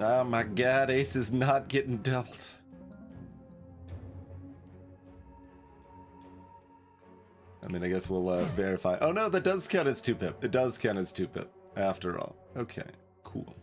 Oh my god, Ace is not getting doubled. I mean, I guess we'll verify. Oh no, that does count as 2-pip. It does count as 2-pip, after all. Okay, cool.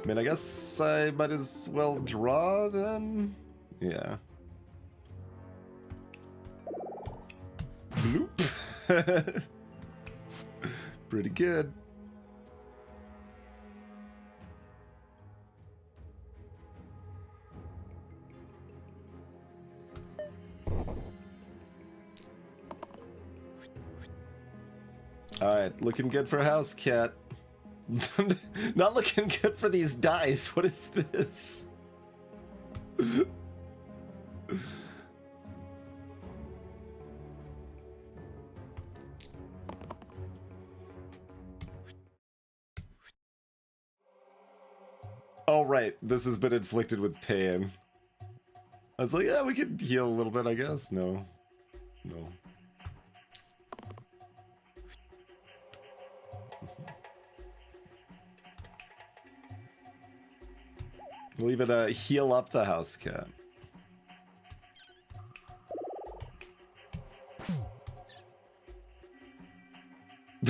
I mean, I guess I might as well draw then? Yeah. Bloop. Pretty good. Alright, looking good for House Cat. Not looking good for these dice. What is this? Oh, right. This has been inflicted with pain. I was like, yeah, we could heal a little bit, I guess. No. No. We'll even heal up the house cat.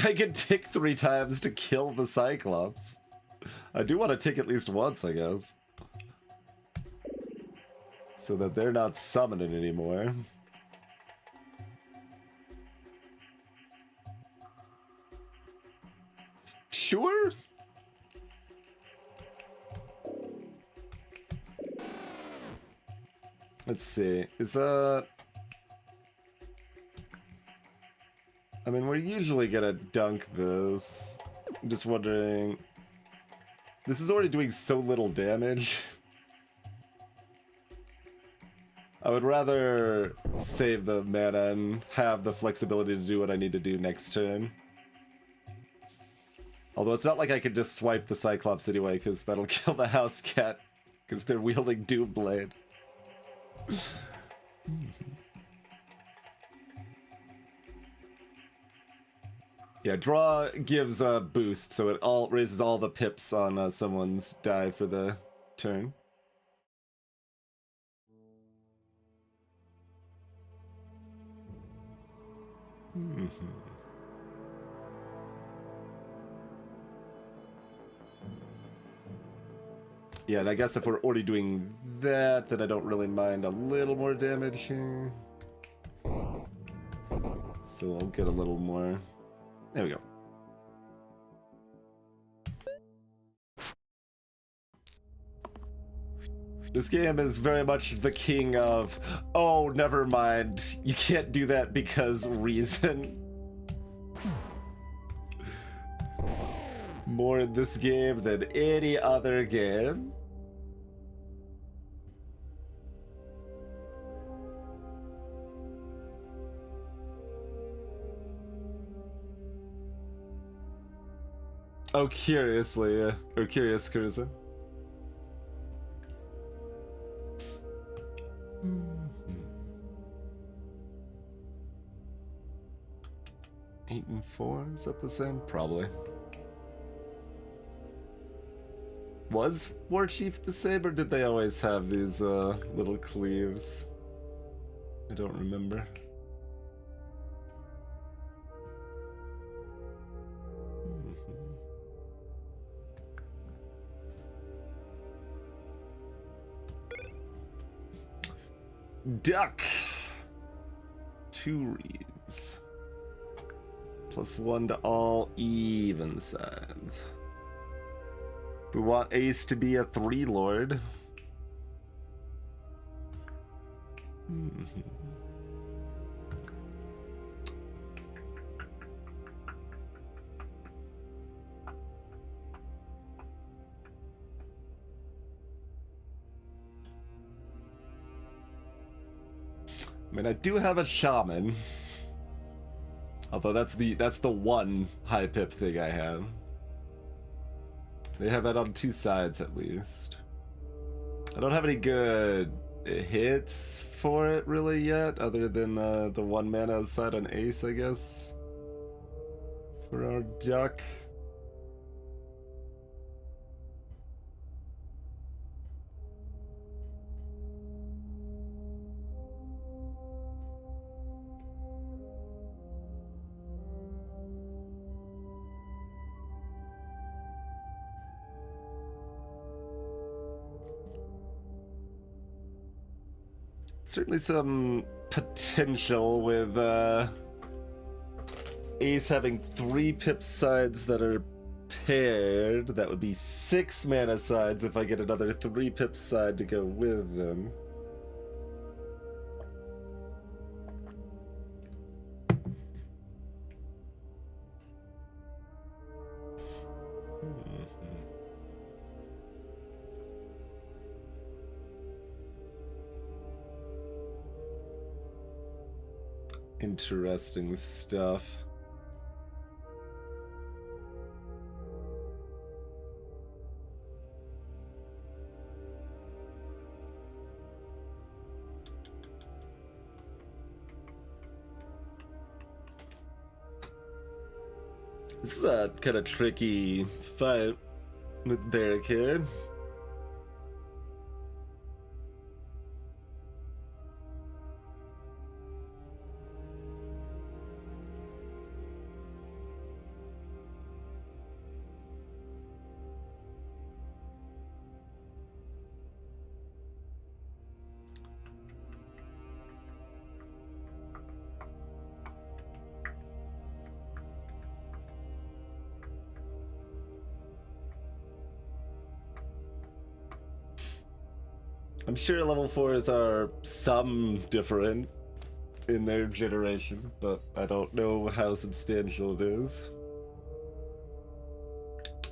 I can tick 3 times to kill the Cyclops. I do want to tick at least once, I guess. So that they're not summoning anymore. Sure? Let's see. Is that... I mean, we're usually gonna dunk this. I'm just wondering... This is already doing so little damage. I would rather save the mana and have the flexibility to do what I need to do next turn. Although it's not like I could just swipe the Cyclops anyway, because that'll kill the house cat, because they're wielding Doomblade. Yeah, draw gives a boost, so it raises all the pips on someone's die for the turn. Yeah, and I guess if we're already doing that, then I don't really mind a little more damage here. So I'll get a little more. There we go. This game is very much the king of, oh, never mind, you can't do that because reason. More in this game than any other game. Oh, curiously, or curious cruiser. Eight and 4, is that the same? Probably. Was War Chief the same, or did they always have these little cleaves? I don't remember. Duck! 2 reads. +1 to all even sides. We want Ace to be a 3-lord. I mean, I do have a shaman. Although that's the one high pip thing I have. They have that on 2 sides at least. I don't have any good hits for it really yet, other than the 1 mana side on Ace, I guess. For our duck. Certainly some potential with Ace having 3 pip sides that are paired. That would be 6 mana sides if I get another 3 pip side to go with them. Interesting stuff. This is a kind of tricky fight with Barricade. I'm sure level 4s are some different in their generation, but I don't know how substantial it is.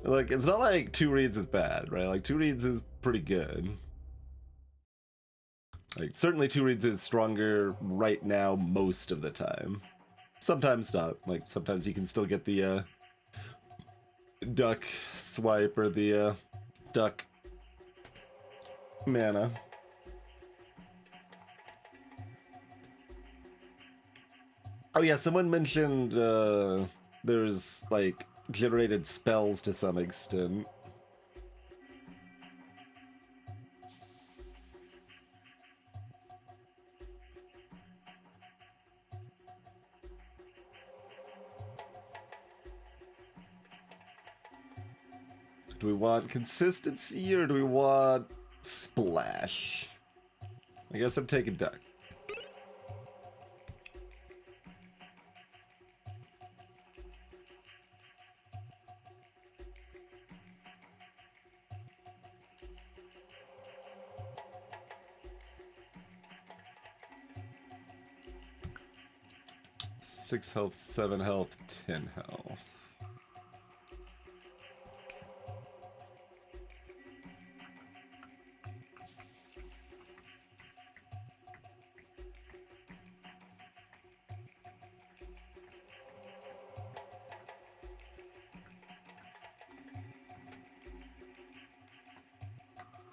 Like, it's not like 2 reads is bad, right? Like, 2 reads is pretty good. Like, certainly 2 reads is stronger right now most of the time. Sometimes not. Like, sometimes you can still get the duck swipe or the duck mana. Oh yeah, someone mentioned there's like generated spells to some extent. Do we want consistency or do we want splash? I guess I'm taking duck. Six health, 7 health, 10 health.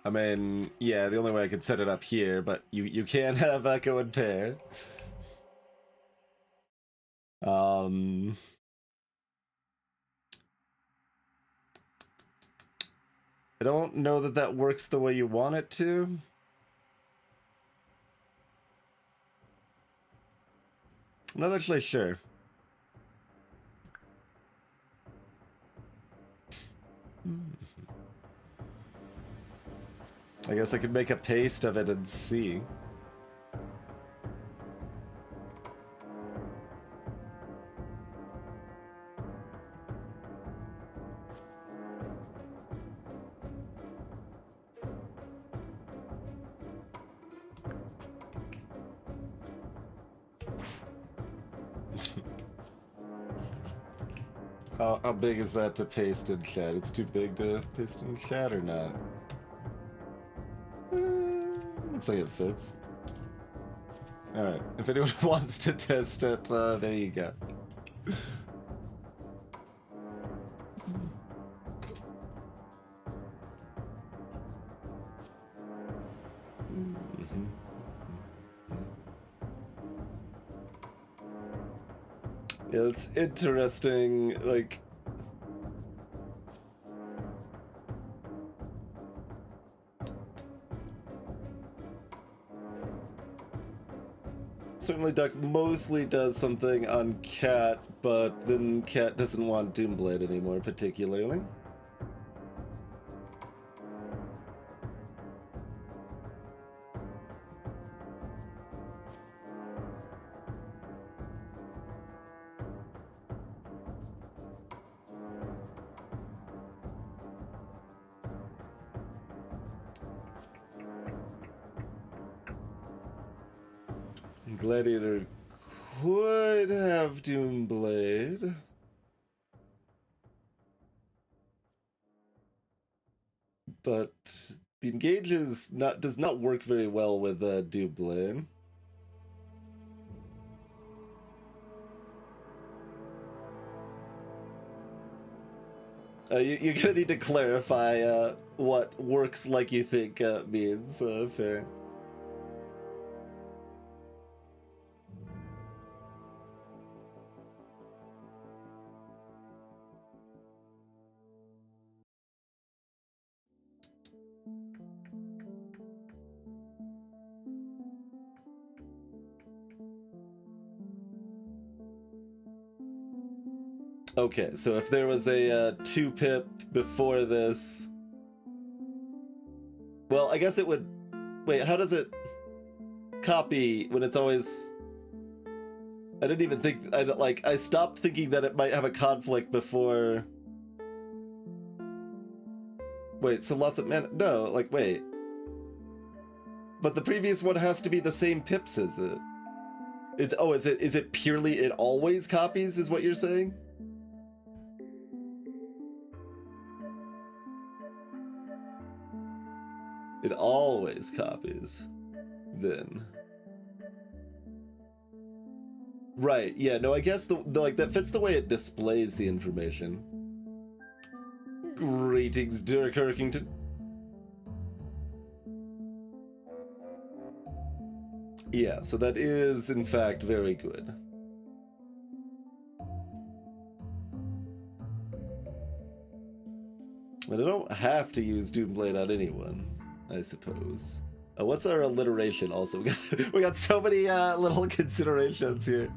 I mean, yeah, the only way I could set it up here, but you can have Echo and Pair. I don't know that that works the way you want it to. I'm not actually sure. I guess I could make a paste of it and see. How big is that to paste in chat? It's too big to paste in chat or not? Looks like it fits. Alright, if anyone wants to test it, there you go. Yeah, it's interesting, like... Certainly Duck mostly does something on Cat, but then Cat doesn't want Doomblade anymore, particularly. Gladiator could have Doomblade. But the engage does not work very well with Doomblade. You're gonna need to clarify what works like you think means. Fair. Okay, so if there was a 2-pip before this... Well, I guess it would... Wait, how does it copy when it's always... I didn't even think... I stopped thinking that it might have a conflict before... Wait, so lots of... No, like, wait. But the previous one has to be the same pips, is it? Is it purely it always copies, is what you're saying? It always copies. Then. Right, yeah, no, I guess the like that fits the way it displays the information. Greetings, Dirk Hirkington. Yeah, so that is in fact very good. But I don't have to use Doomblade on anyone, I suppose. What's our alliteration also? We got so many little considerations here.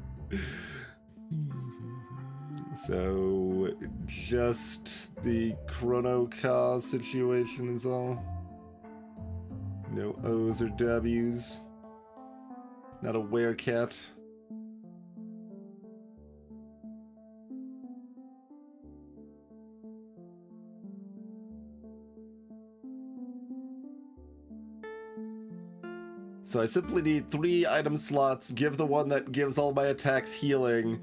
So, just the Chrono Car situation is all. No O's or W's. Not a werecat. So I simply need 3 item slots, give the one that gives all my attacks healing,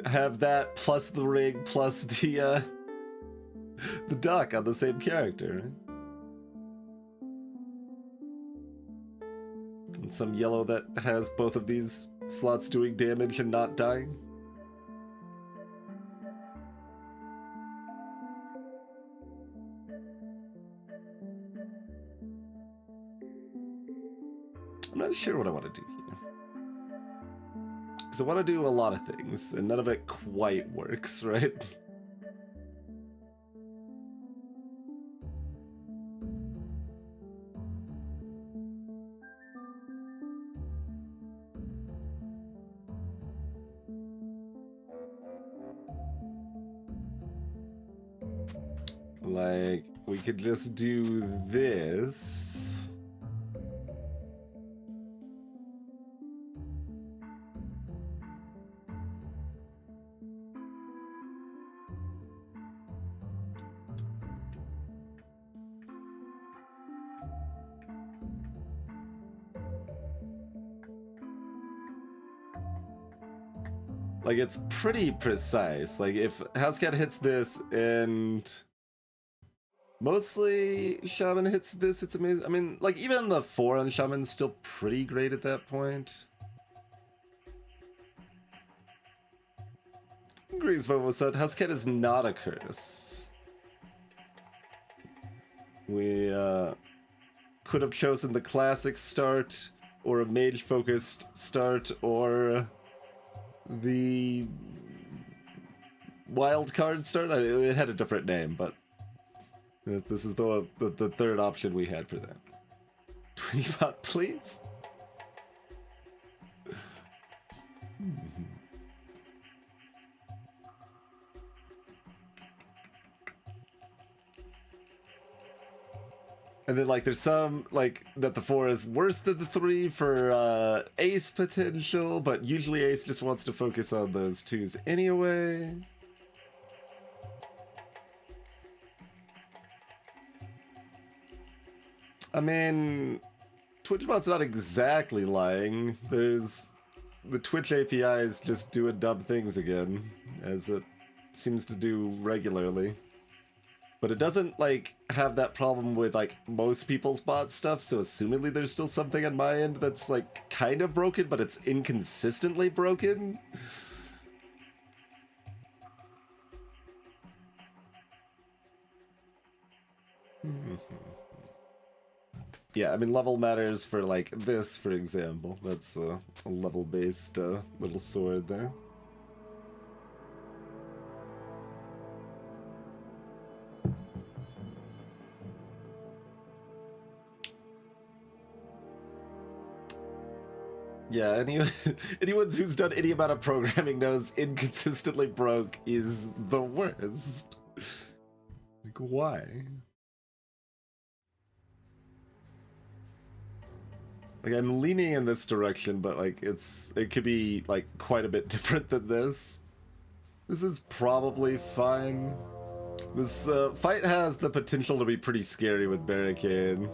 have that plus the ring plus the duck on the same character. And some yellow that has both of these slots doing damage and not dying. I'm not sure what I want to do here. Because I want to do a lot of things, and none of it quite works, right? Like, we could just do this. Like, it's pretty precise. Like, if Housecat hits this and mostly Shaman hits this, it's amazing. I mean, like, even the 4 on Shaman's still pretty great at that point. Grease Vovo said, Housecat is not a curse. We could have chosen the classic start, or a mage-focused start, or the wild card start. It had a different name, but this is the third option we had for that. 20 bot, please. And then, like, there's some, like, that the 4 is worse than the 3 for ace potential, but usually ace just wants to focus on those 2s anyway. I mean, TwitchBot's not exactly lying. There's the Twitch API is just doing dumb things again, as it seems to do regularly. But it doesn't, like, have that problem with, like, most people's bot stuff, so assumedly there's still something on my end that's, like, kind of broken, but it's inconsistently broken. Yeah, I mean, level matters for, like, this, for example. That's a level-based little sword there. Yeah, anyone who's done any amount of programming knows inconsistently broke is the worst. Like, why? Like, I'm leaning in this direction, but, like, it could be, like, quite a bit different than this. This is probably fine. This fight has the potential to be pretty scary with Barricade.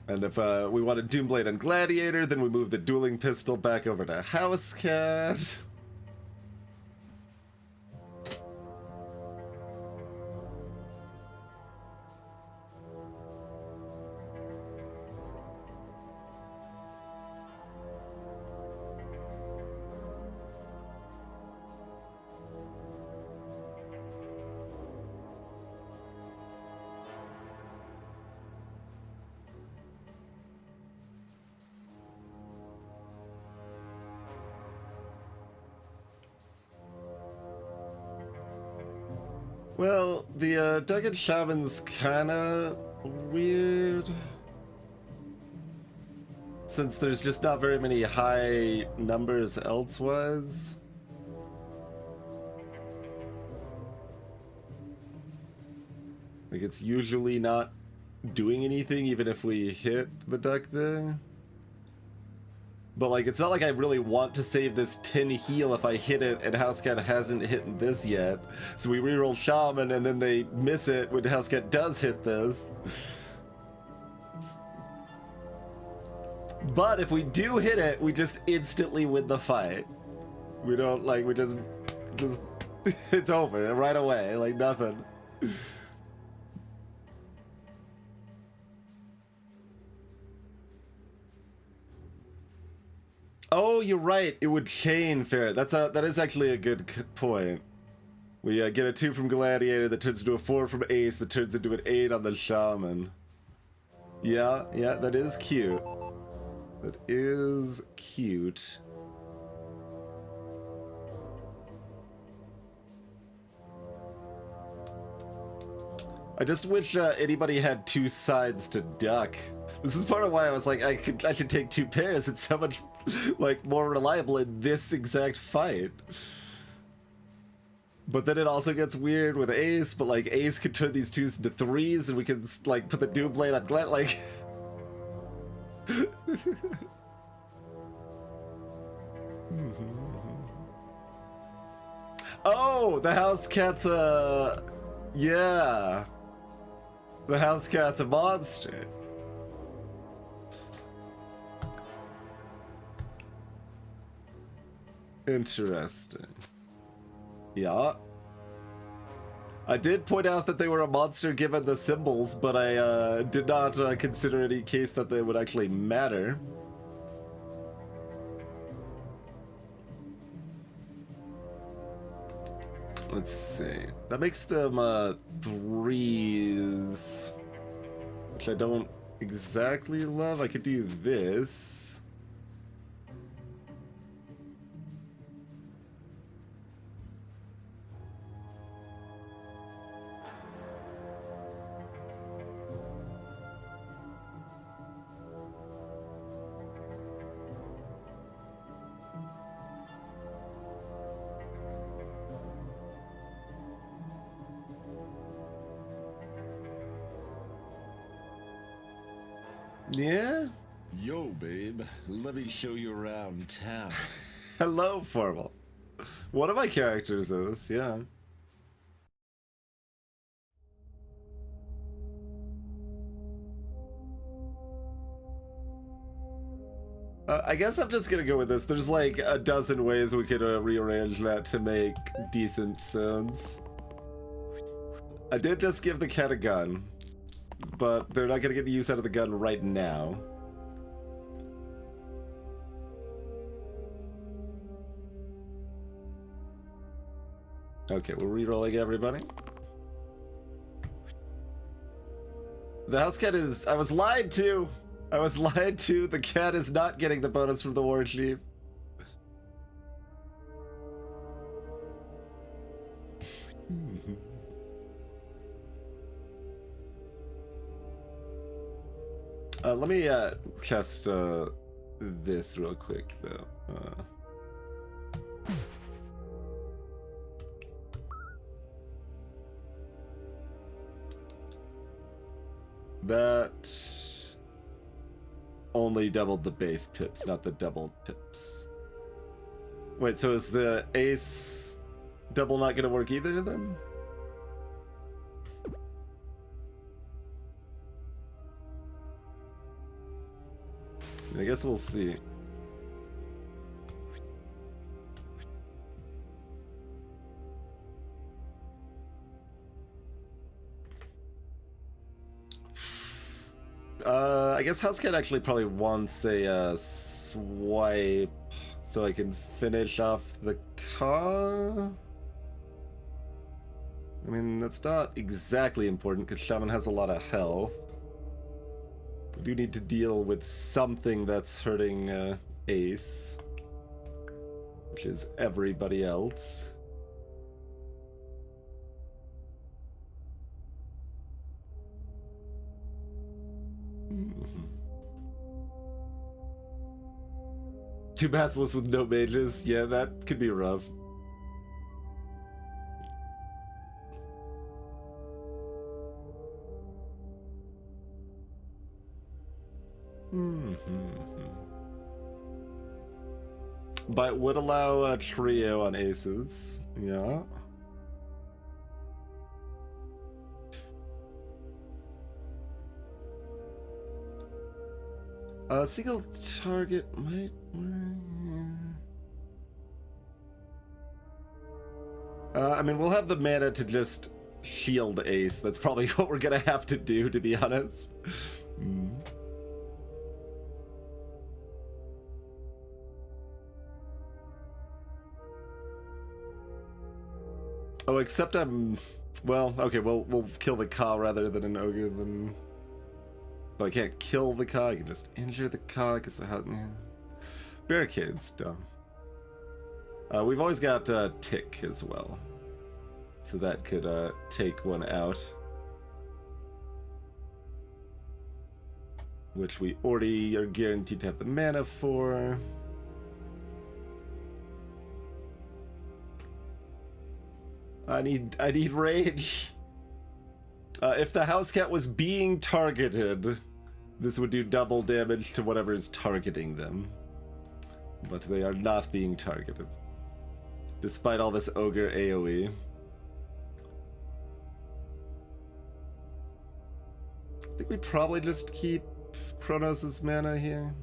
And if we want a Doomblade on Gladiator, then we move the dueling pistol back over to Housecat. Well, the Duggan Shaman's kinda weird. Since there's just not very many high numbers elsewise. Like, it's usually not doing anything even if we hit the duck there. But like, it's not like I really want to save this 10 heal if I hit it and Housecat hasn't hit this yet. So we reroll Shaman and then they miss it when Housecat does hit this. But if we do hit it, we just instantly win the fight. We don't like, we just it's over right away, like nothing. Oh, you're right. It would chain Ferret. That is actually a good point. We get a 2 from Gladiator that turns into a 4 from Ace that turns into an 8 on the Shaman. Yeah, that is cute. That is cute. I just wish anybody had 2 sides to duck. This is part of why I was like, I should take 2 pairs. It's so much like more reliable in this exact fight. But then it also gets weird with Ace, but like Ace could turn these 2s into 3s and we can like put the Doomblade on Glenn, like... Oh, the Housecat's yeah. The Housecat's a monster. Interesting. Yeah. I did point out that they were a monster given the symbols, but I did not consider any case that they would actually matter. Let's see. That makes them 3s, which I don't exactly love. I could do this. Yeah? Yo, babe. Let me show you around town. Hello, Formal. One of my characters is, yeah. I guess I'm just gonna go with this. There's like a dozen ways we could rearrange that to make decent sounds. I did just give the cat a gun, but they're not gonna get use out of the gun right now. Okay, we're re-rolling everybody. The house cat is... I was lied to! I was lied to! The cat is not getting the bonus from the war chief. Let me test this real quick, though. That only doubled the base pips, not the doubled pips. Wait, so is the ace double not gonna work either then? I guess we'll see. I guess Housecat actually probably wants a swipe so I can finish off the car. I mean, that's not exactly important because Shaman has a lot of health. We do need to deal with something that's hurting Ace, which is everybody else. Two Basilisk with no mages? Yeah, that could be rough. But would allow a trio on aces. Yeah. A single target might work. I mean, we'll have the mana to just shield Ace. That's probably what we're gonna have to do, to be honest. Oh, except I'm... Well, okay, we'll kill the Ka rather than an Ogre, then... But I can't kill the Ka, I can just injure the Ka, because the house... Barricade's dumb. We've always got Tick as well. So that could take one out. Which we already are guaranteed to have the mana for. I need rage. If the Housecat was being targeted, this would do double damage to whatever is targeting them. But they are not being targeted. Despite all this Ogre AoE. I think we probably just keep Kronos' mana here.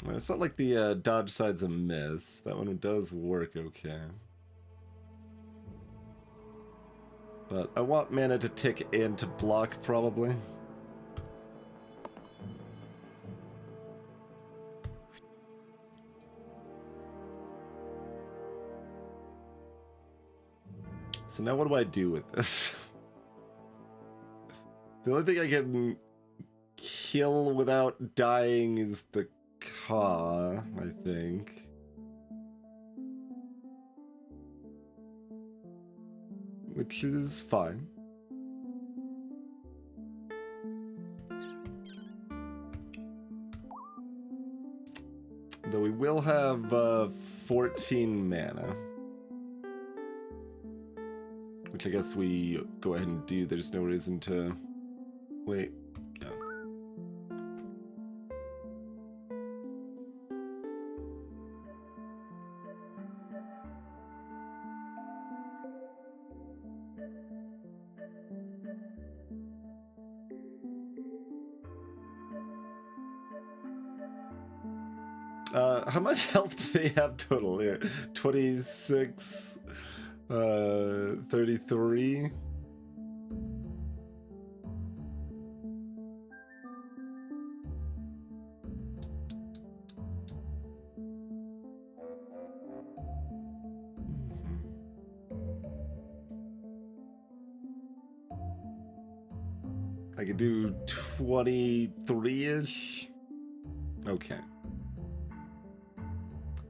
It's not like the dodge side's a miss. That one does work okay. But I want mana to tick and to block, probably. So now what do I do with this? The only thing I can kill without dying is the Ka, I think. Which is fine. Though we will have 14 mana. Which I guess we go ahead and do. There's no reason to... Wait. Yeah. How much health do they have total here? 26, 33. I could do 23-ish. Okay.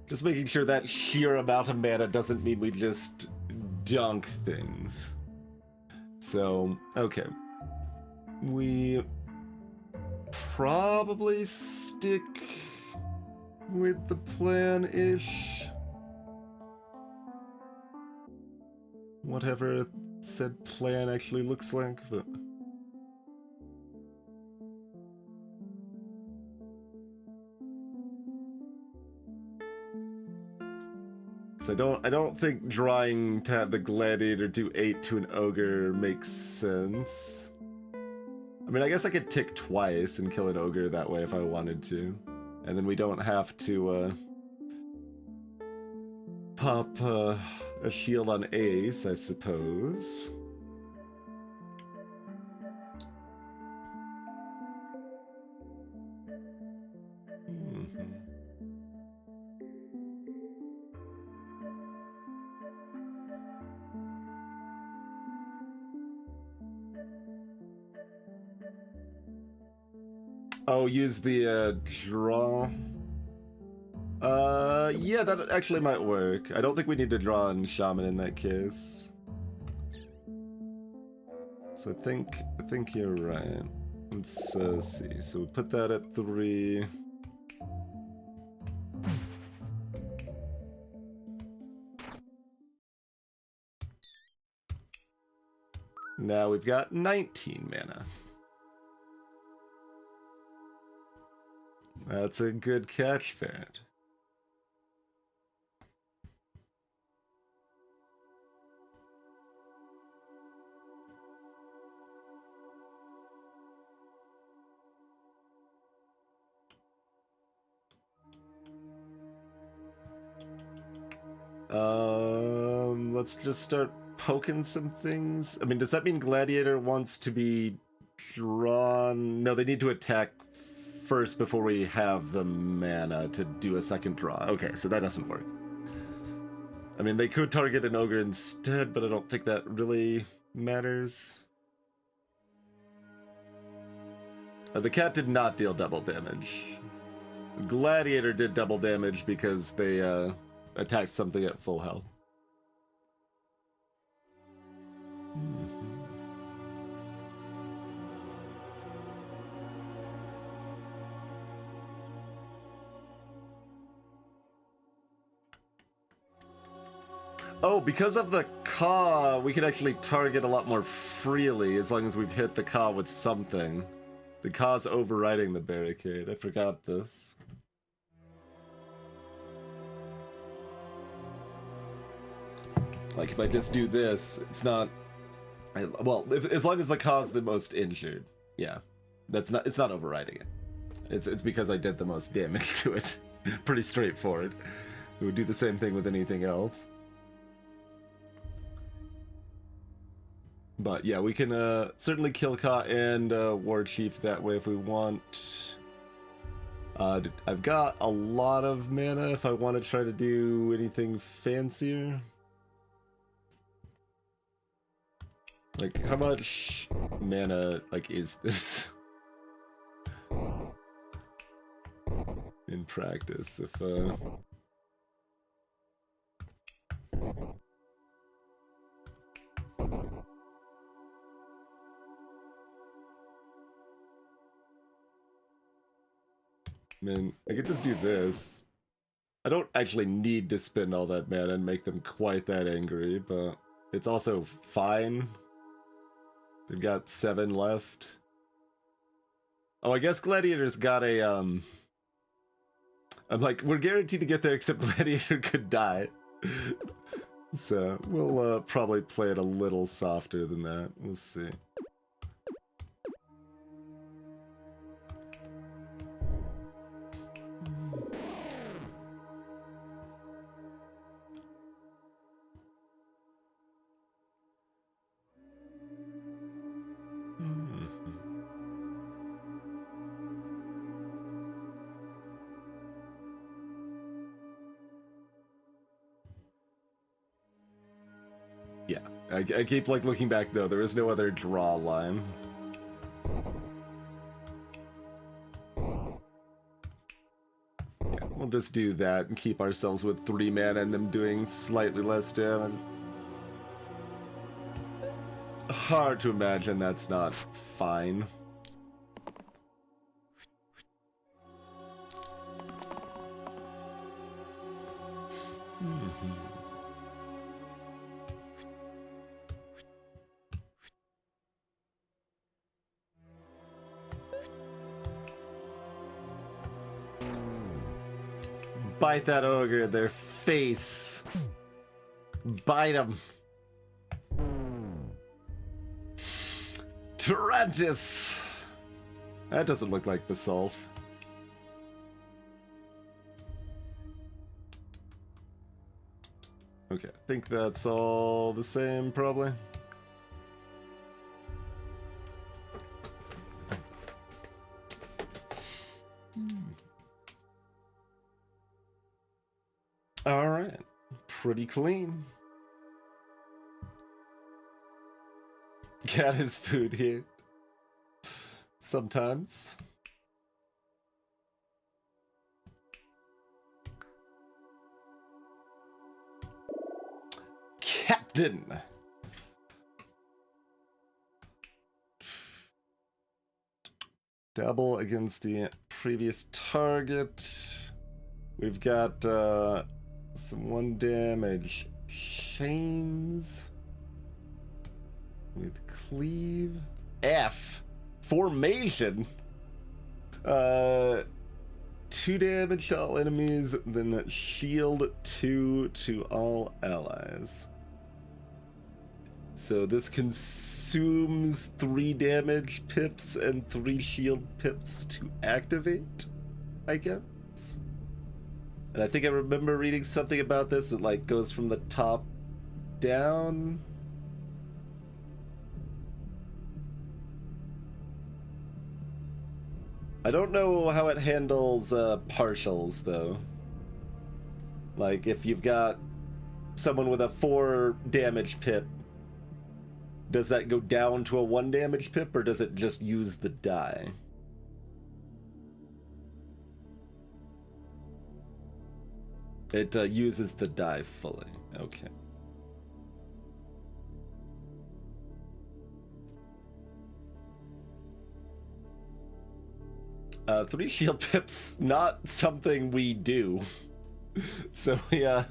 Just making sure that sheer amount of mana doesn't mean we just dunk things. So, okay. We probably stick with the plan-ish. Whatever said plan actually looks like, but... So I don't think drawing to have the gladiator do 8 to an ogre makes sense. I mean, I guess I could tick twice and kill an ogre that way if I wanted to. And then we don't have to pop a shield on Ace, I suppose. Oh, use the draw. Yeah, that actually might work. I don't think we need to draw on Shaman in that case. So I think you're right. Let's see. So we put that at 3. Now we've got 19 mana. That's a good catch, Ferret. Let's just start poking some things. I mean, does that mean Gladiator wants to be drawn? No, they need to attack first before we have the mana to do a second draw. Okay, so that doesn't work. I mean, they could target an ogre instead, but I don't think that really matters. The cat did not deal double damage. Gladiator did double damage because they attacked something at full health. Oh, because of the Ka, we can actually target a lot more freely as long as we've hit the Ka with something. The Ka's overriding the barricade. I forgot this. Like, if I just do this, it's not... Well, as long as the Ka's the most injured. Yeah. It's not overriding it. It's because I did the most damage to it. Pretty straightforward. It would do the same thing with anything else. But yeah, we can certainly kill Ka and War Chief that way if we want. I've got a lot of mana if I want to try to do anything fancier. Like, how much mana, like, is this? In practice, if, Man, I could just do this. I don't actually need to spend all that mana and make them quite that angry, but it's also fine. They've got 7 left. Oh, I guess Gladiator's got a, I'm like, we're guaranteed to get there except Gladiator could die. So, we'll probably play it a little softer than that. We'll see. Yeah, I keep like looking back though. There is no other draw line. Yeah, we'll just do that and keep ourselves with 3 mana and them doing slightly less damage. Hard to imagine that's not fine. Bite that ogre in their face. Bite him. Tyrantis. That doesn't look like basalt. Okay, I think that's all the same, probably. All right, pretty clean. Got his food here. Sometimes. Captain. Double against the previous target. We've got some 1 damage chains with cleave. F. Formation. 2 damage to all enemies, then shield 2 to all allies. So this consumes 3 damage pips and 3 shield pips to activate, I guess. And I think I remember reading something about this. It like goes from the top down. I don't know how it handles partials though. Like if you've got someone with a 4 damage pip, does that go down to a 1 damage pip, or does it just use the die? It uses the die fully. Okay. Three shield pips, not something we do. So yeah.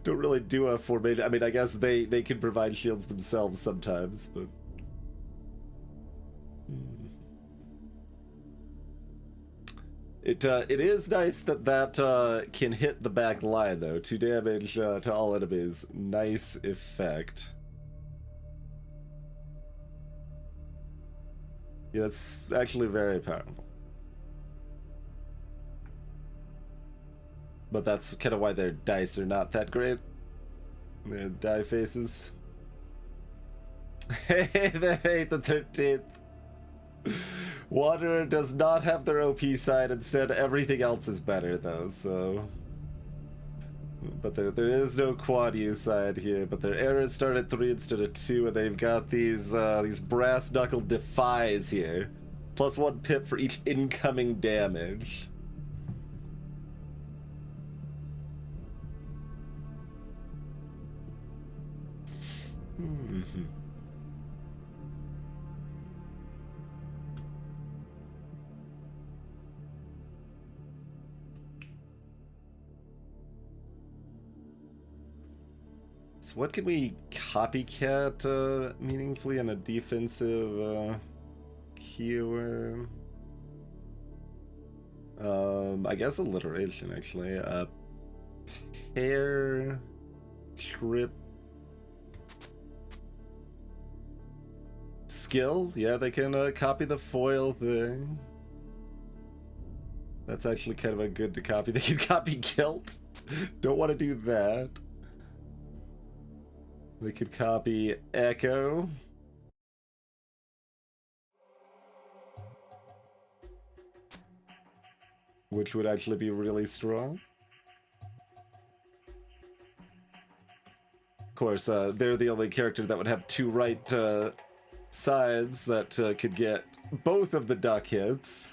Don't really do a formation. I mean, I guess they can provide shields themselves sometimes, but it is nice that can hit the back line though. 2 damage to all enemies. Nice effect. Yeah, it's actually very powerful. But that's kind of why their dice are not that great. Their die faces. Hey, there ain't the 13th. Wanderer does not have their OP side. Instead, everything else is better, though, so... But there is no quad U side here, but their arrows start at 3 instead of 2, and they've got these brass knuckle defies here. Plus 1 pip for each incoming damage. So what can we copycat meaningfully on a defensive keyword? I guess alliteration actually. Pair, trip, skill. Yeah, they can copy the foil thing. That's actually kind of a good to copy. They can copy guilt. Don't want to do that. They could copy echo. Which would actually be really strong. Of course, they're the only character that would have 2 right sides that could get both of the duck hits.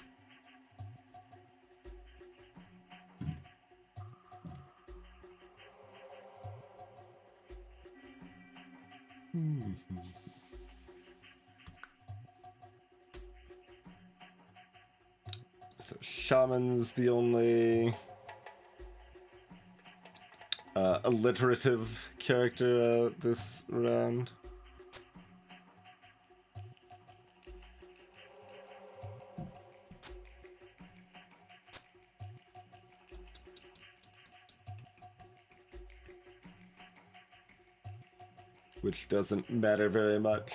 So Shaman's the only alliterative character this round. which doesn't matter very much.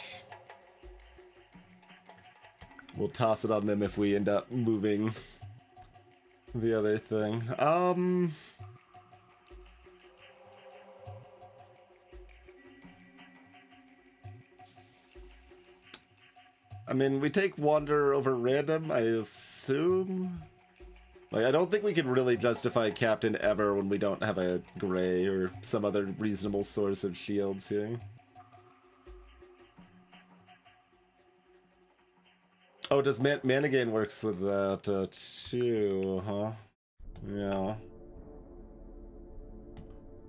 We'll toss it on them if we end up moving the other thing. I mean, we take Wanderer over Random, I assume? Like, I don't think we can really justify Captain ever when we don't have a Gray or some other reasonable source of shields here. Oh, does Mana Gain works with that too, huh? Yeah.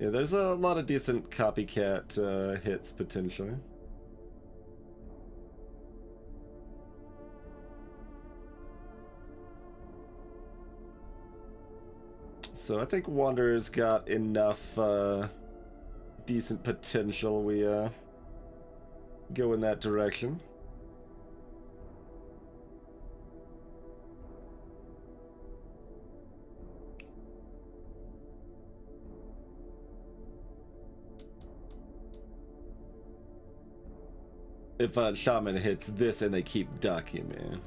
Yeah, there's a lot of decent copycat hits, potentially. So I think Wanderer's got enough decent potential. We go in that direction. If Shaman hits this and they keep ducking, man.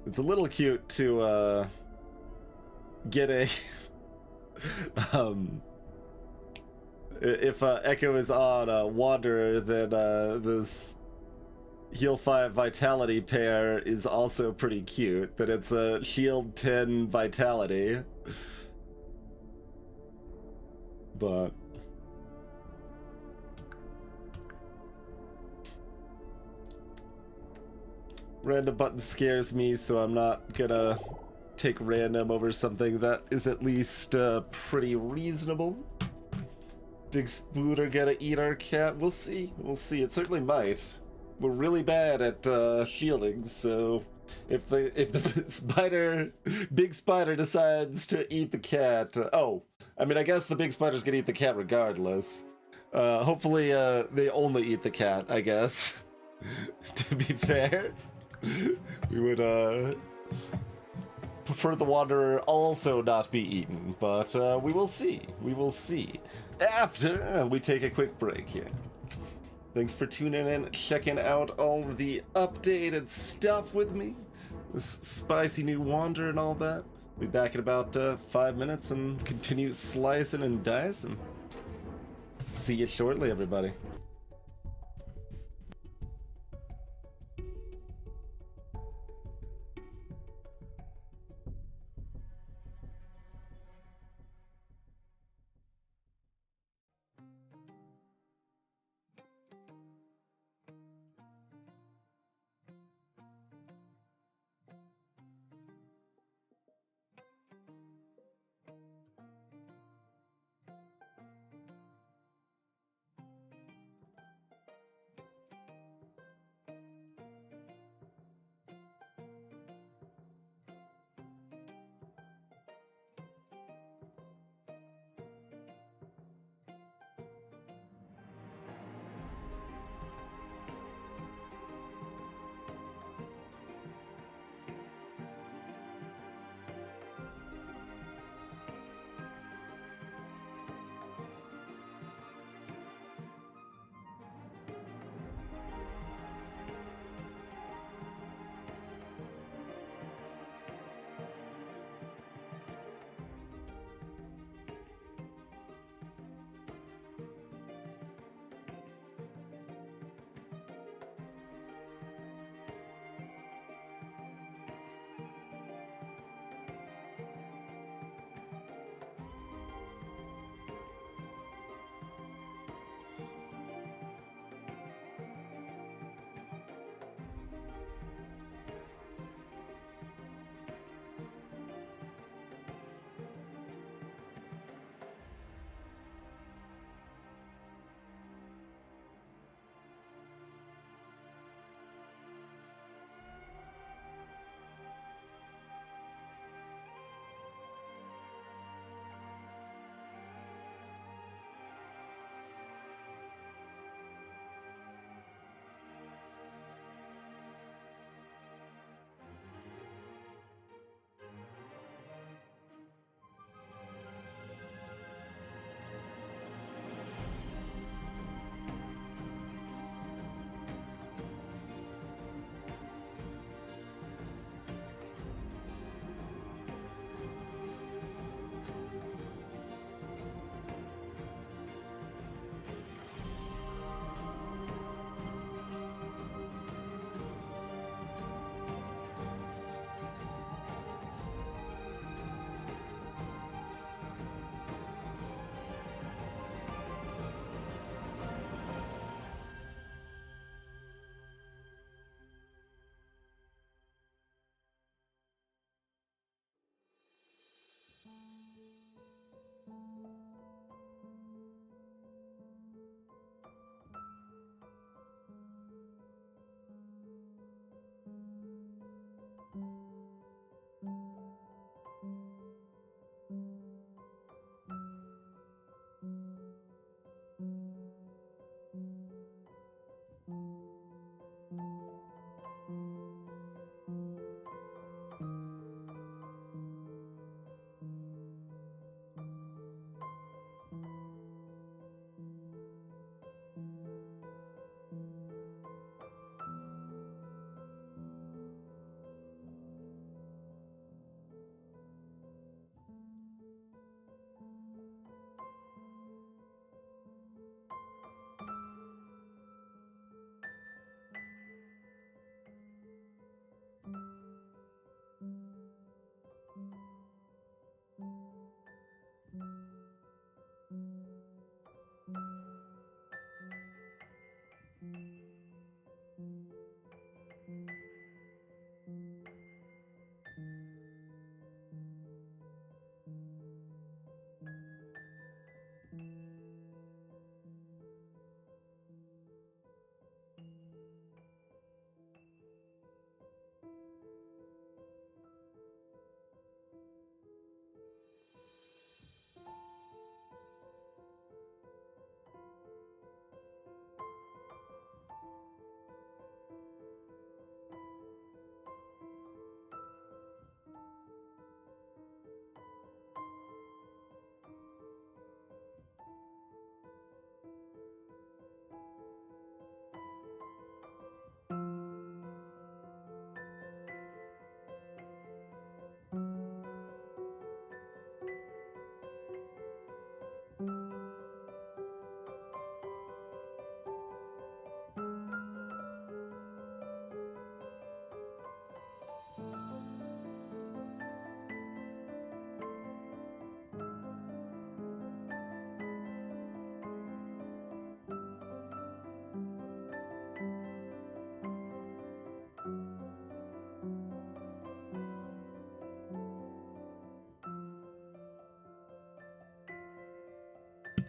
It's a little cute to get a if Echo is on Wanderer, then this heal 5 Vitality pair is also pretty cute. That it's a shield 10 Vitality. But random button scares me, so I'm not gonna take random over something that is at least pretty reasonable. Big Spooter gonna eat our cat? We'll see. We'll see. It certainly might. We're really bad at shielding, so if the spider, big spider decides to eat the cat, oh, I mean, I guess the big spider's gonna eat the cat regardless. Hopefully, they only eat the cat, I guess. To be fair. We would prefer the Wanderer also not be eaten, but we will see. We will see after we take a quick break here. Thanks for tuning in, checking out all the updated stuff with me. This spicy new Wanderer and all that. Be back in about 5 minutes and continue slicing and dicing. See you shortly, everybody.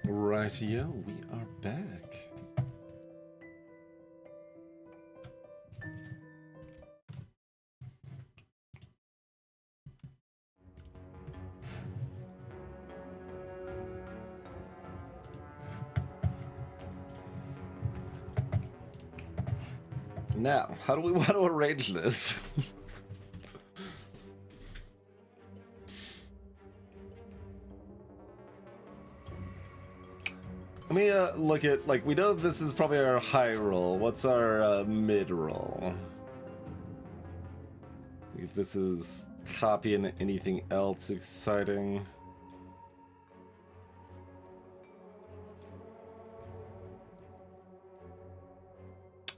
Rightio, we are back. Now, how do we want to arrange this? Let me look at, like, we know this is probably our high roll. What's our mid roll? If this is copying anything else exciting.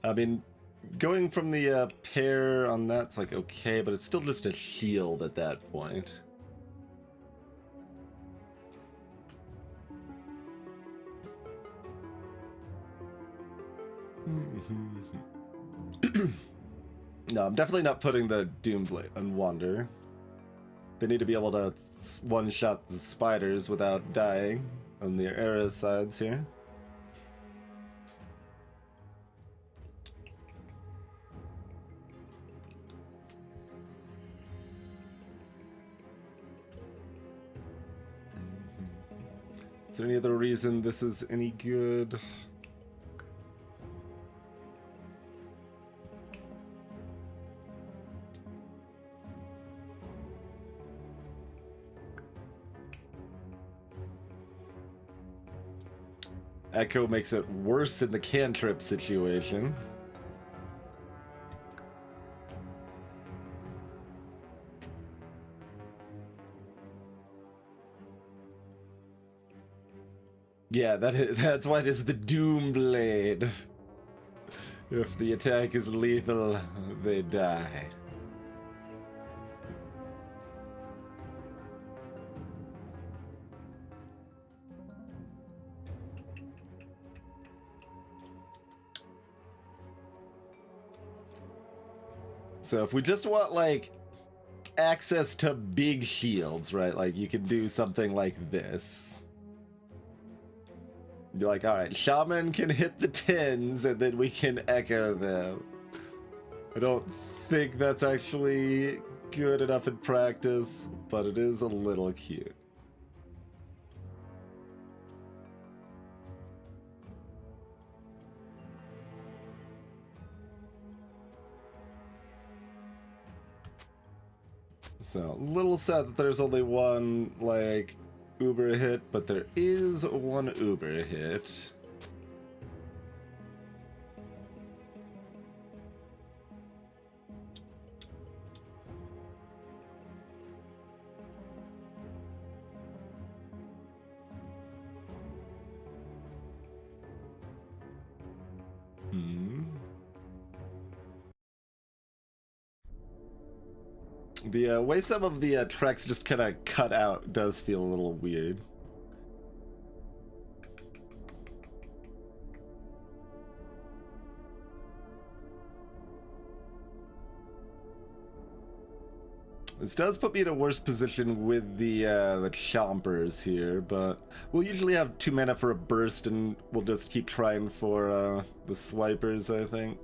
I mean, going from the pair on that's like okay, but it's still just a shield at that point. No, I'm definitely not putting the Doomblade on Wander. They need to be able to one-shot the spiders without dying on the arrow sides here. Is there any other reason this is any good? Echo makes it worse in the cantrip situation. Yeah, that's why it is the Doomblade. If the attack is lethal, they die. So if we just want, like, access to big shields, right? Like, you can do something like this. Be like, alright, Shaman can hit the 10s, and then we can echo them. I don't think that's actually good enough in practice, but it is a little cute. So, a little sad that there's only one, like, Uber hit, but there is one Uber hit. The way some of the tracks just kind of cut out does feel a little weird. This does put me in a worse position with the chompers here, but we'll usually have 2 mana for a burst, and we'll just keep trying for the swipers, I think.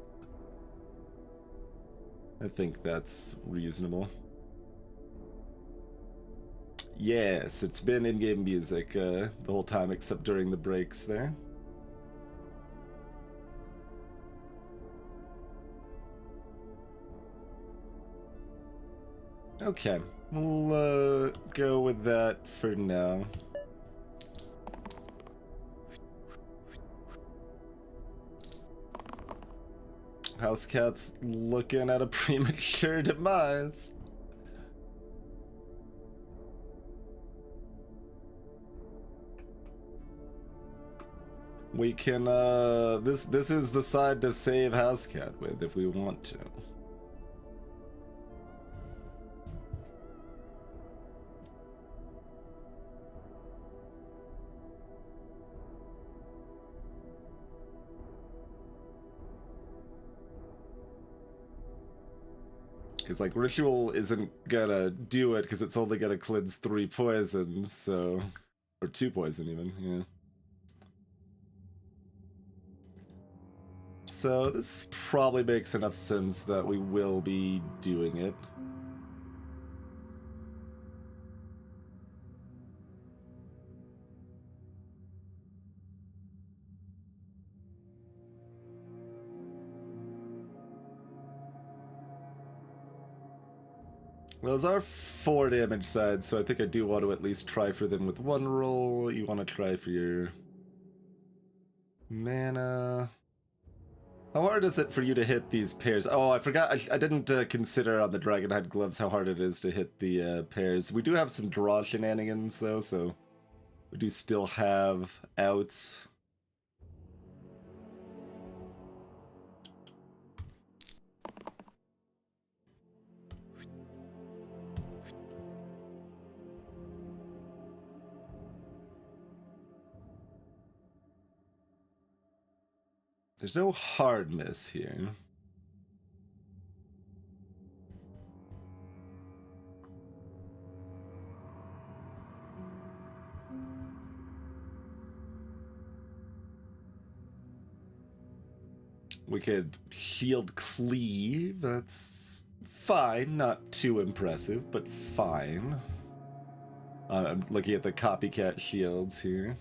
I think that's reasonable. Yes, it's been in-game music the whole time except during the breaks there. Okay, we'll go with that for now. Housecat's looking at a premature demise. We can, this is the side to save Housecat with if we want to. Because, like, Ritual isn't gonna do it because it's only gonna cleanse 3 poison, so... Or 2 poison, even, yeah. So, this probably makes enough sense that we will be doing it. Those are 4 damage sides, so I think I do want to at least try for them with 1 roll. You want to try for your mana. How hard is it for you to hit these pairs? Oh, I forgot. I didn't consider on the Dragonhide gloves how hard it is to hit the pairs. We do have some draw shenanigans, though, so we do still have outs. There's no hard miss here. We could shield cleave. That's fine. Not too impressive, but fine. I'm looking at the copycat shields here.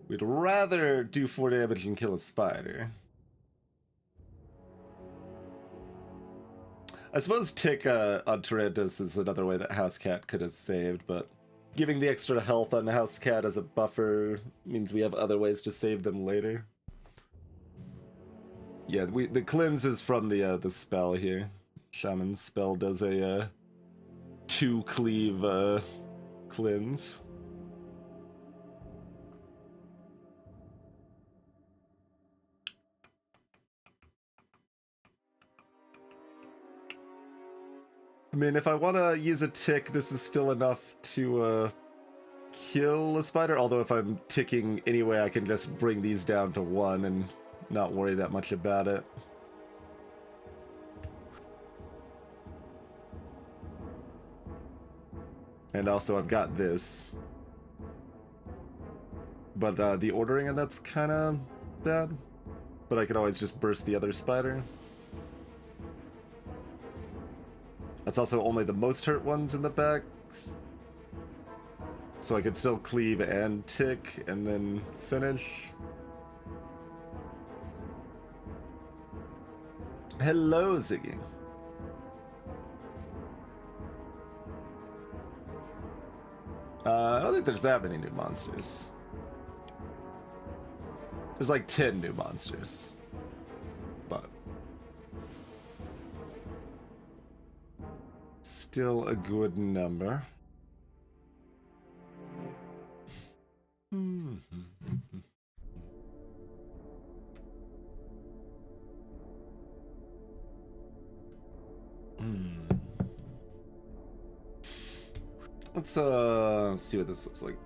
We'd rather do 4 damage and kill a spider. I suppose Tick on Tarantus is another way that Housecat could have saved, but giving the extra health on Housecat as a buffer means we have other ways to save them later. Yeah, the cleanse is from the spell here. Shaman's spell does a 2 cleave cleanse. I mean, if I want to use a tick, this is still enough to kill a spider. Although if I'm ticking anyway, I can just bring these down to 1 and not worry that much about it. And also I've got this. But the ordering on that's kind of bad. But I could always just burst the other spider. That's also only the most hurt ones in the back. So I could still cleave and tick and then finish. Hello, Ziggy. I don't think there's that many new monsters. There's like 10 new monsters. But still a good number. Let's see what this looks like.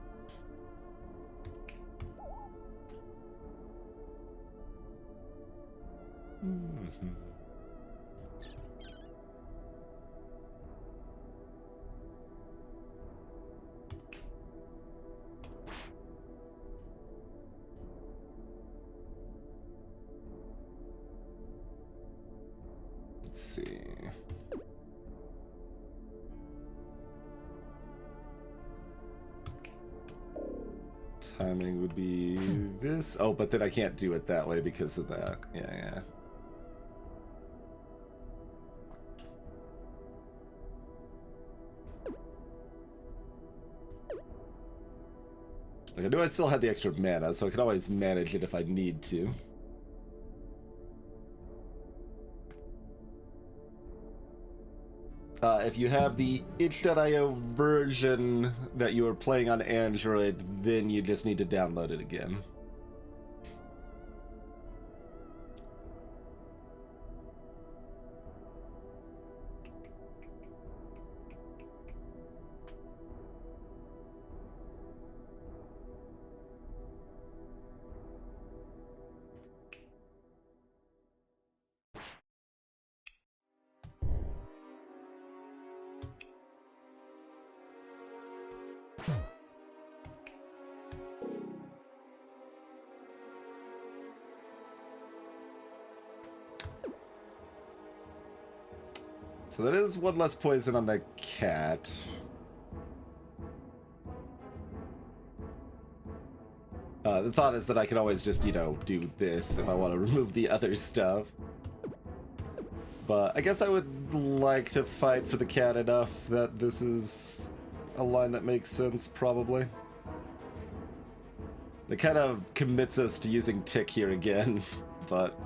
see. Timing would be this. Oh, but then I can't do it that way because of that. Yeah. Like, I knew I still had the extra mana, so I could always manage it if I need to. If you have the itch.io version that you are playing on Android, then you just need to download it again. So that is one less poison on the cat. The thought is that I could always just, do this if I want to remove the other stuff. But I guess I would like to fight for the cat enough that this is a line that makes sense, probably. It kind of commits us to using Tick here again, but...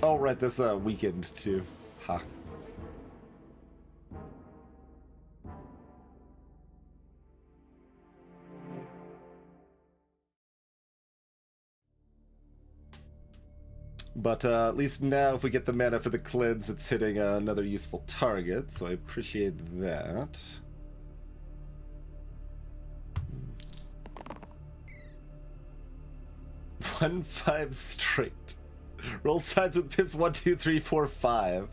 Oh, right, this weekend too. Ha. But at least now, if we get the mana for the cleanse, it's hitting another useful target, so I appreciate that. One 5 straight. Roll sides with pips 1, 2, 3, 4, 5.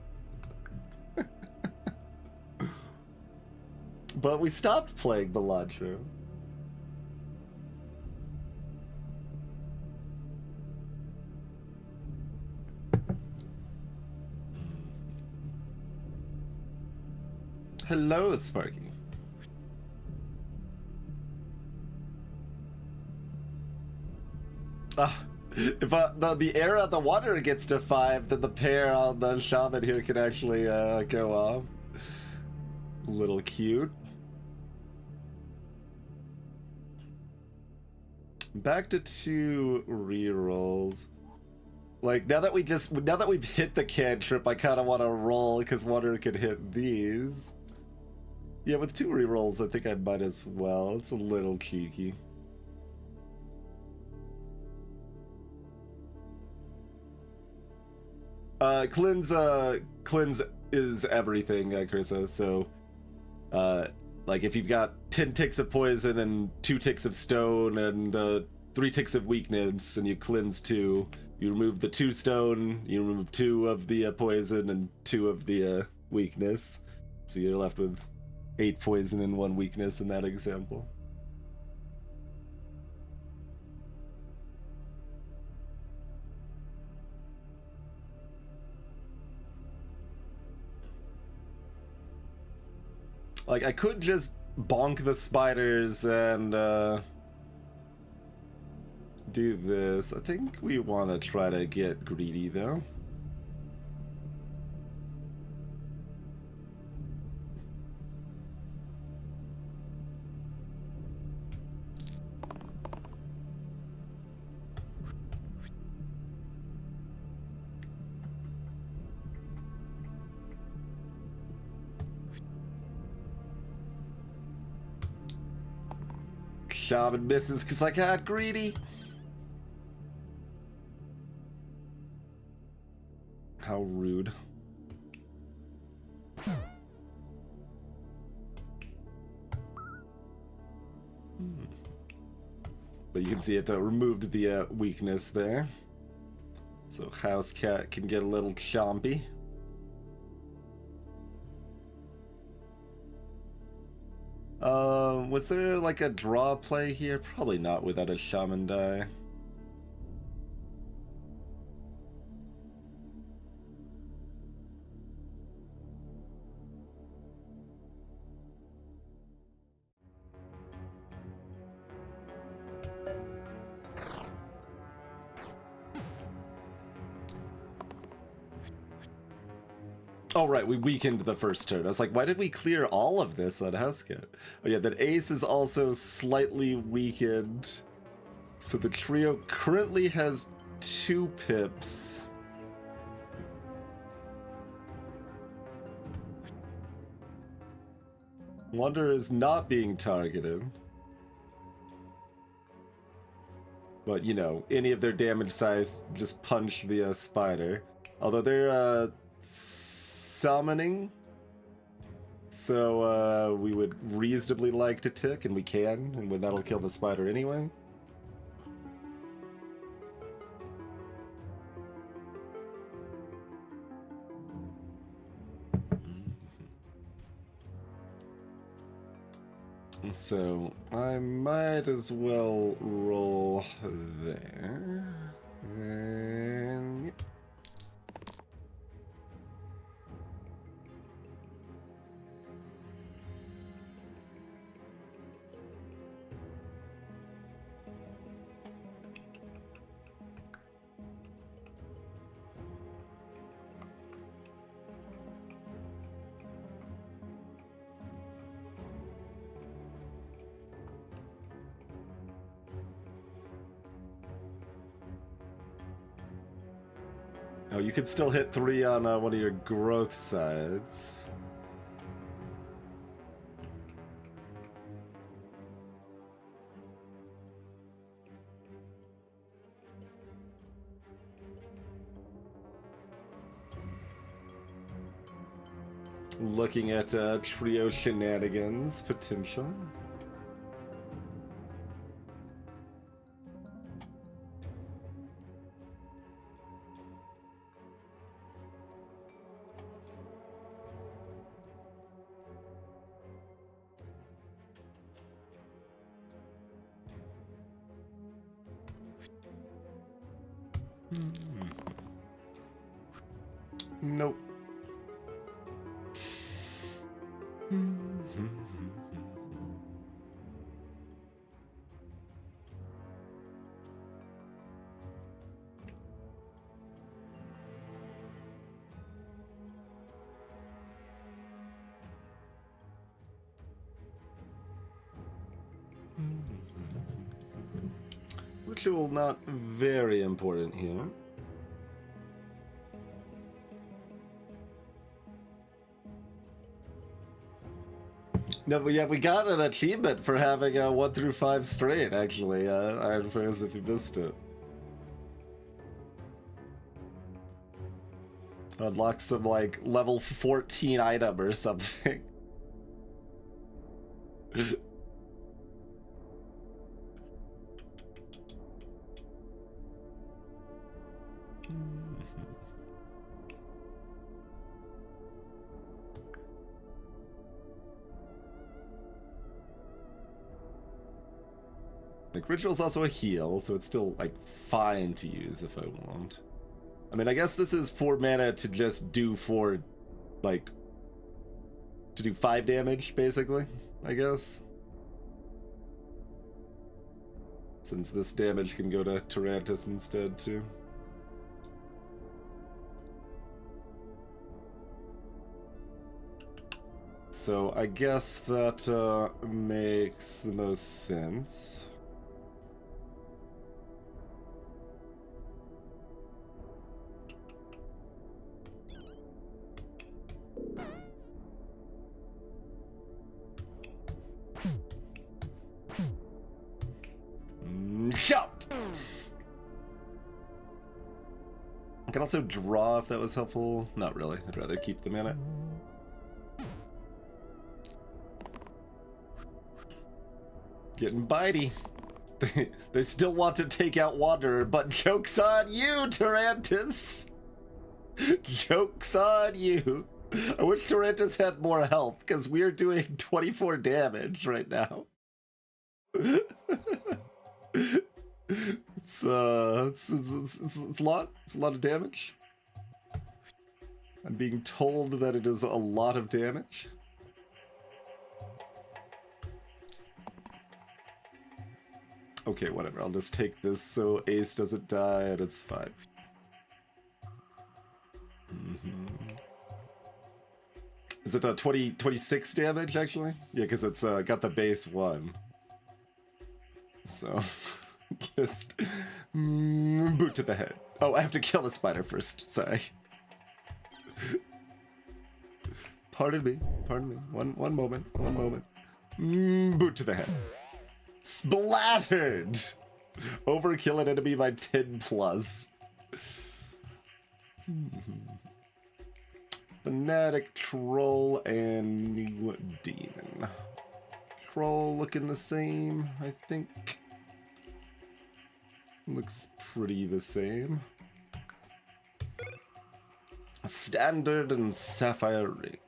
But we stopped playing Baladro. Hello, Sparky. If the air on the water gets to 5, then the pair on the shaman here can actually go off. Little cute. Back to 2 rerolls. Like, now that we've hit the cantrip, I kind of want to roll because water can hit these. Yeah, with 2 rerolls, I think I might as well. It's a little cheeky. Cleanse is everything, Carissa, so, like, if you've got 10 ticks of poison and 2 ticks of stone and 3 ticks of weakness, and you cleanse 2, you remove the 2 stone, you remove 2 of the poison and 2 of the weakness, so you're left with 8 poison and 1 weakness in that example. Like, I could just bonk the spiders and do this. I think we want to try to get greedy, though. Shaman misses because I got greedy. How rude. But you can see it removed the weakness there. So House Cat can get a little chompy. Was there like a draw play here? Probably not without a shaman die. Oh, right, we weakened the first turn. I was like, why did we clear all of this on Heskett? Oh, yeah, that Ace is also slightly weakened. So the trio currently has 2 pips. Wanderer is not being targeted. But, you know, any of their damage size, just punch the spider. Although they're, summoning, so we would reasonably like to tick, and we can, and that'll kill the spider anyway. So I might as well roll there, and yep. Oh, you could still hit 3 on one of your growth sides. Looking at trio shenanigans, potential. Nope. Ritual not very important here. No, but yeah, we got an achievement for having 1 through 5 straight, actually. Iron Fairs, if you missed it. Unlock some, like, level 14 item or something. Like, Ritual's also a heal, so it's still, like, fine to use if I want. I mean, I guess this is 4 mana to just do 4, like, to do 5 damage, basically, I guess. Since this damage can go to Tarantus instead, too. So I guess that makes the most sense. Jump! I can also draw if that was helpful. Not really. I'd rather keep the mana. Getting bitey. They still want to take out Wanderer, but joke's on you, Tarantus! Joke's on you. I wish Tarantus had more health, because we're doing 24 damage right now. It's a lot. It's a lot of damage. I'm being told that it is a lot of damage. Okay, whatever. I'll just take this so Ace doesn't die and it's fine. Is it a 26 damage, actually? Yeah, because it's got the base 1. So, just boot to the head. Oh, I have to kill the spider first. Sorry. Pardon me. Pardon me. One moment. One moment. Boot to the head. Splattered! Overkill an enemy by 10 plus. Fanatic, Troll, and New Demon. Troll looking the same, I think. Looks pretty the same. Standard and Sapphire Ring.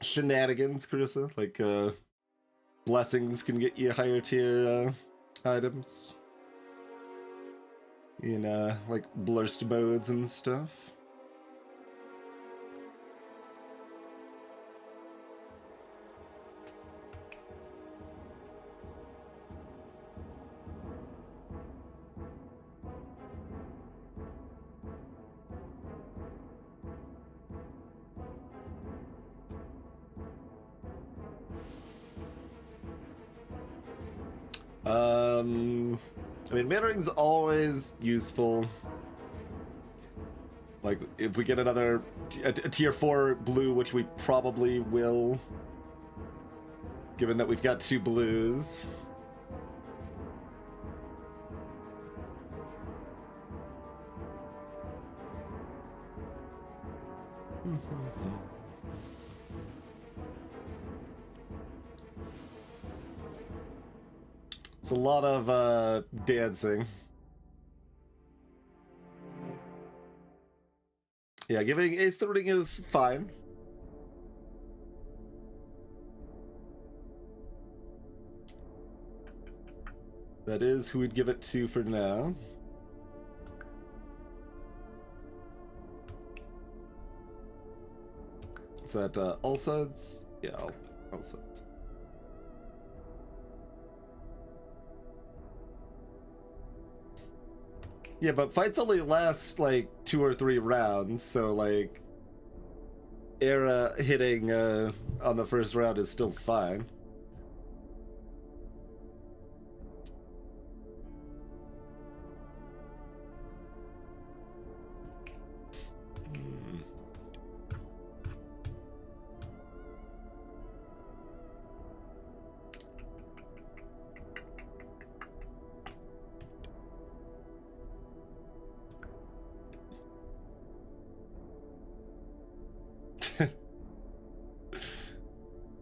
Shenanigans, Carissa. Like, blessings can get you higher tier items. In, like, blurst modes and stuff. I mean, Mana Ring's always useful. Like, if we get another a tier 4 blue, which we probably will, given that we've got 2 blues. It's a lot of dancing. Yeah, giving Ace the Ring is fine. That is who we'd give it to for now. Is that all sides? Yeah, all sides. Yeah, but fights only last like 2 or 3 rounds, so like Era hitting on the first round is still fine.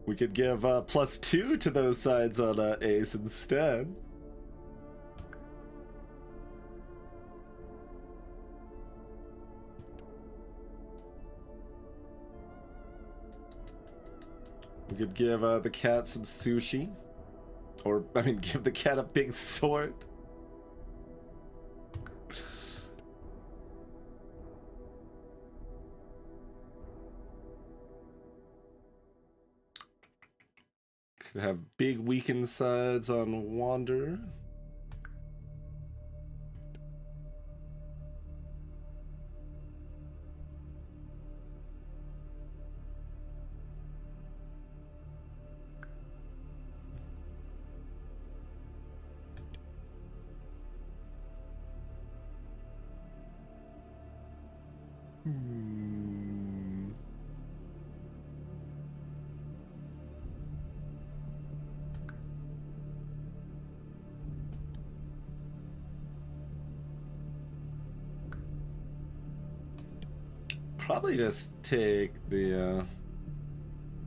We could give +2 to those sides on Ace instead. We could give the cat some sushi. Or, I mean, give the cat a big sword. Could have big weakened sides on Wander. probably just take the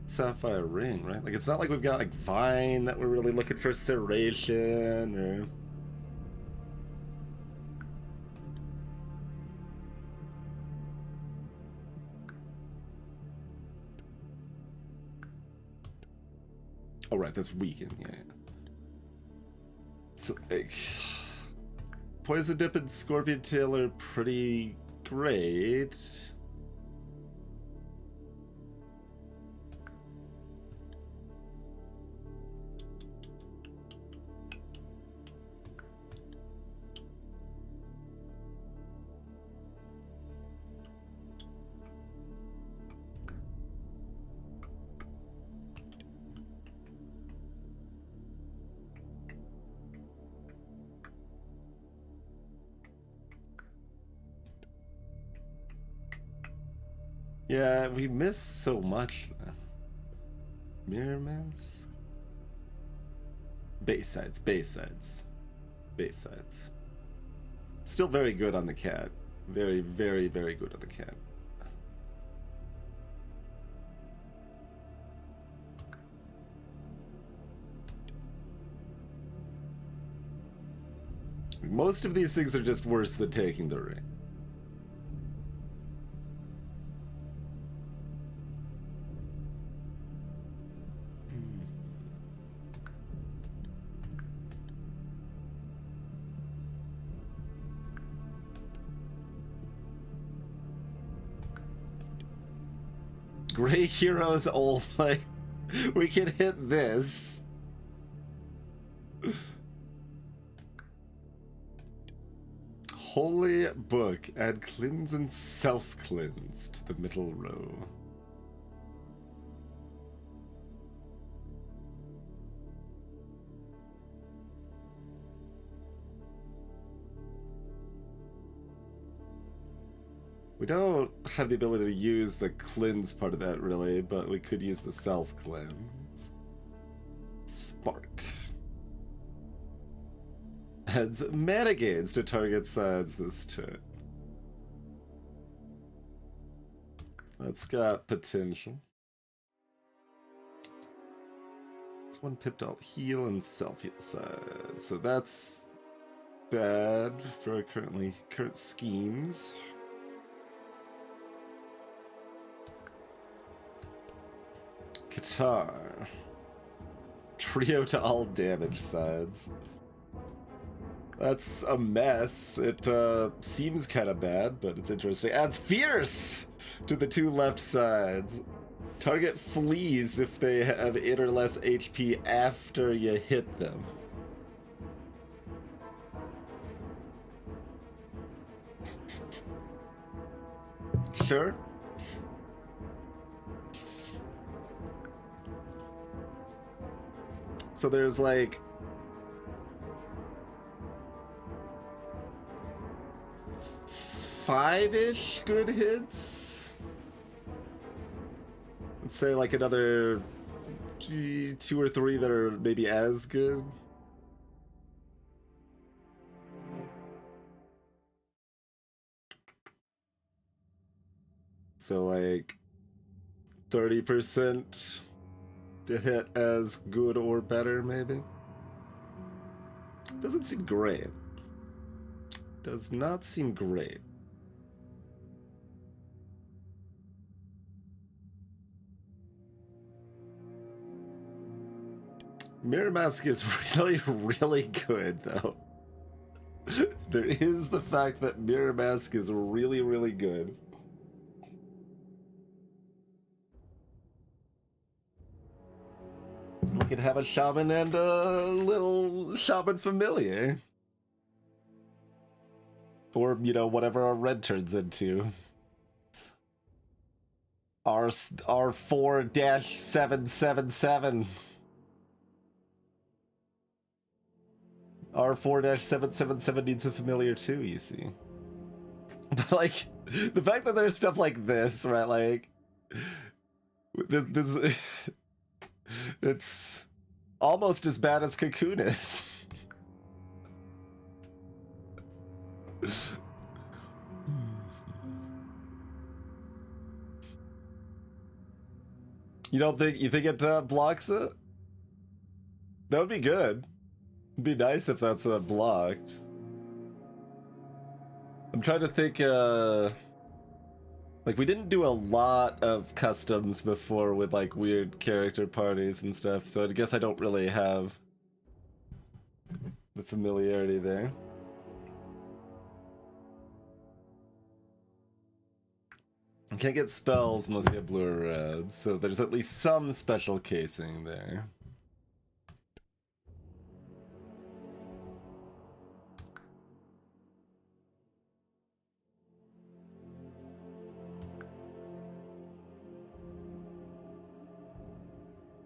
sapphire ring, right? Like, it's not like we've got like Vine that we're really looking for serration or. Oh, right, that's weakened, yeah. So, like, Poison Dip and Scorpion Tail are pretty great. Yeah, we miss so much. Mirror Mask? Baysides, Baysides, Baysides. Still very good on the cat. Very, very, very good on the cat. Most of these things are just worse than taking the ring. Gray Heroes only. We can hit this. Holy Book. Add cleanse and self-cleanse to the middle row. We don't have the ability to use the cleanse part of that, really, but we could use the self-cleanse. Spark. Adds mana gains to target sides this turn. That's got potential. It's one pip to heal and self-heal side. So that's bad for our current schemes. Guitar. Trio to all damage sides. That's a mess. It seems kind of bad, but it's interesting. Adds Fierce to the two left sides. Target flees if they have 8 or less HP after you hit them. Sure. So there's like 5-ish good hits. Let's say like another 2 or 3 that are maybe as good. So like 30% to hit as good or better, maybe. Doesn't seem great. Does not seem great. Mirror Mask is really, really good, though. There is the fact that Mirror Mask is really, really good. We could have a shaman and a little shaman familiar. Or, you know, whatever our red turns into. R4-777. R4-777 needs a familiar too, you see. But, like, the fact that there's stuff like this, right, like... This it's almost as bad as Cocoon is. You don't think it blocks it? That would be good. It'd be nice if that's blocked. I'm trying to think, like, we didn't do a lot of customs before with, like, weird character parties and stuff, so I guess I don't really have the familiarity there. You can't get spells unless you have blue or red, so there's at least some special casing there.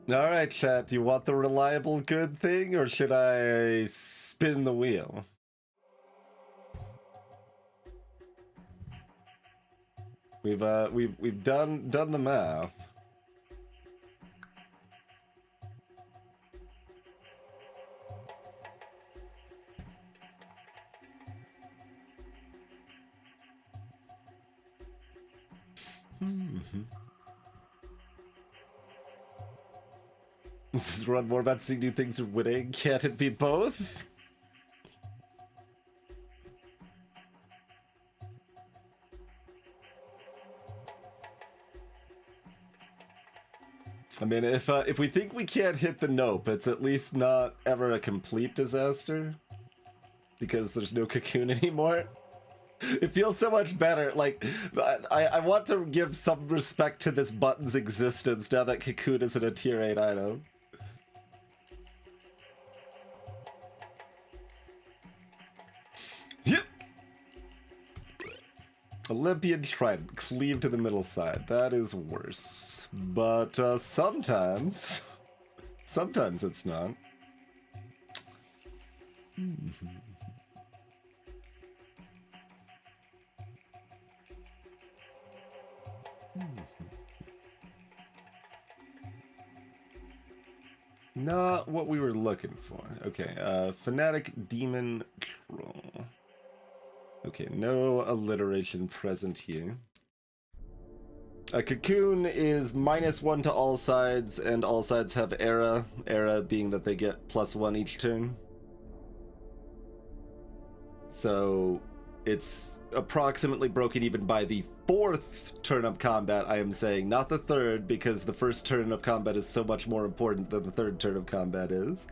Alright, chat, do you want the reliable good thing, or should I spin the wheel? We've done the math. This is run more about seeing new things or winning. Can't it be both? I mean, if we think we can't hit the nope, it's at least not ever a complete disaster. Because there's no Cocoon anymore. It feels so much better. Like, I want to give some respect to this button's existence now that Cocoon isn't a tier 8 item. Yep. Olympian Trident, cleave to the middle side. That is worse. But sometimes it's not. Not what we were looking for. Okay, Fanatic Demon Troll. Okay, no alliteration present here. A Cocoon is -1 to all sides, and all sides have Era. Era being that they get +1 each turn. So it's approximately broken even by the 4th turn of combat, I am saying, not the 3rd, because the 1st turn of combat is so much more important than the 3rd turn of combat is.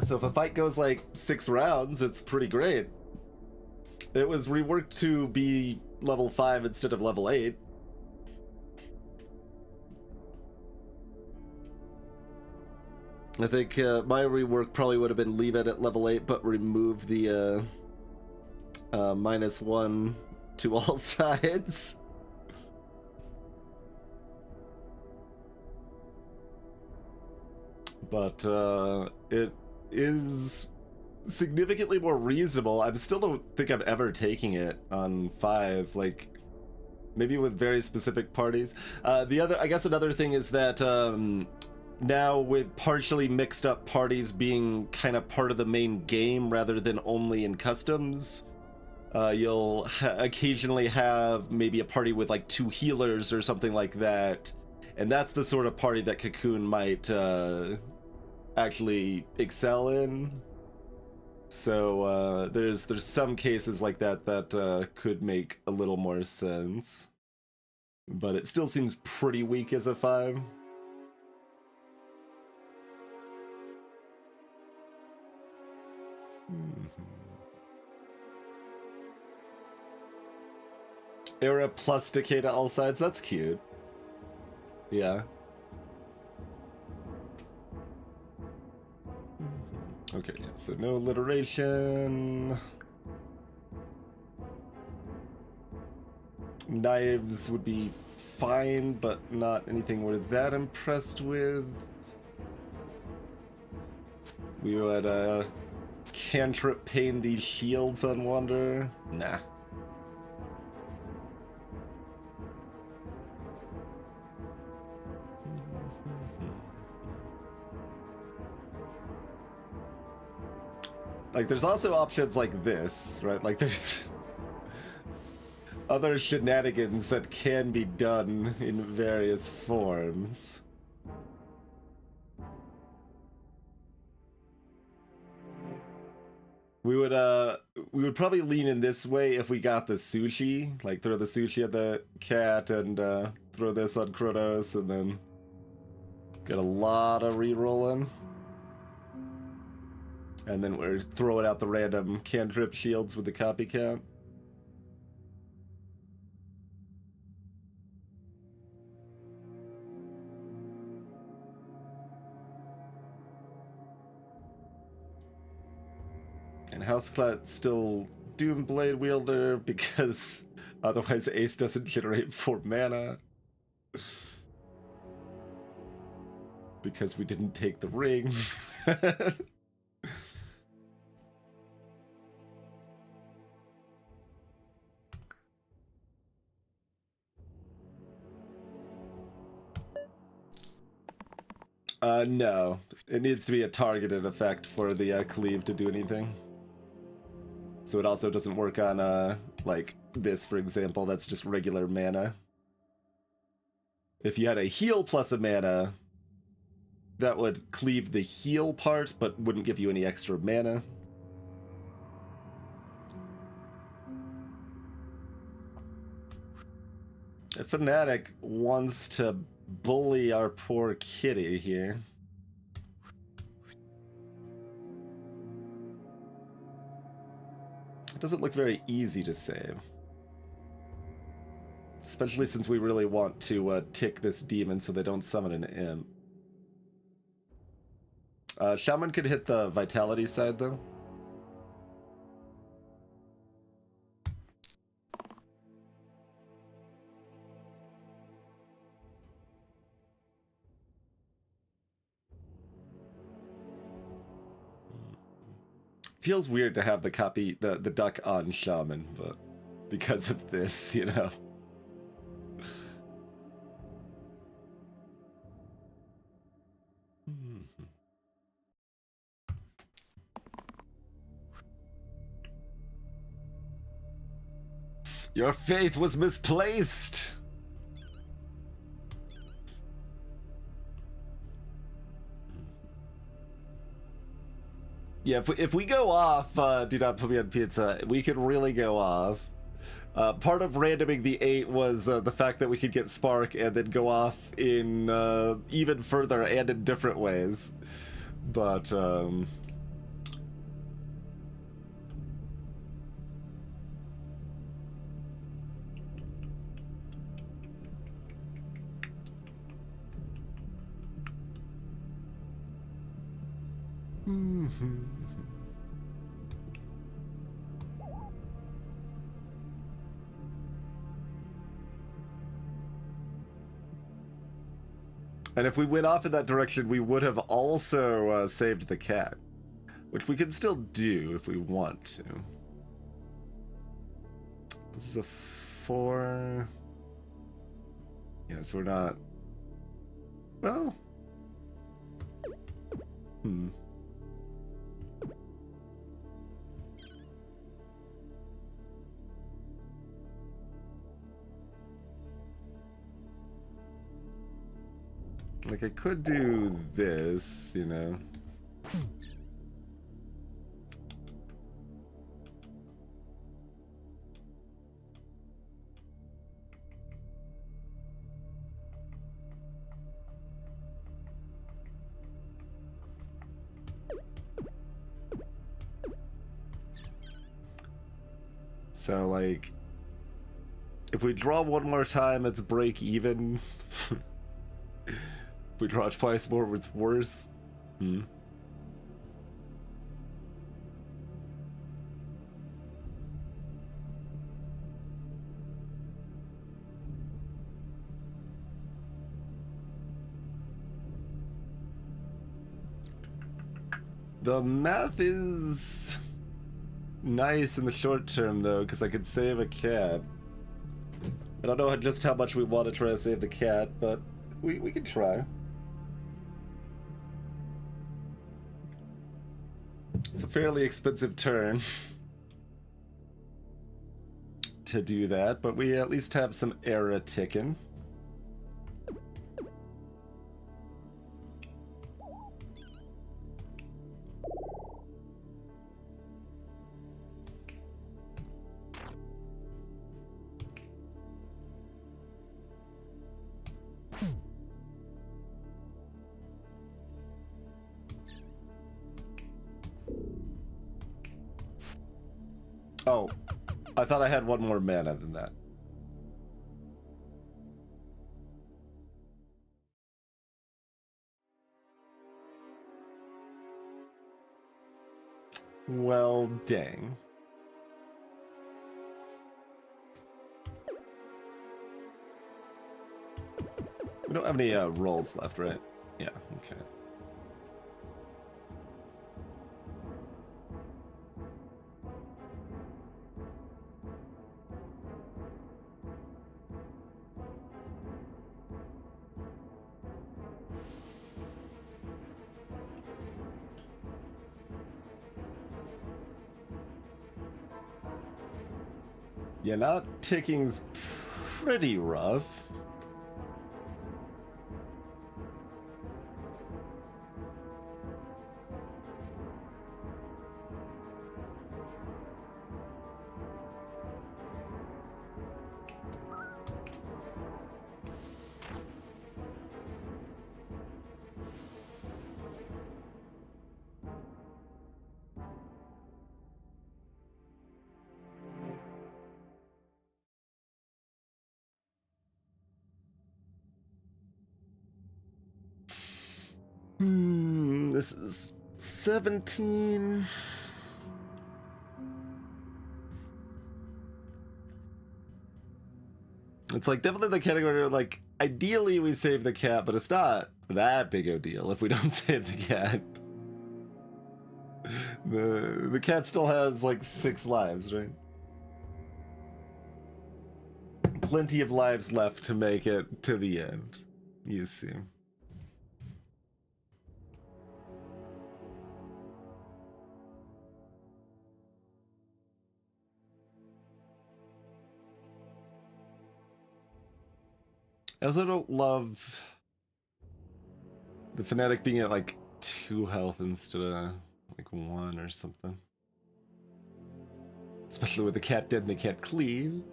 So if a fight goes like 6 rounds, it's pretty great. It was reworked to be level 5 instead of level 8. I think my rework probably would have been leave it at level 8, but remove the -1 to all sides. But it is significantly more reasonable. I still don't think I'm ever taking it on 5, like maybe with very specific parties. I guess another thing is that now with partially mixed up parties being kind of part of the main game rather than only in customs, you'll occasionally have maybe a party with like 2 healers or something like that, and that's the sort of party that Cocoon might actually excel in. So there's some cases like that could make a little more sense, but it still seems pretty weak as a 5. Era plus decay to all sides, that's cute. Yeah. Okay, so no alliteration. Knives would be fine, but not anything we're that impressed with. We would cantrip pain these shields on Wonder. Nah. Like, there's also options like this, right? Like, there's other shenanigans that can be done in various forms. We would probably lean in this way if we got the sushi, like throw the sushi at the cat and throw this on Kronos and then get a lot of rerolling. And then we're throwing out the random cantrip shields with the copycat. And Houseclat's still Doomblade wielder because otherwise Ace doesn't generate 4 mana. Because we didn't take the ring. No. It needs to be a targeted effect for the cleave to do anything. So it also doesn't work on, like, this, for example. That's just regular mana. If you had a heal plus a mana, that would cleave the heal part, but wouldn't give you any extra mana. A Fnatic wants to bully our poor kitty here. It doesn't look very easy to save. Especially since we really want to tick this demon so they don't summon an imp. Shaman could hit the vitality side though. Feels weird to have the duck on Shaman, but because of this, you know. Your faith was misplaced! Yeah, if we go off, do not put me on pizza, we could really go off. Part of randoming the 8 was the fact that we could get Spark and then go off in even further and in different ways. But, and if we went off in that direction, we would have also saved the cat. Which we can still do if we want to. This is a 4. Yeah, so we're not... Well... Like, I could do this, you know. So, like, if we draw one more time, it's break even. If we draw twice more, it's worse. The math is nice in the short term, though, because I could save a cat. I don't know just how much we want to try to save the cat, but we can try. It's a fairly expensive turn. to do that, but we at least have some era ticking. Oh, I thought I had one more mana than that. Well, dang. We don't have any rolls left, right? Yeah, okay. Yeah, not ticking's pretty rough. This is 17. It's like definitely the category where, like, ideally we save the cat, but it's not that big a deal if we don't save the cat. The cat still has like 6 lives, right? Plenty of lives left to make it to the end, you see. I also don't love the Fanatic being at like 2 health instead of like 1 or something. Especially with the cat dead and they can't cleave.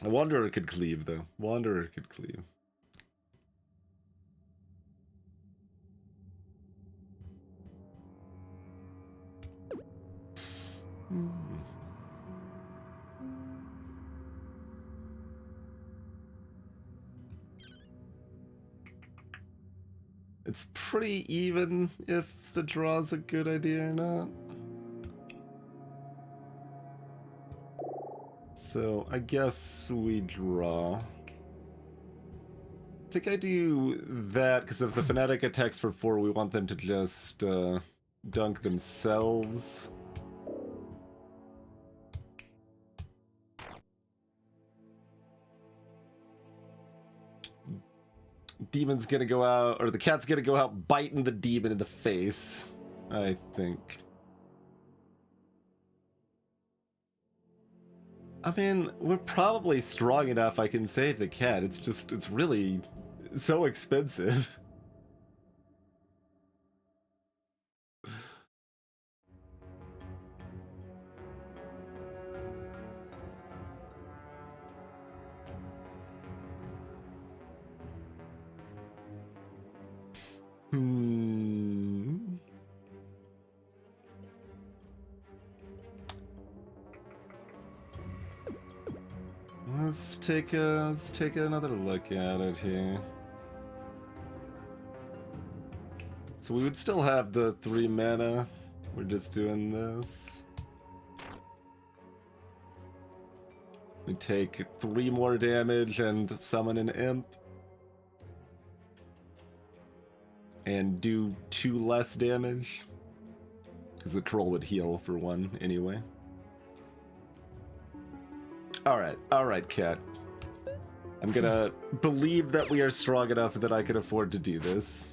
A Wanderer could cleave though. Wanderer could cleave. It's pretty even if the draw's a good idea or not. So I guess we draw. I think I do that because if the Fanatic attacks for 4, we want them to just dunk themselves. Demon's gonna go out, or the cat's gonna go out biting the demon in the face, I think. I mean, we're probably strong enough I can save the cat. It's just, it's really so expensive. Let's take another look at it here. So we would still have the 3 mana. We're just doing this. We take 3 more damage and summon an imp. And do 2 less damage. Because the troll would heal for 1 anyway. Alright, cat. I'm gonna believe that we are strong enough that I can afford to do this.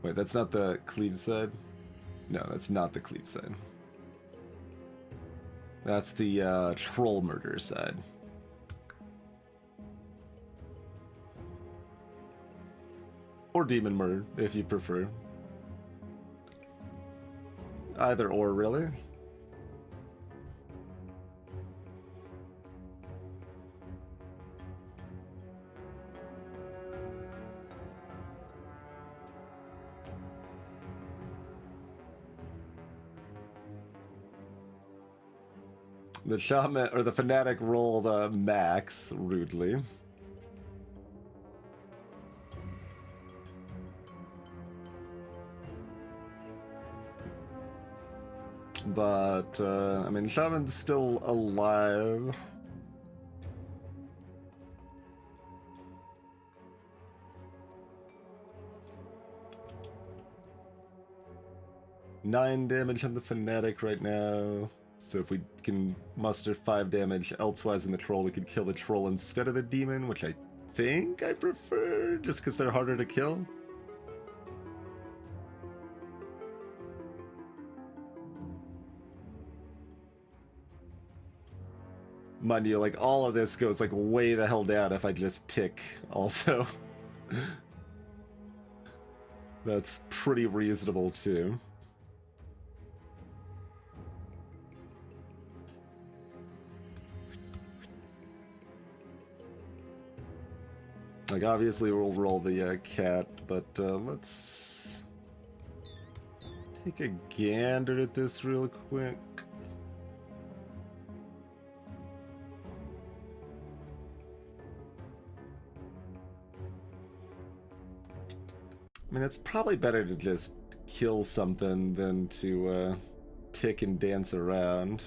Wait, that's not the cleave side? No, that's not the cleave side. That's the troll murder side. Or demon murder, if you prefer. Either or, really. The shaman or the fanatic rolled max rudely. But I mean, shaman's still alive. Nine damage on the fanatic right now. So if we can muster 5 damage elsewise in the troll, we could kill the troll instead of the demon, which I think I prefer, just because they're harder to kill. Mind you, like, all of this goes, like, way the hell down if I just tick, also. That's pretty reasonable, too. Like, obviously we'll roll the cat, but let's take a gander at this real quick. I mean, it's probably better to just kill something than to tick and dance around.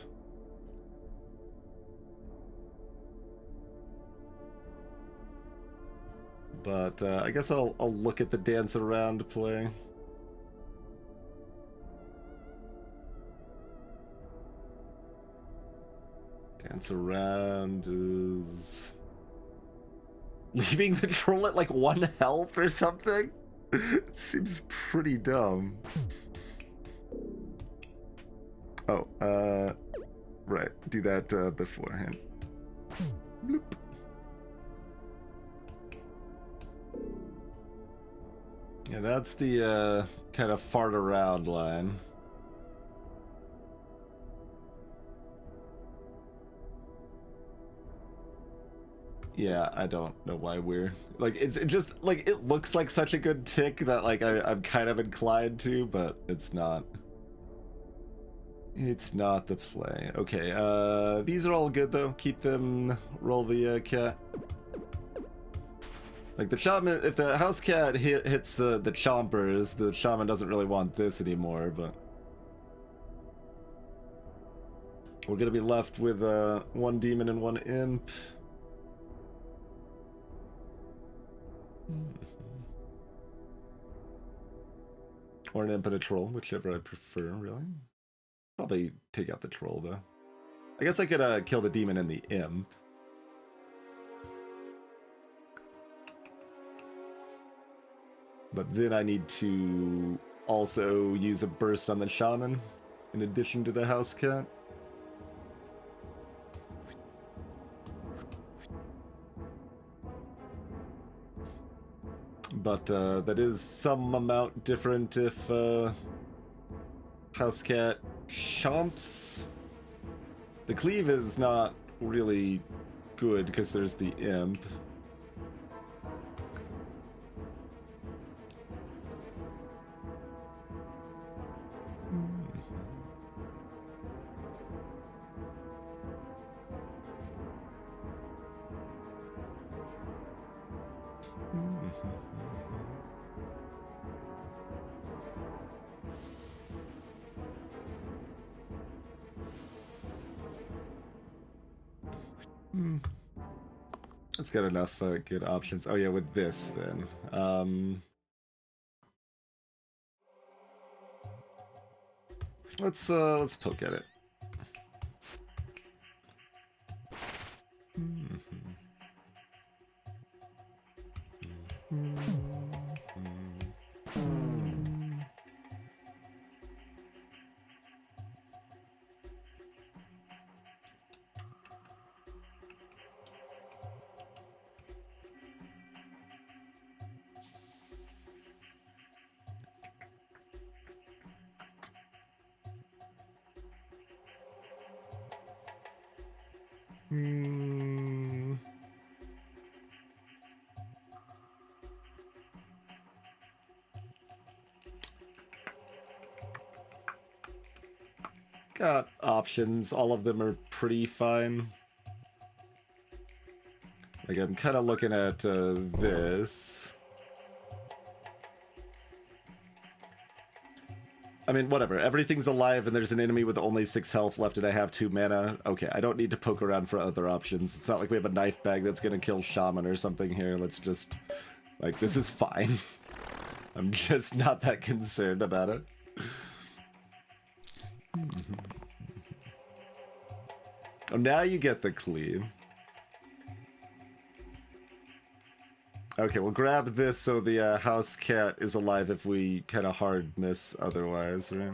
But I guess I'll look at the dance around play. Dance around is leaving the troll at like 1 health or something? Seems pretty dumb. Oh, right. Do that beforehand. Bloop. Yeah, that's the kind of fart around line. Yeah, I don't know why we're like it just like it looks like such a good tick that like I'm kind of inclined to, but it's not. It's not the play. Okay, these are all good though. Keep them. Roll the cat. Like the shaman, if the house cat hits the chompers, the shaman doesn't really want this anymore, but we're gonna be left with 1 demon and 1 imp. Or an imp and a troll, whichever I prefer, really. Probably take out the troll though. I guess I could kill the demon and the imp. But then I need to also use a burst on the shaman in addition to the house cat. But that is some amount different if house cat chomps. The cleave is not really good because there's the imp. It's got enough good options. Oh yeah, with this then. Let's poke at it. Hmm. Got options. All of them are pretty fine. Like, I'm kind of looking at this. I mean, whatever. Everything's alive and there's an enemy with only 6 health left and I have 2 mana. Okay, I don't need to poke around for other options. It's not like we have a knife bag that's gonna kill Shaman or something here. Let's just... Like, this is fine. I'm just not that concerned about it. Oh, now you get the cleave. Okay, we'll grab this so the house cat is alive if we kind of hard miss otherwise, right?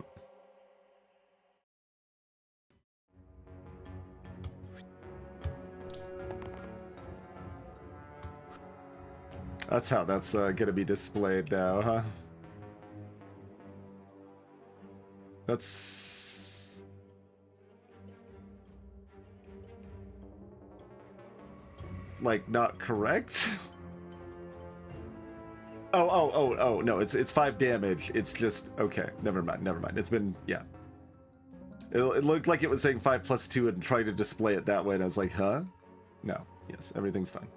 That's how that's gonna be displayed now, huh? That's... like, not correct? Oh, no, it's 5 damage. It's just, okay, never mind. It's been, yeah. It looked like it was saying 5 plus 2 and trying to display it that way, and I was like, huh? No, yes, everything's fine.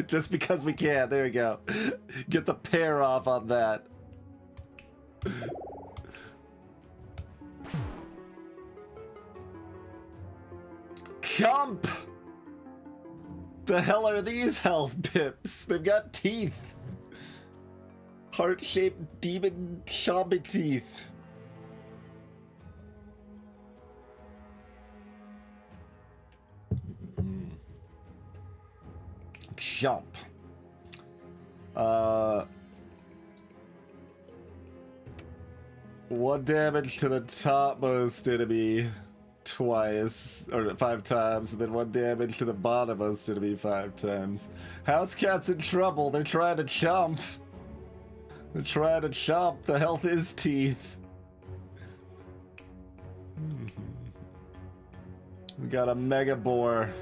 Just because we can, there you go. Get the pair off on that. Jump! The hell are these health pips? They've got teeth. Heart-shaped demon chompy teeth. Jump. 1 damage to the topmost enemy twice, or 5 times, and then 1 damage to the bottommost enemy 5 times. House cat's in trouble. They're trying to chomp. They're trying to chomp. The health is teeth. We got a mega boar.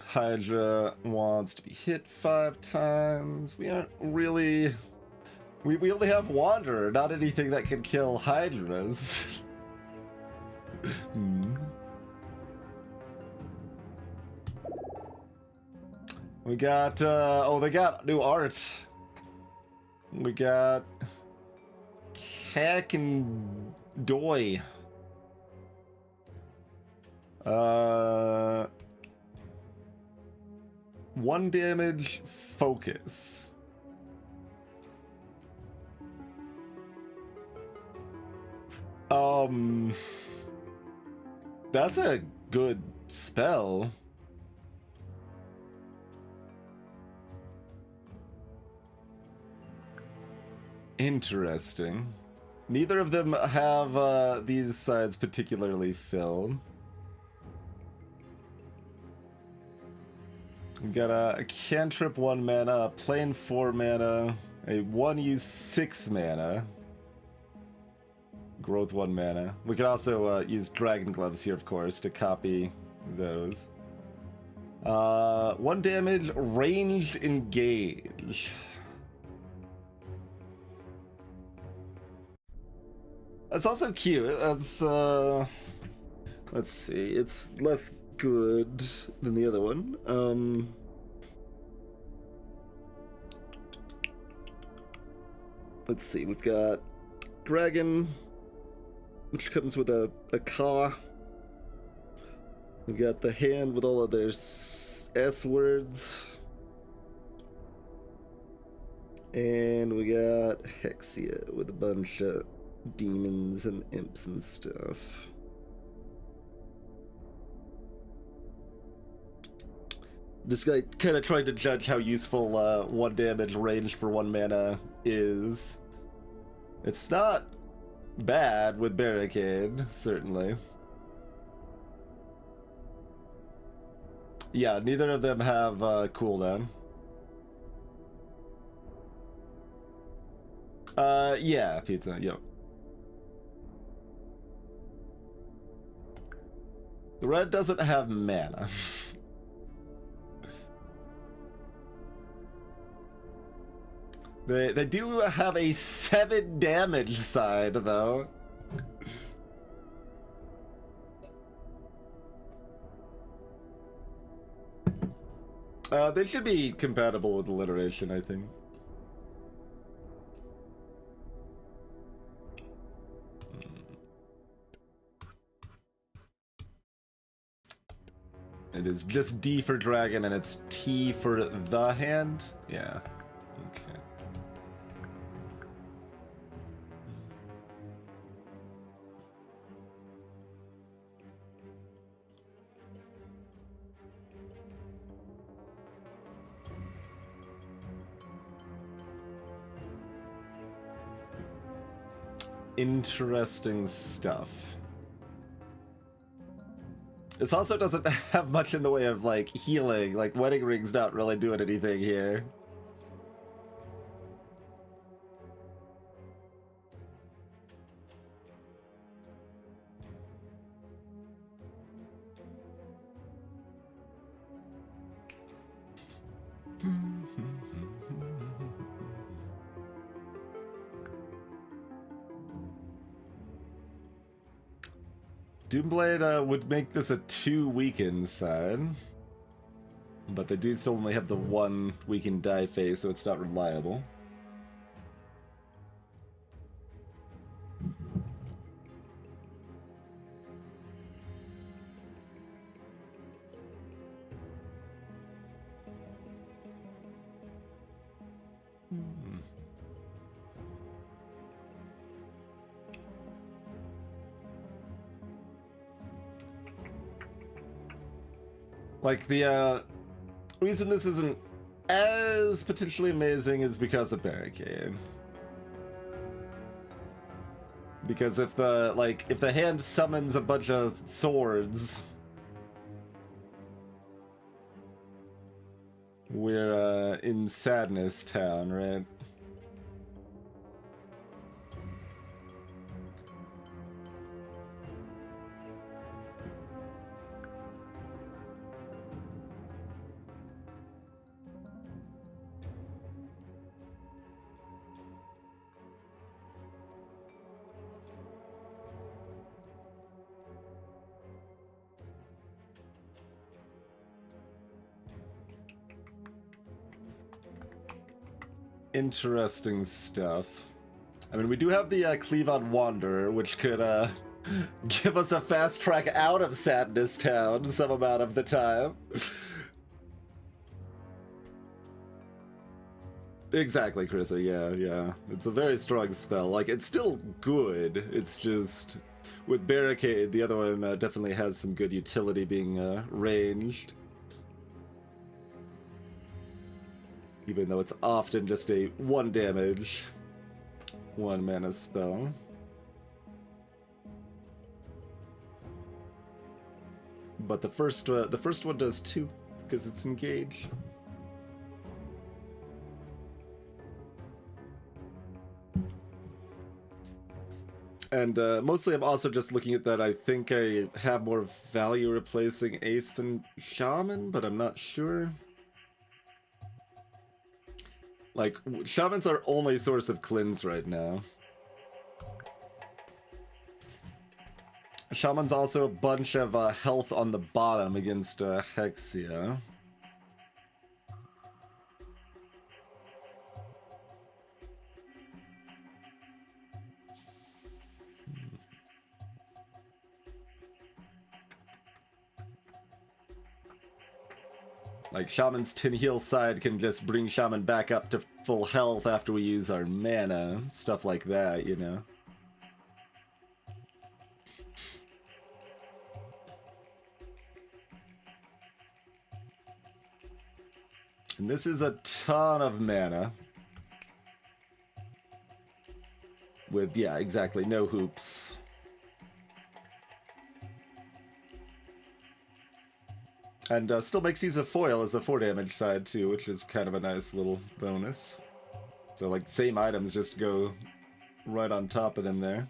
Hydra wants to be hit 5 times. We aren't really... We only have Wanderer, not anything that can kill Hydras. We got, oh, they got new art. We got... Kak and Doi. 1 damage, focus. That's a good spell. Interesting. Neither of them have these sides particularly filled. We've got a cantrip 1 mana, a plain 4 mana, a 1 use 6 mana, growth 1 mana. We could also use Dragon Gloves here, of course, to copy those. 1 damage, ranged engage. That's also cute. That's let's see. It's less good than the other one. Let's see. We've got Dragon, which comes with a Ka. We've got the hand with all of their S words. And we got Hexia with a bunch of demons and imps and stuff. This guy kind of trying to judge how useful 1 damage range for 1 mana is. It's not bad with Barricade, certainly. Yeah, neither of them have cooldown. Yeah, pizza, yep. The red doesn't have mana. They do have a 7 damage side, though. They should be compatible with alliteration, I think. It is just D for dragon and it's T for the hand? Yeah. Okay. Interesting stuff. This also doesn't have much in the way of, like, healing. Like, Wedding Ring's not really doing anything here. Doomblade would make this a 2 weakened side. But they do still only have the 1 weakened die phase, so it's not reliable. Like, the reason this isn't as potentially amazing is because of Barricade. Because if the hand summons a bunch of swords, we're in Sadness Town, right? Interesting stuff. I mean, we do have the Cleavon Wanderer, which could give us a fast track out of Sadness Town some amount of the time. Exactly, Chrissa, yeah. It's a very strong spell. Like, it's still good. It's just, with Barricade, the other one definitely has some good utility being ranged. Even though it's often just a 1 damage, 1 mana spell. But the first one does 2 because it's engaged. And mostly I'm also just looking at that. I think I have more value replacing Ace than Shaman, but I'm not sure. Like, Shaman's our only source of cleanse right now. Shaman's also a bunch of health on the bottom against Hexia. Like, Shaman's Tin Heel side can just bring Shaman back up to full health after we use our mana. Stuff like that, you know? And this is a ton of mana. With, yeah, exactly, no hoops. And still makes use of foil as a 4 damage side too, which is kind of a nice little bonus. So like same items just go right on top of them there.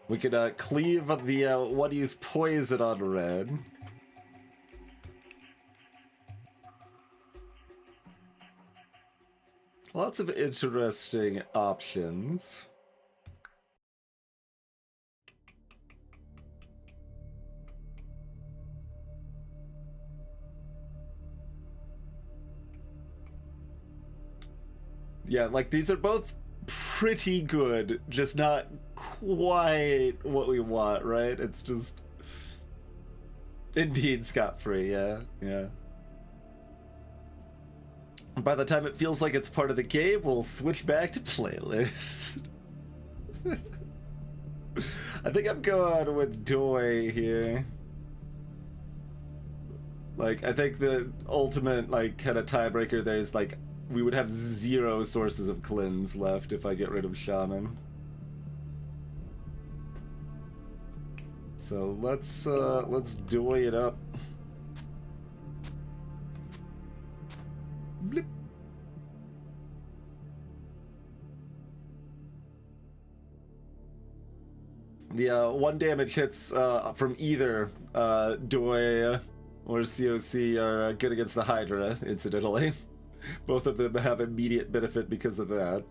We could cleave the one use poison on red. Lots of interesting options. Yeah, like these are both pretty good, just not quite what we want, right? It's just indeed scot-free, yeah. By the time it feels like it's part of the game, we'll switch back to playlist. I think I'm going with Doi here. Like, I think the ultimate, like, kind of tiebreaker there is, like, we would have 0 sources of cleanse left if I get rid of Shaman. So let's Doi it up. Blip. The 1 damage hits from either Doi or COC are good against the Hydra, incidentally. Both of them have immediate benefit because of that.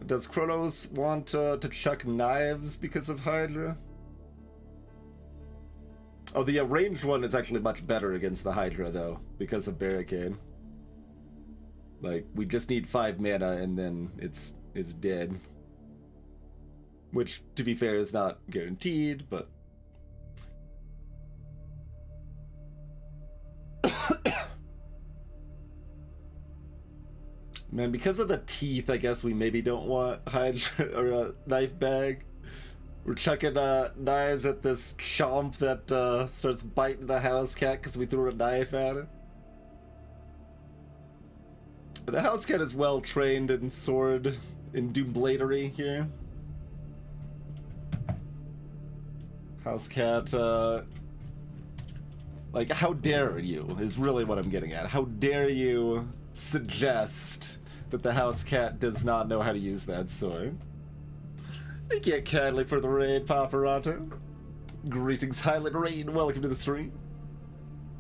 Does Kronos want to chuck knives because of Hydra? Oh, the ranged one is actually much better against the Hydra, though, because of Barricade. Like, we just need 5 mana and then it's dead. Which, to be fair, is not guaranteed, but... Man, because of the teeth, I guess we maybe don't want Hydra or a knife bag. We're chucking knives at this chomp that starts biting the house cat because we threw a knife at it. The house cat is well trained in sword, in doombladery here. House cat, like, how dare you is really what I'm getting at. How dare you suggest that the house cat does not know how to use that sword? Thank you kindly for the raid, Paparato. Greetings, Highland Rain. Welcome to the stream.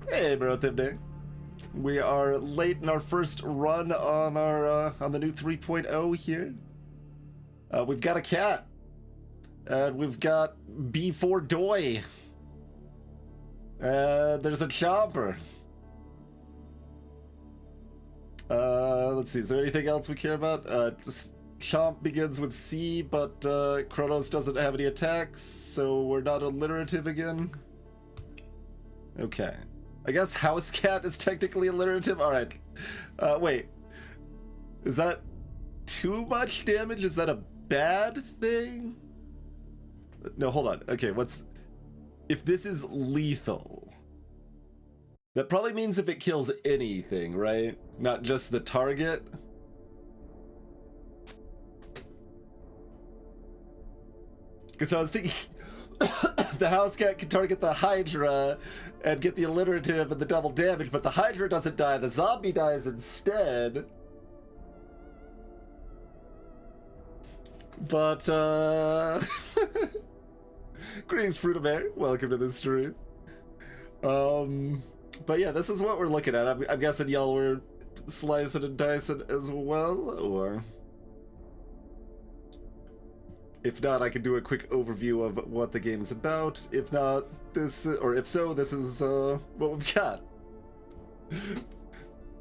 Hey, bro, Thibday. We are late in our first run on our on the new 3.0 here. We've got a cat. And we've got B4 Doi. There's a chomper. Let's see, is there anything else we care about? Chomp begins with C, but Kronos doesn't have any attacks, so we're not alliterative again. Okay. I guess House Cat is technically alliterative? Alright. Wait. Is that too much damage? Is that a bad thing? No, hold on. Okay, what's... If this is lethal... That probably means if it kills anything, right? Not just the target. Because I was thinking... the house cat can target the Hydra and get the alliterative and the double damage, but the Hydra doesn't die, the zombie dies instead. But, greetings, Fruit of Air. Welcome to the stream. But yeah, this is what we're looking at. I'm guessing y'all were slicing and dicing as well, or... If not, I can do a quick overview of what the game is about. If not, this, or if so, this is what we've got.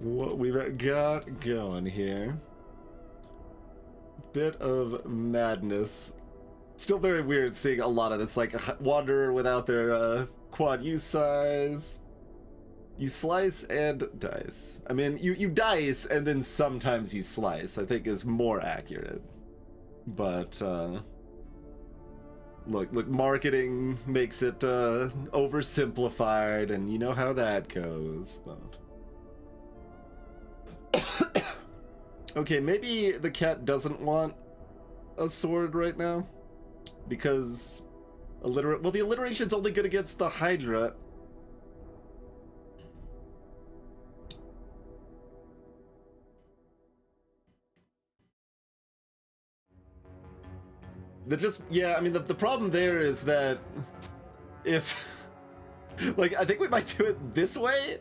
What we've got going here. Bit of madness. Still very weird seeing a lot of this, like Wanderer without their quad use size. You slice and dice. I mean, you dice and then sometimes you slice, I think is more accurate. But, Look, marketing makes it oversimplified, and you know how that goes. But Okay, maybe the cat doesn't want a sword right now because well, the alliteration's only good against the Hydra. Yeah, I mean, the problem there is that if, like, I think we might do it this way,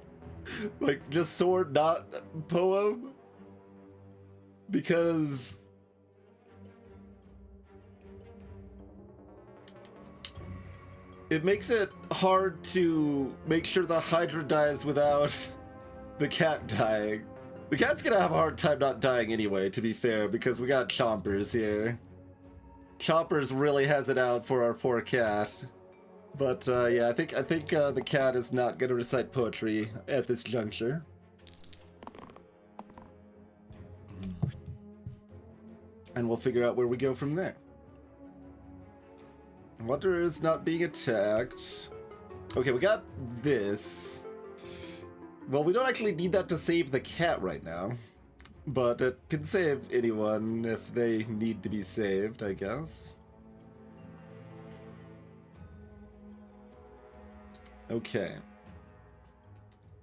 like, just sword, not poem, because it makes it hard to make sure the Hydra dies without the cat dying. The cat's gonna have a hard time not dying anyway, to be fair, because we got Chompers here. Chompers really has it out for our poor cat. But yeah, I think the cat is not gonna recite poetry at this juncture. And we'll figure out where we go from there. Wanderer is not being attacked. Okay, we got this. Well, we don't actually need that to save the cat right now. But it can save anyone if they need to be saved, I guess. Okay.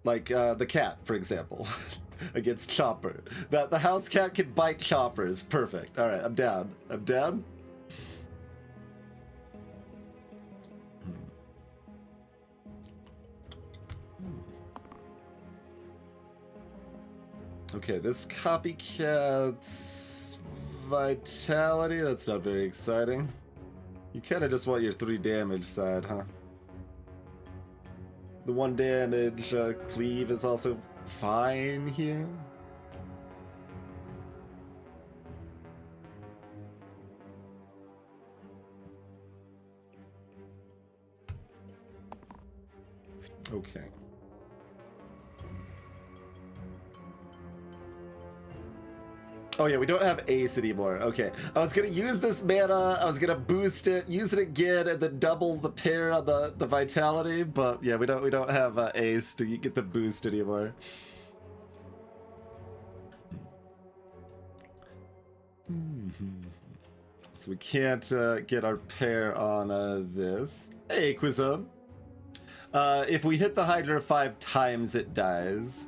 Like the cat, for example, against Chopper. The house cat can bite Choppers. Perfect. All right, I'm down. I'm down. Okay, this copycat's vitality, that's not very exciting. You kind of just want your 3 damage side, huh? The 1 damage cleave is also fine here. Okay. Oh yeah, we don't have Ace anymore. Okay, I was gonna use this mana, I was gonna boost it, use it again, and then double the pair on the vitality, but yeah, we don't have Ace to get the boost anymore. So we can't get our pair on this. Hey, Quizum. If we hit the Hydra 5 times, it dies.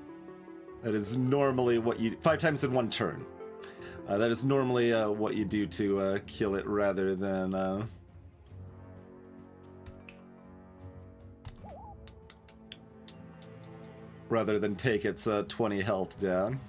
That is normally what you... 5 times in 1 turn. That is normally what you do to kill it rather than... rather than take its 20 health down.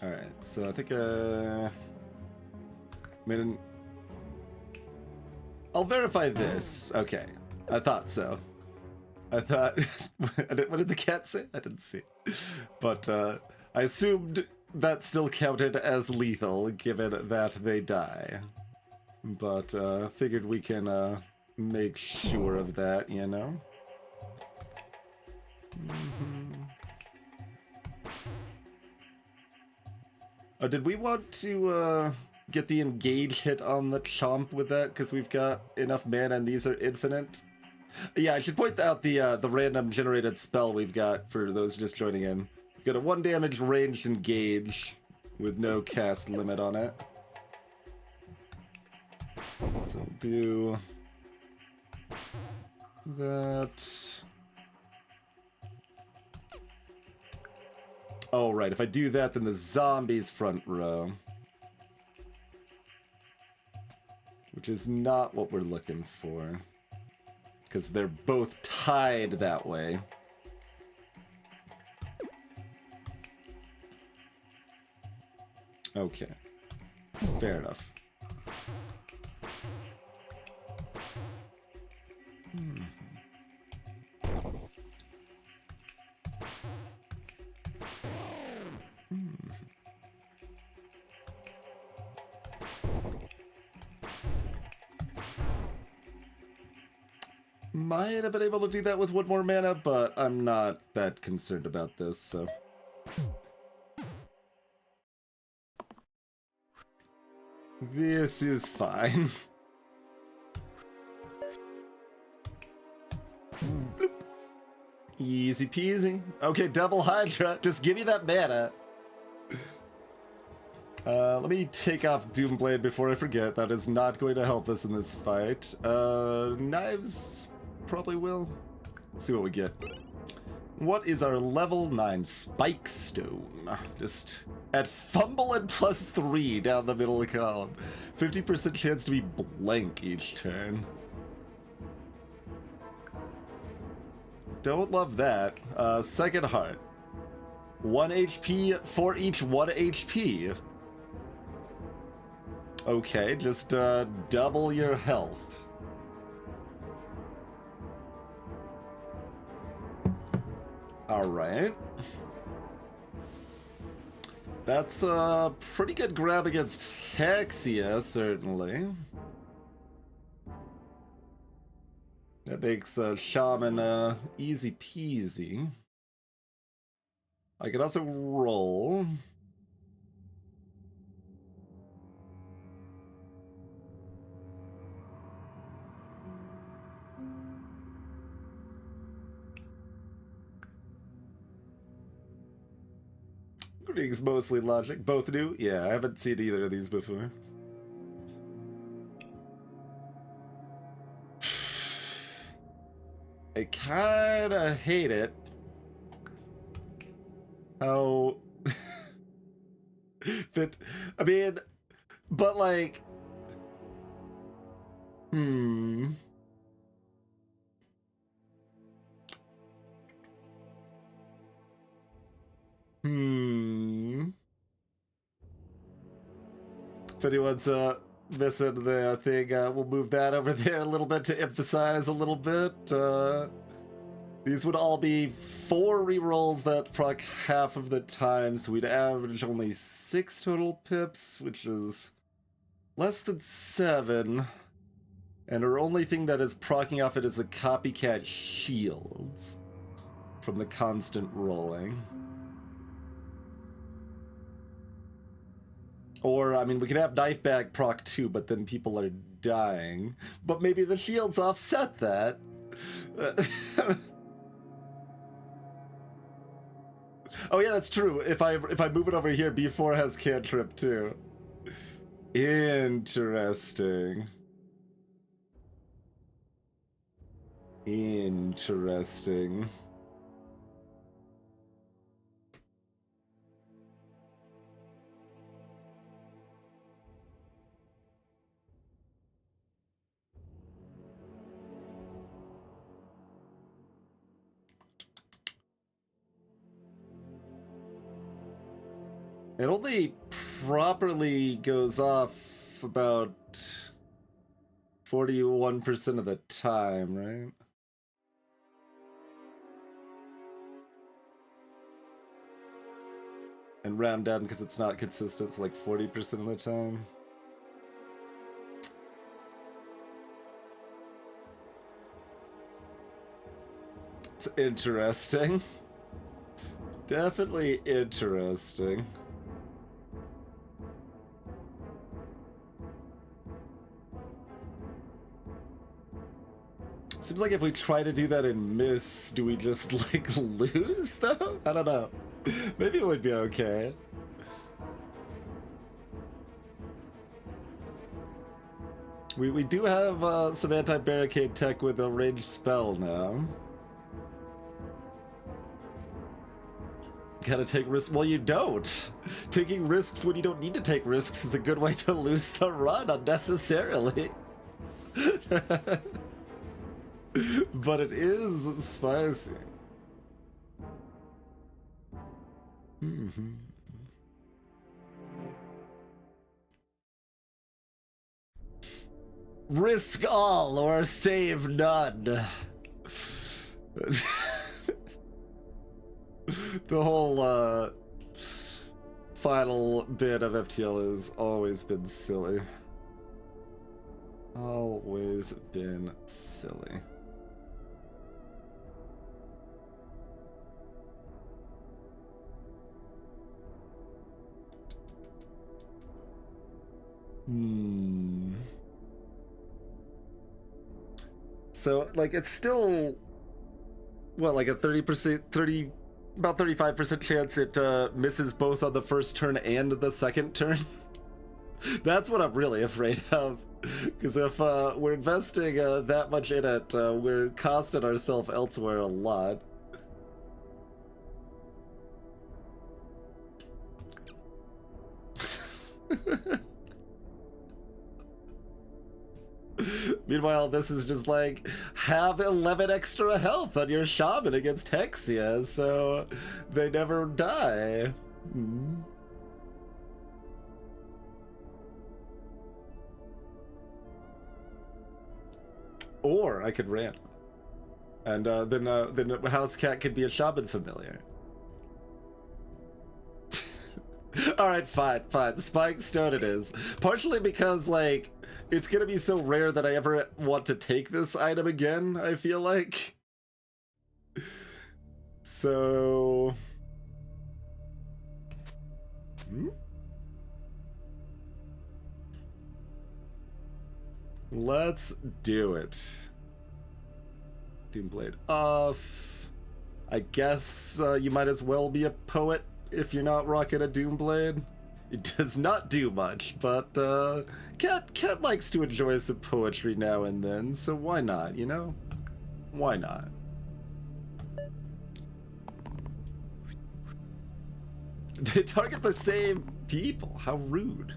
Alright, so I think, I'll verify this. Okay, I thought so. I thought... what did the cat say? I didn't see. But, I assumed that still counted as lethal, given that they die. But, figured we can, make sure of that, you know? Did we want to get the engage hit on the Chomp with that? Because we've got enough mana and these are infinite. Yeah, I should point out the random generated spell we've got for those just joining in. We've got a 1 damage ranged engage with no cast limit on it. So do that. Oh, right. If I do that, then the zombies front row. Which is not what we're looking for. Because they're both tied that way. Okay. Fair enough. Might have been able to do that with 1 more mana, but I'm not that concerned about this, so This is fine. Bloop. Easy peasy. Okay, double Hydra. Just give me that mana. Let me take off Doomblade before I forget. That is not going to help us in this fight. Knives probably will. Let's see what we get. What is our level 9 Spike Stone? Just at fumble and +3 down the middle of the column. 50% chance to be blank each turn. Don't love that. Second Heart. 1 HP for each 1 HP. Okay, just double your health. Alright. That's a pretty good grab against Hexia, certainly. That makes Shaman easy peasy. I could also roll. Greetings, mostly logic. Both new? Yeah, I haven't seen either of these before. I kinda hate it. How... but, I mean, but like... If anyone's missing the thing, we'll move that over there a little bit to emphasize a little bit. These would all be 4 rerolls that proc half of the time, so we'd average only 6 total pips, which is less than 7. And our only thing that is proccing off it is the copycat shields from the constant rolling. Or, I mean, we could have Knife Bag proc too, but then people are dying. But maybe the shields offset that. Oh yeah, that's true. If I move it over here, B4 has cantrip too. Interesting. Interesting. It only properly goes off about 41% of the time, right? And round down because it's not consistent, so like 40% of the time. It's interesting. Definitely interesting. Seems like if we try to do that and miss, do we just like lose though? I don't know. Maybe it would be okay. We do have some anti-barricade tech with a ranged spell now. Gotta take risks. Well, you don't. Taking risks when you don't need to take risks is a good way to lose the run unnecessarily. But it is spicy. Risk all or save none. The whole final bit of FTL has always been silly. Always been silly. So, like, it's still, what, like a 30%, about 35% chance it misses both on the first turn and the second turn? That's what I'm really afraid of. Because if we're investing that much in it, we're costing ourselves elsewhere a lot. Meanwhile, this is just like, have 11 extra health on your shaman against Hexia, so they never die. Or I could rant. And then House Cat could be a shaman familiar. Alright, fine. Spike Stone it is. Partially because, like, it's gonna be so rare that I ever want to take this item again, I feel like. So... Let's do it. Doomblade off. I guess you might as well be a poet if you're not rocking a Doomblade. It does not do much, but Cat likes to enjoy some poetry now and then, so why not, you know? Why not? They target the same people. How rude.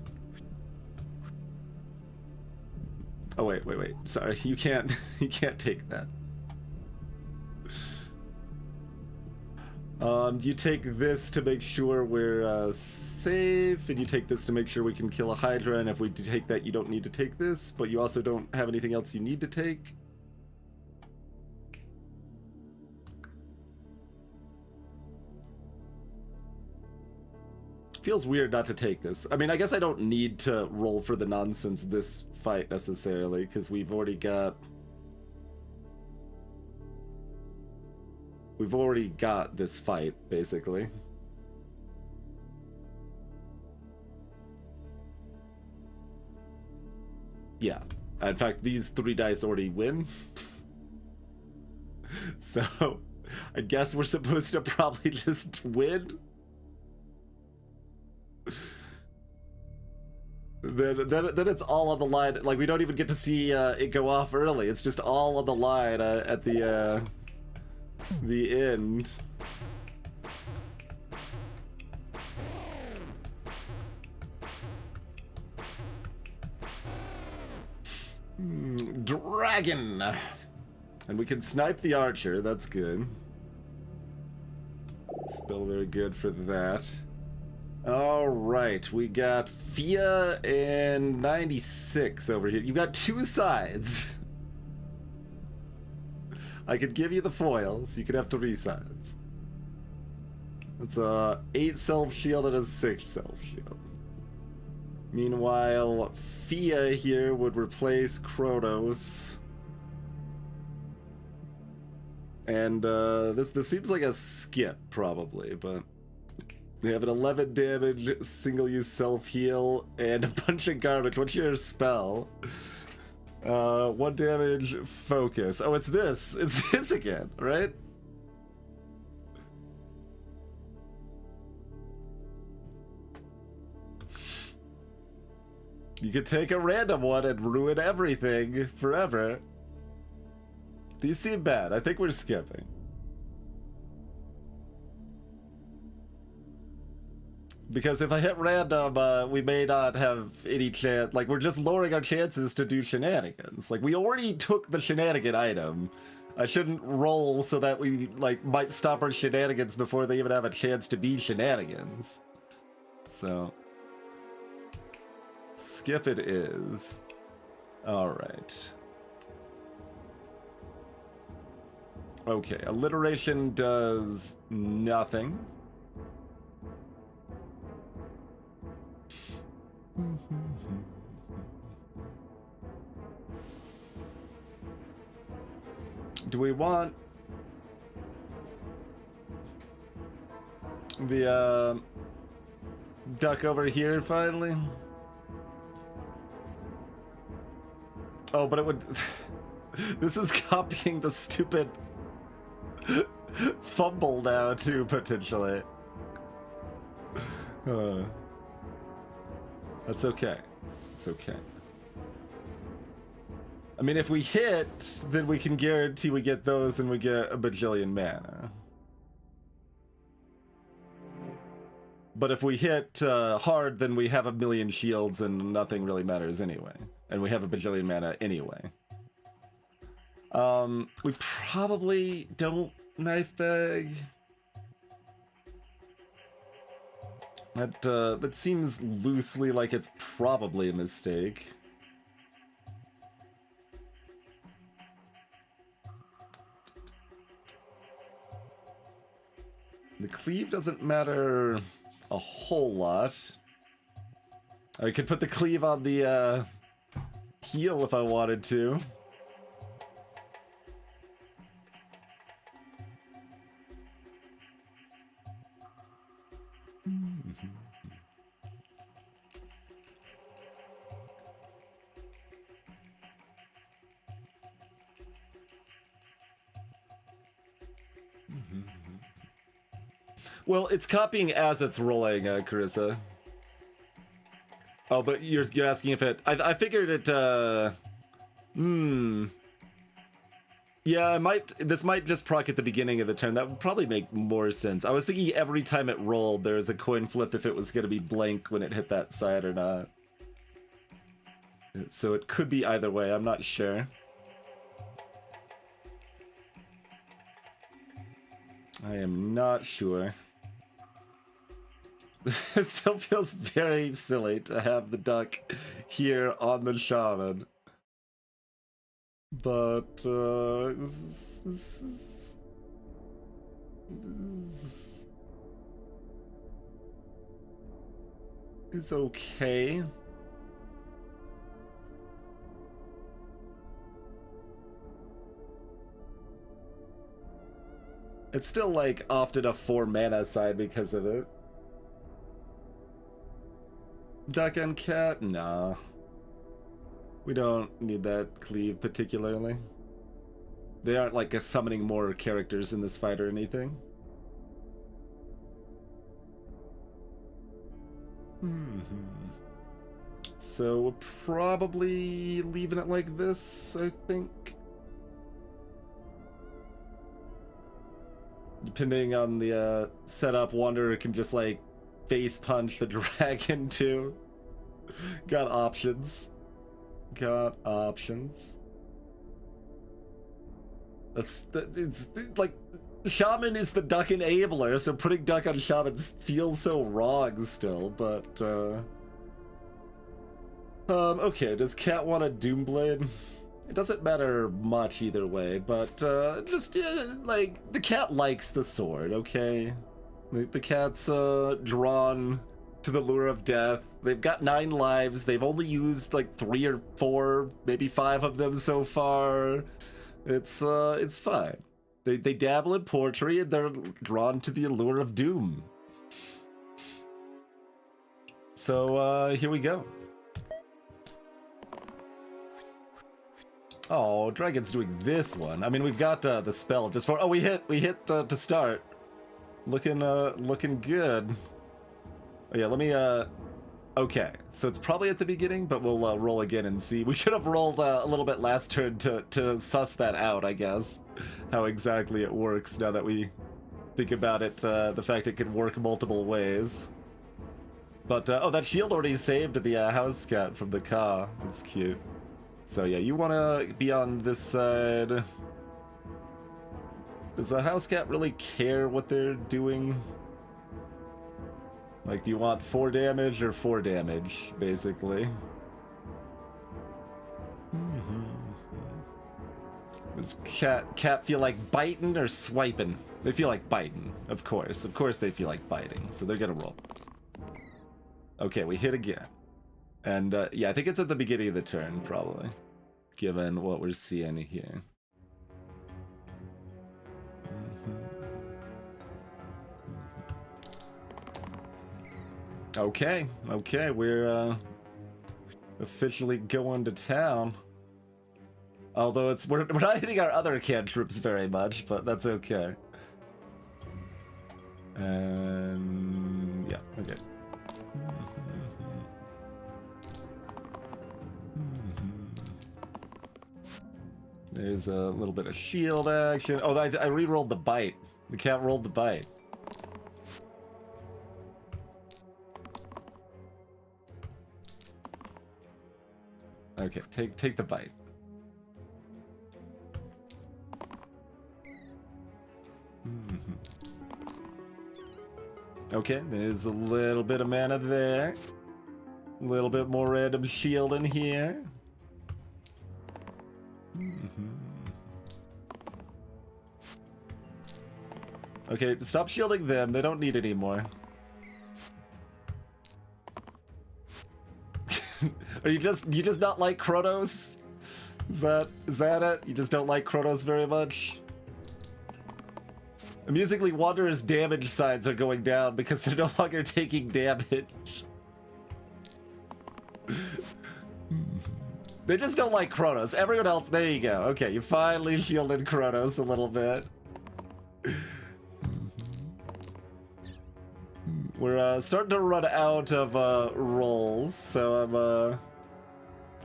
Oh wait. Sorry, you can't take that. You take this to make sure we're safe, and you take this to make sure we can kill a Hydra, and if we take that, you don't need to take this, but you also don't have anything else you need to take. Feels weird not to take this. I mean, I guess I don't need to roll for the nonsense this fight necessarily, because we've already got this fight, basically. Yeah. In fact, these 3 dice already win. So, I guess we're supposed to probably just win. Then it's all on the line. Like, we don't even get to see it go off early. It's just all on the line at the end. Dragon! And we can snipe the archer, that's good. Spell very good for that. Alright, we got Fia and 96 over here. You got 2 sides. I could give you the foil, so you could have 3 sides. It's a 8 self-shield and a 6 self-shield. Meanwhile, Fia here would replace Kronos. And this seems like a skip, probably, but... They have an 11 damage, single-use self-heal, and a bunch of garbage. What's your spell? 1 damage, focus. Oh, it's this. It's this again, right? You could take a random one and ruin everything forever. These seem bad. I think we're skipping. Because if I hit random, we may not have any chance. Like, we're just lowering our chances to do shenanigans. Like, we already took the shenanigan item. I shouldn't roll so that we, like, might stop our shenanigans before they even have a chance to be shenanigans. So, skip it is. Alright. Okay, alliteration does nothing. Do we want the duck over here finally? Oh, but it would... This is copying the stupid fumble now, too, potentially. That's okay. It's okay. I mean, if we hit, then we can guarantee we get those and we get a bajillion mana. But if we hit hard, then we have a million shields and nothing really matters anyway. And we have a bajillion mana anyway. We probably don't knife bag. That seems loosely like it's probably a mistake. The cleave doesn't matter a whole lot. I could put the cleave on the heal if I wanted to. Well, it's copying as it's rolling, Carissa. Oh, but you're asking if it... I figured it, Yeah, this might just proc at the beginning of the turn. That would probably make more sense. I was thinking every time it rolled, there was a coin flip if it was going to be blank when it hit that side or not. So it could be either way, I'm not sure. I am not sure. It still feels very silly to have the duck here on the shaman. But, it's okay. It's still, like, often a 4 mana side because of it. Duck and cat? Nah. We don't need that cleave particularly. They aren't like summoning more characters in this fight or anything. So we're probably leaving it like this, I think. Depending on the setup, Wanderer can just like face punch the dragon too. Got options. Got options. It's like Shaman is the duck enabler, so putting duck on Shaman feels so wrong still, but okay, does Cat want a Doomblade? It doesn't matter much either way, but just like the cat likes the sword, okay? The cat's drawn to the lure of death. They've got 9 lives. They've only used like 3 or 4, maybe 5 of them so far. It's fine. They dabble in poetry and they're drawn to the allure of doom. So here we go. Oh, Dragon's doing this one. I mean, we've got the spell just for... Oh, we hit to start. Looking good. Oh, yeah, let me... Okay, so it's probably at the beginning, but we'll roll again and see. We should have rolled a little bit last turn to suss that out, I guess. How exactly it works now that we think about it, the fact it could work multiple ways. But, oh, that shield already saved the house cat from the car. That's cute. So yeah, you want to be on this side. Does the house cat really care what they're doing? Like, do you want 4 damage or 4 damage, basically? Does cat feel like biting or swiping? They feel like biting, of course. Of course they feel like biting, so they're gonna roll. Okay, we hit again. And yeah, I think it's at the beginning of the turn, probably, given what we're seeing here. Okay, we're officially going to town. Although we're not hitting our other cantrips very much, but that's okay. And yeah, okay. There's a little bit of shield action. Oh, I re-rolled the bite. The cat rolled the bite. Okay, take the bite. Okay, there's a little bit of mana there. A little bit more random shield in here. Okay, stop shielding them. They don't need any more. Are you just not like Kronos? Is that it? You just don't like Kronos very much? Amusingly, Wanderer's damage signs are going down because they're no longer taking damage. They just don't like Kronos. Everyone else, there you go. Okay, you finally shielded Kronos a little bit. We're starting to run out of rolls, so I'm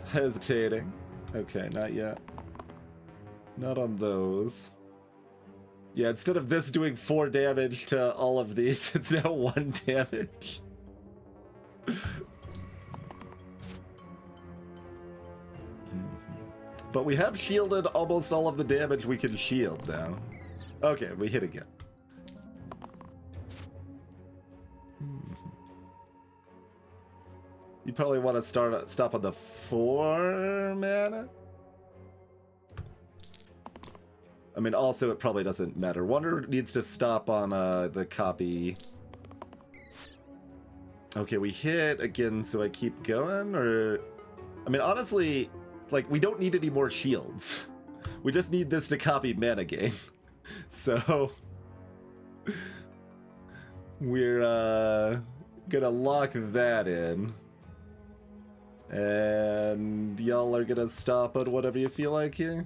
hesitating. Okay, not yet. Not on those. Yeah, instead of this doing 4 damage to all of these, it's now 1 damage. But we have shielded almost all of the damage we can shield now. Okay, we hit again. You probably want to stop on the 4 mana? I mean, also, it probably doesn't matter. Wanderer needs to stop on the copy. Okay, we hit again, so I keep going? Or... I mean, honestly, like, we don't need any more shields. We just need this to copy mana gain. So... we're gonna lock that in. And y'all are gonna stop on whatever you feel like here?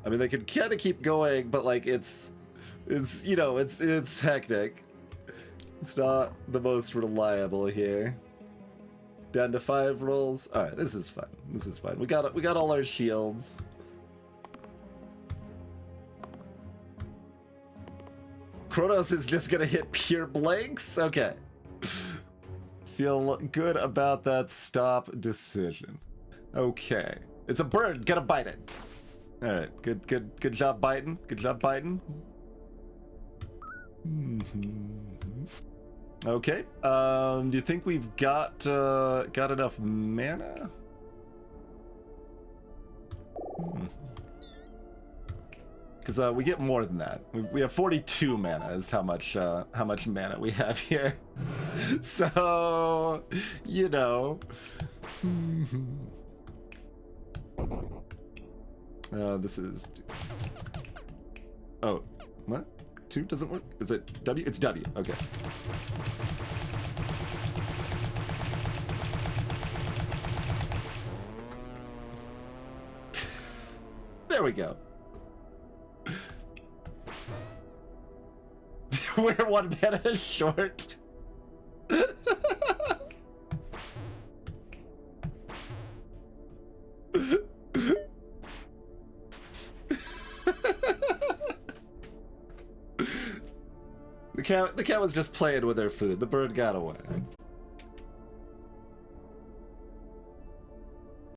I mean, they could kind of keep going, but like it's you know, it's hectic. It's not the most reliable here. Down to 5 rolls. All right, this is fun. This is fun. We got all our shields. Kronos is just gonna hit pure blanks. Okay. Feel good about that stop decision. Okay, it's a bird. Gotta bite it. All right, good job biting. Good job biting. Okay. Do you think we've got enough mana? Because we get more than that. We have 42 mana is how much mana we have here. So, you know. This is... Oh, what? 2 doesn't work? Is it W? It's W, okay. There we go. We're 1 mana short. The cat was just playing with her food. The bird got away.